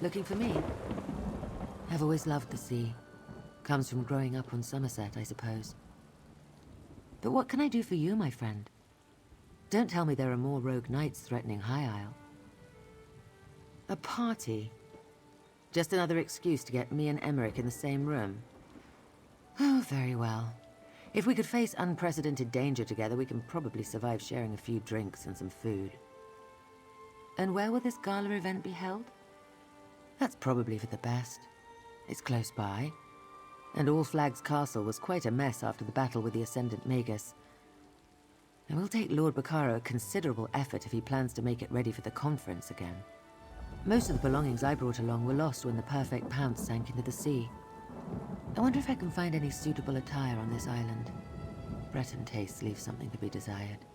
Speaker 19: Looking for me? I've always loved the sea. Comes from growing up on Somerset, I suppose. But what can I do for you, my friend? Don't tell me there are more rogue knights threatening High Isle. A party? Just another excuse to get me and Emmerich in the same room? Oh, very well. If we could face unprecedented danger together, we can probably survive sharing a few drinks and some food. And where will this gala event be held? That's probably for the best. It's close by. And All Flags Castle was quite a mess after the battle with the Ascendant Magus. It will take Lord Bacaro a considerable effort if he plans to make it ready for the conference again. Most of the belongings I brought along were lost when the Perfect Pounce sank into the sea. I wonder if I can find any suitable attire on this island. Breton tastes leave something to be desired.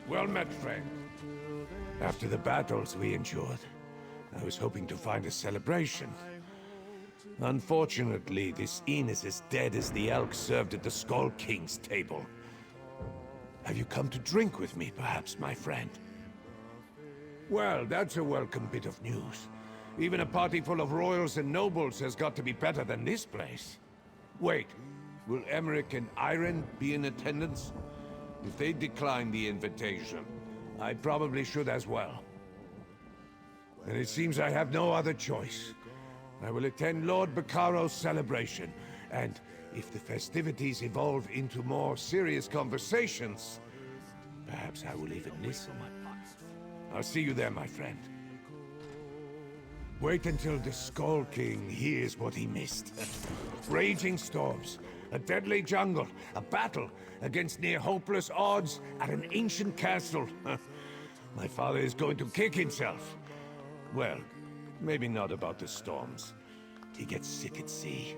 Speaker 2: Well met, friend. After the battles we endured, I was hoping to find a celebration. Unfortunately, this inn is as dead as the elk served at the Skull King's table. Have you come to drink with me, perhaps, my friend? Well, that's a welcome bit of news. Even a party full of royals and nobles has got to be better than this place. Wait, will Emmerich and Irene be in attendance? If they decline the invitation, I probably should as well. And it seems I have no other choice. I will attend Lord Bacaro's celebration, and if the festivities evolve into more serious conversations, perhaps I will even listen. I'll see you there, my friend. Wait until the Skull King hears what he missed. Raging storms, a deadly jungle, a battle against near-hopeless odds at an ancient castle. My father is going to kick himself. Well, maybe not about the storms. He gets sick at sea.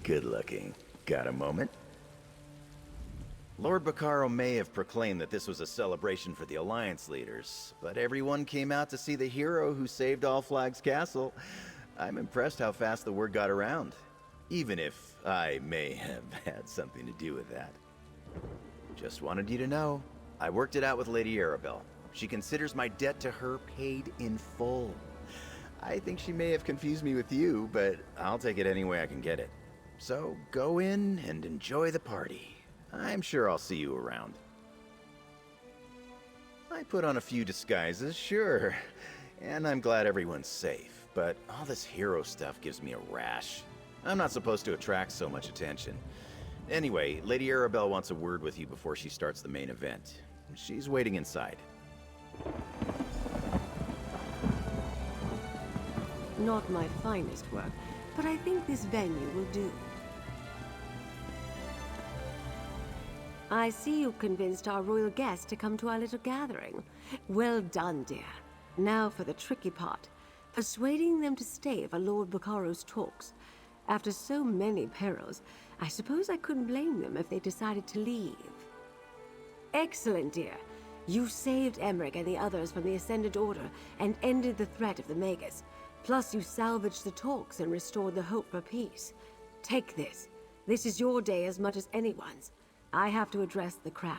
Speaker 11: good looking. Got a moment? Lord Bacaro may have proclaimed that this was a celebration for the Alliance leaders, but everyone came out to see the hero who saved All Flags Castle. I'm impressed how fast the word got around, even if I may have had something to do with that. Just wanted you to know, I worked it out with Lady Arabelle. She considers my debt to her paid in full. I think she may have confused me with you, but I'll take it any way I can get it. So go in and enjoy the party. I'm sure I'll see you around. I put on a few disguises, sure, and I'm glad everyone's safe, but all this hero stuff gives me a rash. I'm not supposed to attract so much attention. Anyway, Lady Arabelle wants a word with you before she starts the main event. She's waiting inside.
Speaker 15: Not my finest work, but I think this venue will do. I see you convinced our royal guests to come to our little gathering. Well done, dear. Now for the tricky part. Persuading them to stay for Lord Bacaro's talks. After so many perils, I suppose I couldn't blame them if they decided to leave. Excellent, dear. You saved Emmerich and the others from the Ascendant Order and ended the threat of the Magus. Plus, you salvaged the talks and restored the hope for peace. Take this. This is your day as much as anyone's. I have to address the crowd.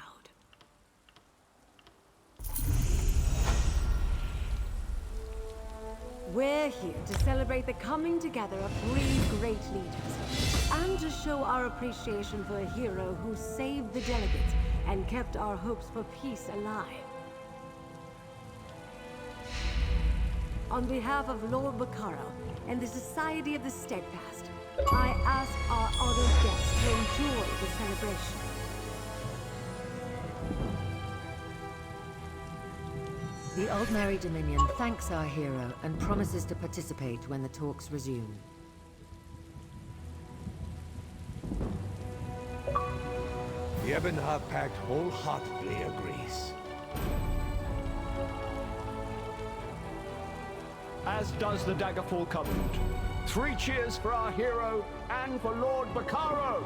Speaker 15: We're here to celebrate the coming together of 3 great leaders, and to show our appreciation for a hero who saved the delegates and kept our hopes for peace alive. On behalf of Lord Bacaro and the Society of the Steadfast, I ask our honored guests to enjoy the celebration.
Speaker 19: The Aldmeri Dominion thanks our hero and promises to participate when the talks resume.
Speaker 2: The Ebonheart Pact wholeheartedly agrees.
Speaker 6: As does the Daggerfall Covenant. 3 cheers for our hero and for Lord Bacaro!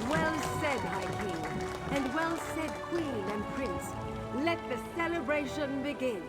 Speaker 15: Well said, High King, and well said, Queen and Prince. Let the celebration begin.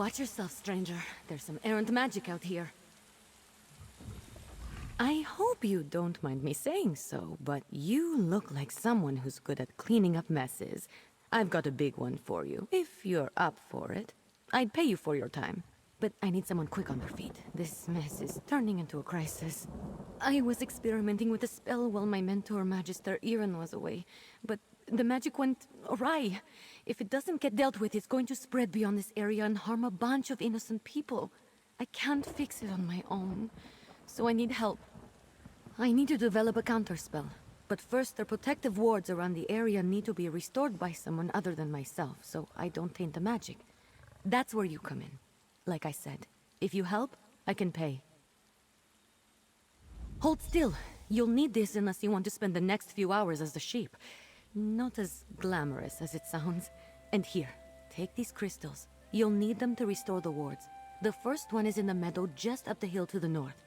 Speaker 19: Watch yourself, stranger. There's some errant magic out here. I hope you don't mind me saying so, but you look like someone who's good at cleaning up messes. I've got a big one for you, if you're up for it. I'd pay you for your time, but I need someone quick on their feet. This mess is turning into a crisis. I was experimenting with a spell while my mentor, Magister Iren, was away, but the magic went awry. If it doesn't get dealt with, it's going to spread beyond this area and harm a bunch of innocent people. I can't fix it on my own, so I need help. I need to develop a counterspell, but first their protective wards around the area need to be restored by someone other than myself, so I don't taint the magic. That's where you come in. Like I said, if you help, I can pay. Hold still. You'll need this unless you want to spend the next few hours as a sheep. Not as glamorous as it sounds. And here, take these crystals. You'll need them to restore the wards. The first one is in the meadow just up the hill to the north.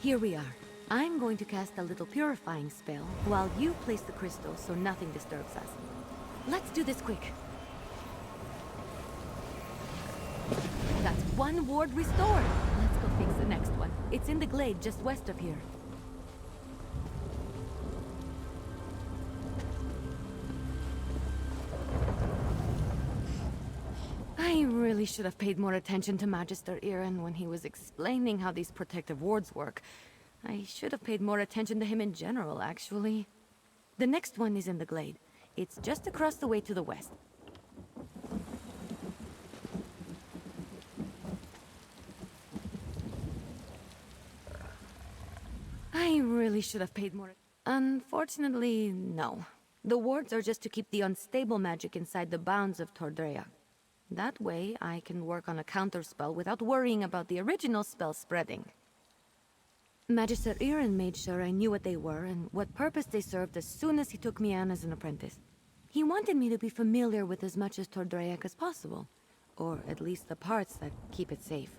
Speaker 19: Here we are. I'm going to cast a little purifying spell while you place the crystals so nothing disturbs us. Let's do this quick. That's one ward restored. Let's go fix the next one. It's in the glade just west of here. I really should have paid more attention to Magister Iren when he was explaining how these protective wards work. I should have paid more attention to him in general, actually. The next one is in the glade. It's just across the way to the west. I really should have paid more. Unfortunately, no. The wards are just to keep the unstable magic inside the bounds of Tordrea. That way, I can work on a counterspell without worrying about the original spell spreading. Magister Iren made sure I knew what they were and what purpose they served as soon as he took me on as an apprentice. He wanted me to be familiar with as much as Tordreac as possible, or at least the parts that keep it safe.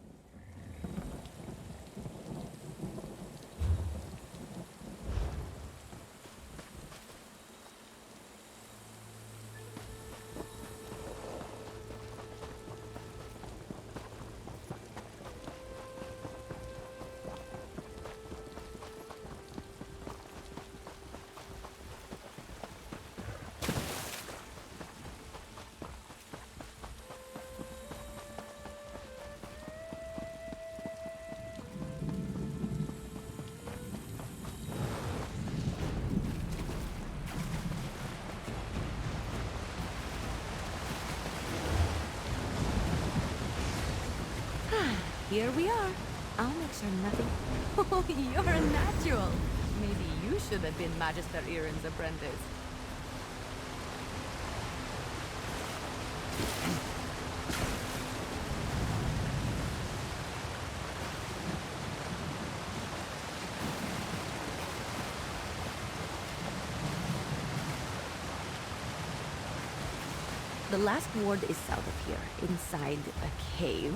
Speaker 19: Here we are. I'll make sure nothing... Oh, you're a natural. Maybe you should have been Magister Iren's apprentice. The last ward is south of here, inside a cave.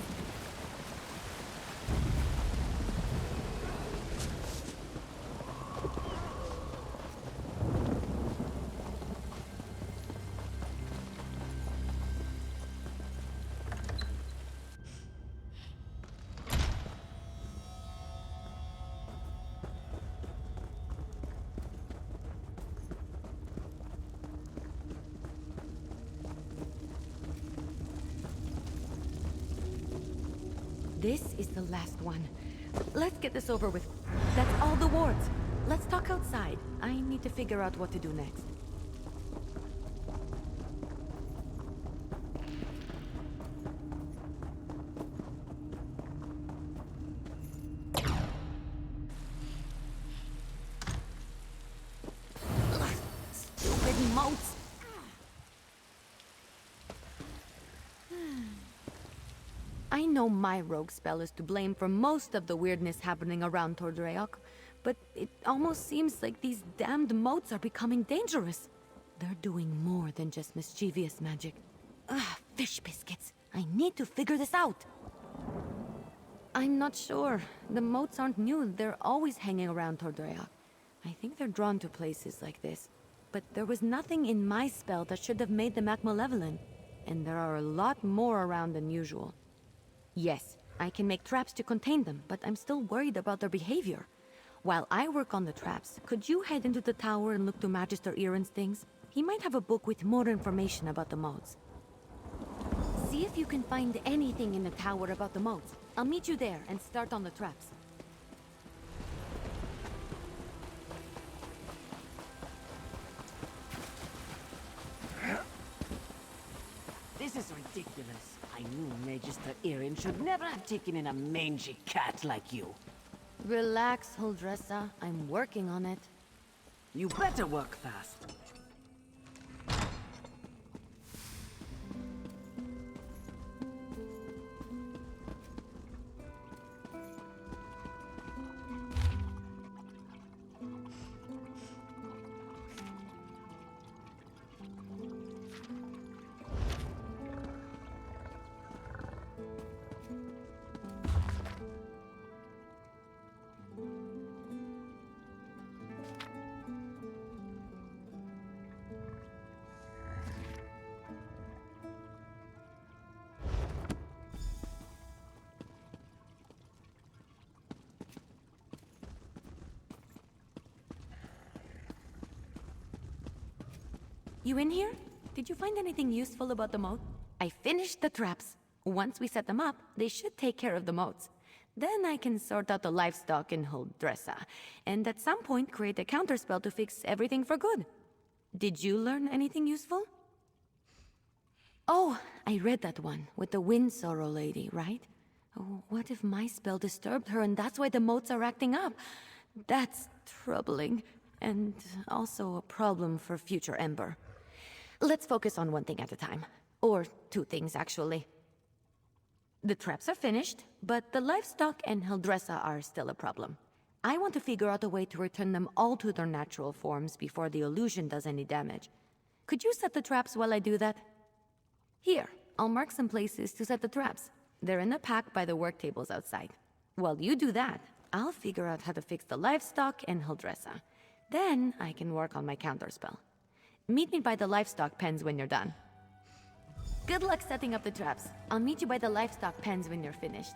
Speaker 19: This is the last one. Let's get this over with. That's all the wards. Let's talk outside. I need to figure out what to do next. Stupid
Speaker 3: I know my rogue spell is to blame for most of the weirdness happening around Tordreok, but it almost seems like these damned moats are becoming dangerous. They're doing more than just mischievous magic. Ugh, fish biscuits. I need to figure this out. I'm not sure. The moats aren't new. They're always hanging around Tordreok. I think they're drawn to places like this. But there was nothing in my spell that should have made them act malevolent. And there are a lot more around than usual. Yes, I can make traps to contain them, but I'm still worried about their behavior. While I work on the traps, could you head into the tower and look to Magister Iron's things? He might have a book with more information about the moats. See if you can find anything in the tower about the moats. I'll meet you there and start on the traps.
Speaker 5: This is ridiculous. I knew Magister Iron should never have taken in a mangy cat like you.
Speaker 3: Relax, Huldressa. I'm working on it.
Speaker 5: You better work fast.
Speaker 3: You in here? Did you find anything useful about the moat? I finished the traps. Once we set them up, they should take care of the moats. Then I can sort out the livestock in Huldressa, and at some point create a counterspell to fix everything for good. Did you learn anything useful? Oh, I read that one, with the Wind Sorrow lady, right? Oh, what if my spell disturbed her and that's why the moats are acting up? That's troubling, and also a problem for future Ember. Let's focus on one thing at a time. Or two things, actually. The traps are finished, but the livestock and Huldressa are still a problem. I want to figure out a way to return them all to their natural forms before the illusion does any damage. Could you set the traps while I do that? Here, I'll mark some places to set the traps. They're in a pack by the work tables outside. While you do that, I'll figure out how to fix the livestock and Huldressa. Then I can work on my counterspell. Meet me by the livestock pens when you're done. Good luck setting up the traps. I'll meet you by the livestock pens when you're finished.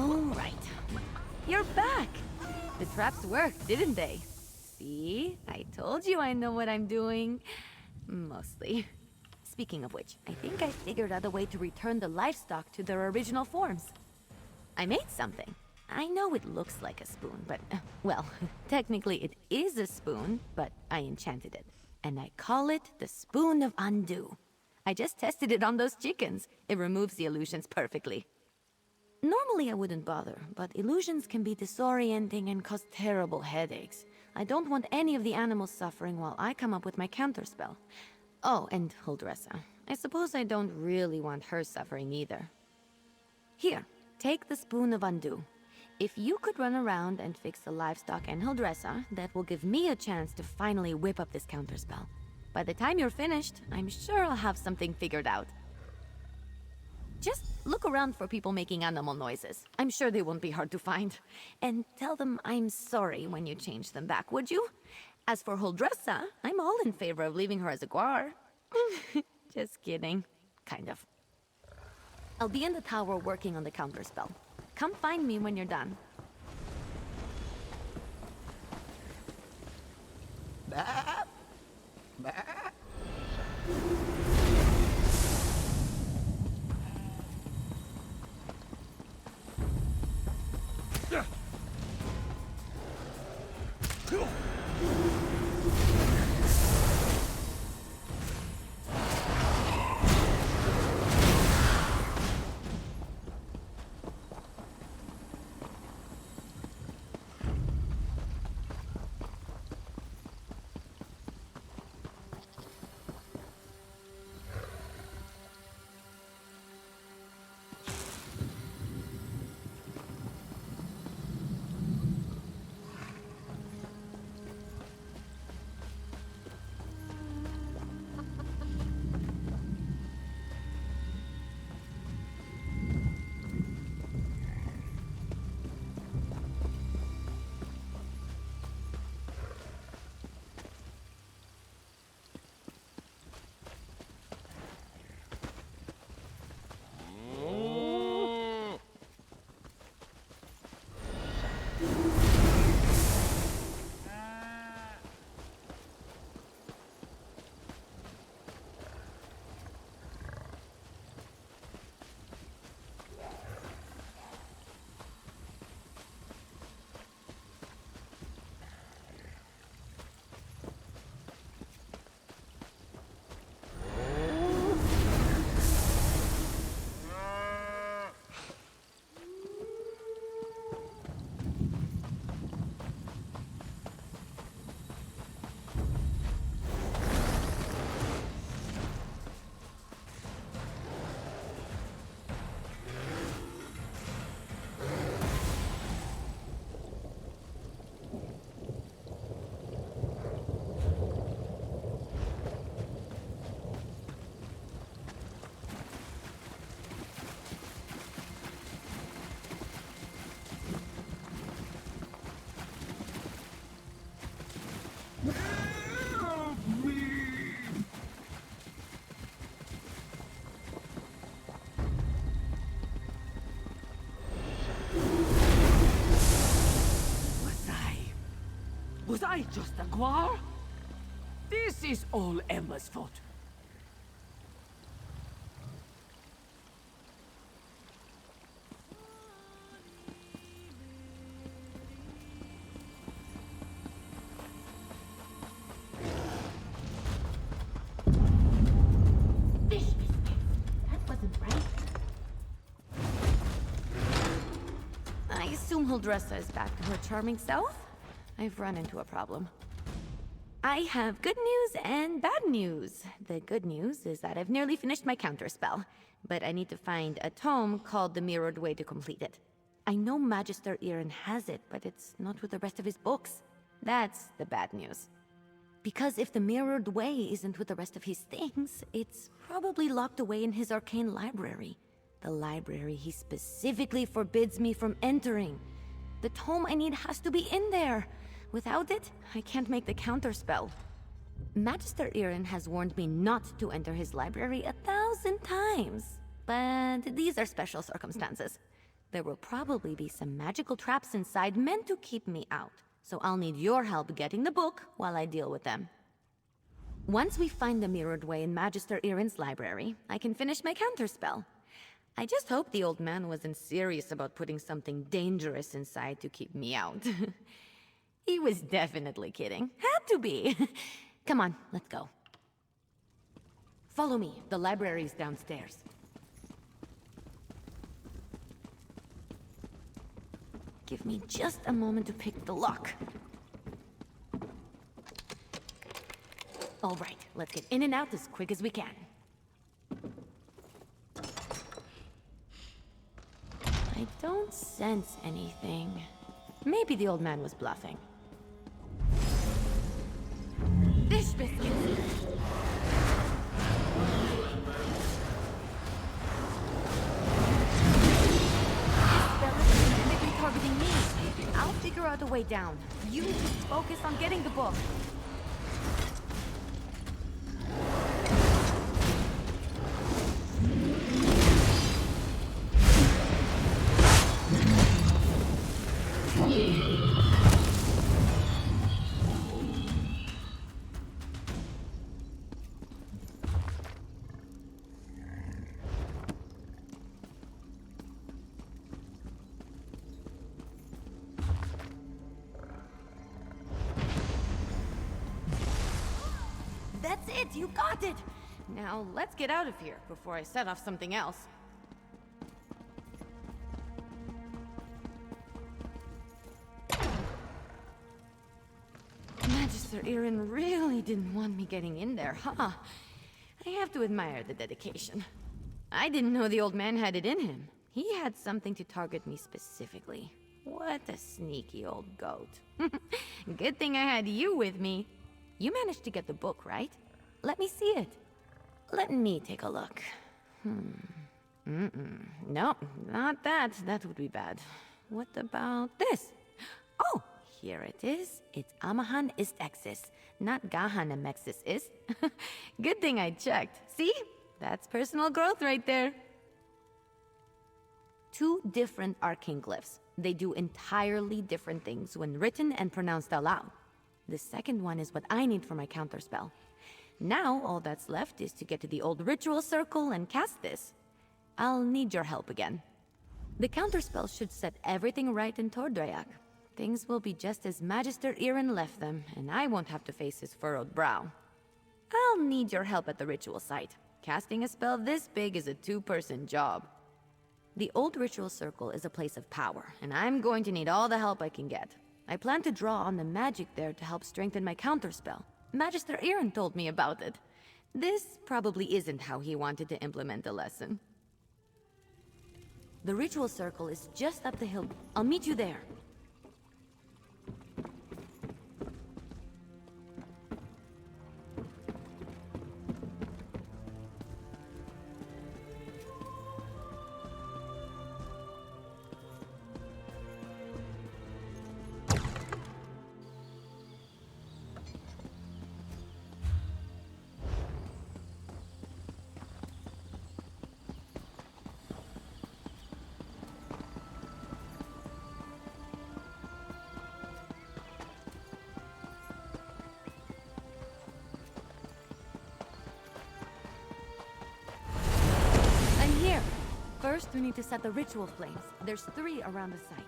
Speaker 3: All right. You're back! The traps worked, didn't they? See? I told you I know what I'm doing. Mostly. Speaking of which, I think I figured out a way to return the livestock to their original forms. I made something. I know it looks like a spoon, but, well, technically it is a spoon, but I enchanted it. And I call it the Spoon of Undo. I just tested it on those chickens. It removes the illusions perfectly. Normally I wouldn't bother, but illusions can be disorienting and cause terrible headaches. I don't want any of the animals suffering while I come up with my counterspell. Oh, and Huldressa. I suppose I don't really want her suffering either. Here, take the Spoon of Undo. If you could run around and fix the livestock and Huldressa, that will give me a chance to finally whip up this counterspell. By the time you're finished, I'm sure I'll have something figured out. Just look around for people making animal noises. I'm sure they won't be hard to find. And tell them I'm sorry when you change them back, would you? As for Huldressa, I'm all in favor of leaving her as a guar. Just kidding. Kind of. I'll be in the tower working on the counterspell. Come find me when you're done.
Speaker 14: Bah. Bah.
Speaker 5: Was I just a guar? This is all Emma's fault.
Speaker 3: Fish biscuits. That wasn't right. I assume Huldressa is back to her charming self? I've run into a problem. I have good news and bad news. The good news is that I've nearly finished my counterspell, but I need to find a tome called The Mirrored Way to complete it. I know Magister Iren has it, but it's not with the rest of his books. That's the bad news. Because if the Mirrored Way isn't with the rest of his things, it's probably locked away in his arcane library. The library he specifically forbids me from entering. The tome I need has to be in there. Without it, I can't make the counterspell. Magister Iren has warned me not to enter his library 1,000 times. But these are special circumstances. There will probably be some magical traps inside meant to keep me out. So I'll need your help getting the book while I deal with them. Once we find the mirrored way in Magister Irin's library, I can finish my counterspell. I just hope the old man wasn't serious about putting something dangerous inside to keep me out. He was definitely kidding. Had to be. Come on, let's go. Follow me. The library's downstairs. Give me just a moment to pick the lock. All right, let's get in and out as quick as we can. I don't sense anything. Maybe the old man was bluffing. Fish biscuits! Targeting me. I'll figure out a way down. You focus on getting the book. That's it! You got it! Now, let's get out of here before I set off something else. Magister Irin really didn't want me getting in there, huh? I have to admire the dedication. I didn't know the old man had it in him. He had something to target me specifically. What a sneaky old goat. Good thing I had you with me. You managed to get the book, right? Let me see it. Let me take a look. No, not that. That would be bad. What about this? Oh, here it is. It's Amahan ist Exis, not Gahan Amexis is. Good thing I checked. See? That's personal growth right there. 2 different arcane glyphs. They do entirely different things when written and pronounced aloud. The second one is what I need for my counterspell. Now, all that's left is to get to the old ritual circle and cast this. I'll need your help again. The counterspell should set everything right in Tordrayak. Things will be just as Magister Irin left them, and I won't have to face his furrowed brow. I'll need your help at the ritual site. Casting a spell this big is a 2-person job. The old ritual circle is a place of power, and I'm going to need all the help I can get. I plan to draw on the magic there to help strengthen my counterspell. Magister Irin told me about it. This probably isn't how he wanted to implement the lesson. The ritual circle is just up the hill. I'll meet you there. First, we need to set the ritual flames. There's 3 around the site.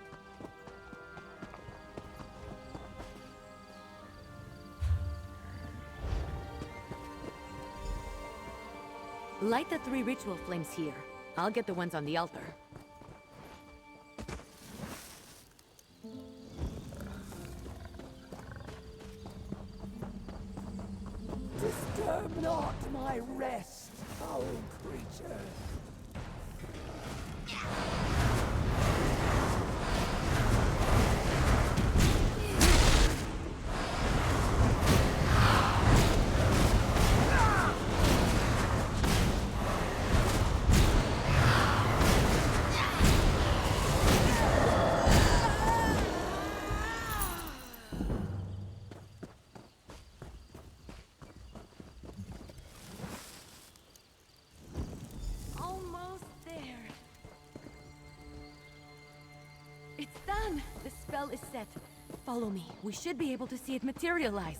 Speaker 3: Light the 3 ritual flames here. I'll get the ones on the altar.
Speaker 12: Disturb not my rest, foul creature.
Speaker 3: spell is set. Follow me. We should be able to see it materialize.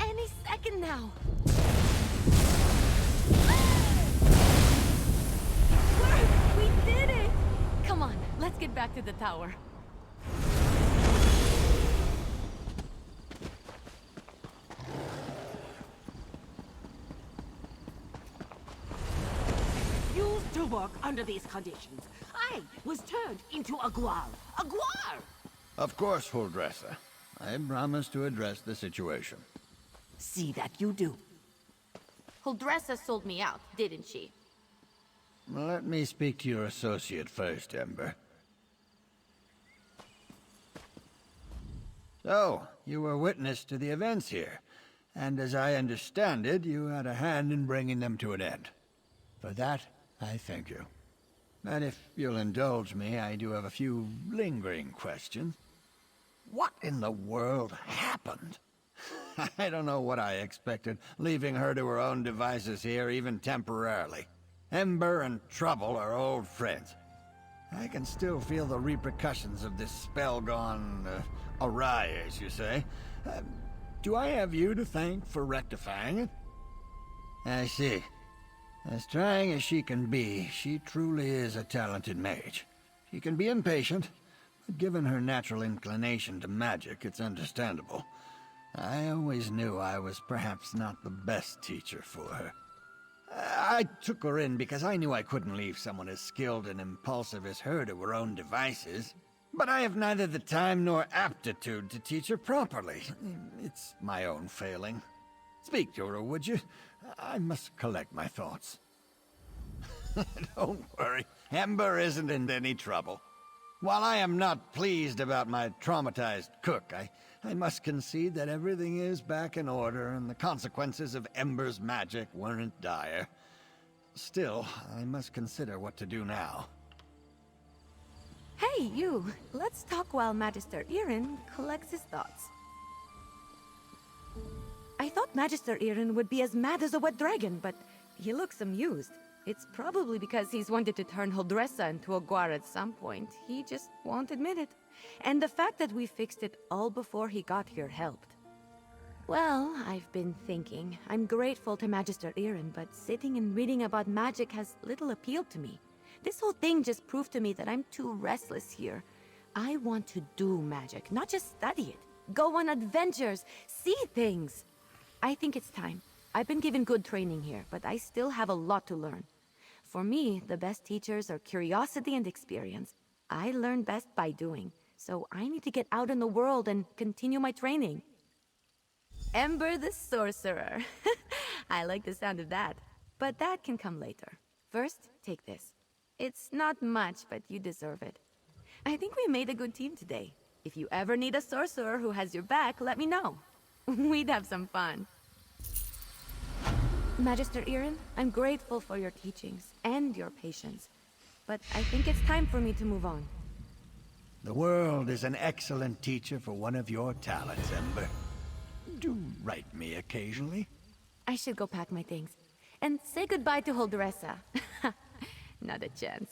Speaker 3: Any second now. We did it! Come on, let's get back to the tower.
Speaker 5: Used to work under these conditions. I was turned into a guar. A guar!
Speaker 16: Of course, Huldressa. I promise to address the situation.
Speaker 5: See that you do.
Speaker 3: Huldressa sold me out, didn't she?
Speaker 16: Let me speak to your associate first, Ember. So, you were witness to the events here, and as I understand it, you had a hand in bringing them to an end. For that, I thank you. And if you'll indulge me, I do have a few lingering questions. What in the world happened? I don't know what I expected, leaving her to her own devices here, even temporarily. Ember and Trouble are old friends. I can still feel the repercussions of this spell gone awry, as you say. Do I have you to thank for rectifying it? I see. As trying as she can be, she truly is a talented mage. She can be impatient, but given her natural inclination to magic, it's understandable. I always knew I was perhaps not the best teacher for her. I took her in because I knew I couldn't leave someone as skilled and impulsive as her to her own devices. But I have neither the time nor aptitude to teach her properly. It's my own failing. Speak to her, would you? I must collect my thoughts. Don't worry, Ember isn't in any trouble. While I am not pleased about my traumatized cook, I must concede that everything is back in order and the consequences of Ember's magic weren't dire. Still, I must consider what to do now.
Speaker 3: Hey, you! Let's talk while Magister Irin collects his thoughts. I thought Magister Irin would be as mad as a wet dragon, but he looks amused. It's probably because he's wanted to turn Huldressa into a guar at some point. He just won't admit it. And the fact that we fixed it all before he got here helped. Well, I've been thinking. I'm grateful to Magister Irin, but sitting and reading about magic has little appeal to me. This whole thing just proved to me that I'm too restless here. I want to do magic, not just study it. Go on adventures, see things. I think it's time. I've been given good training here, but I still have a lot to learn. For me, the best teachers are curiosity and experience. I learn best by doing, so I need to get out in the world and continue my training. Ember the Sorcerer. I like the sound of that. But that can come later. First, take this. It's not much, but you deserve it. I think we made a good team today. If you ever need a sorcerer who has your back, let me know. We'd have some fun. Magister Irin, I'm grateful for your teachings and your patience, but I think it's time for me to move on.
Speaker 16: The world is an excellent teacher for one of your talents, Ember. Do write me occasionally.
Speaker 3: I should go pack my things. And say goodbye to Huldressa. Not a chance.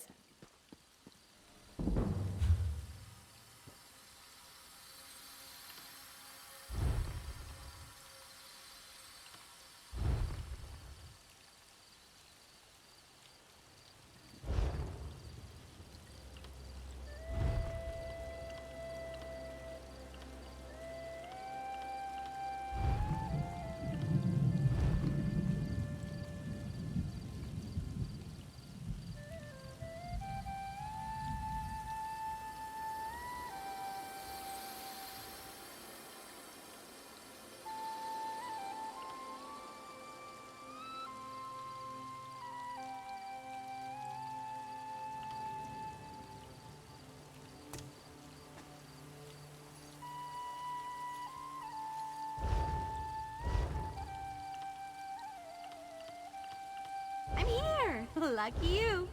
Speaker 3: I'm here! Lucky you!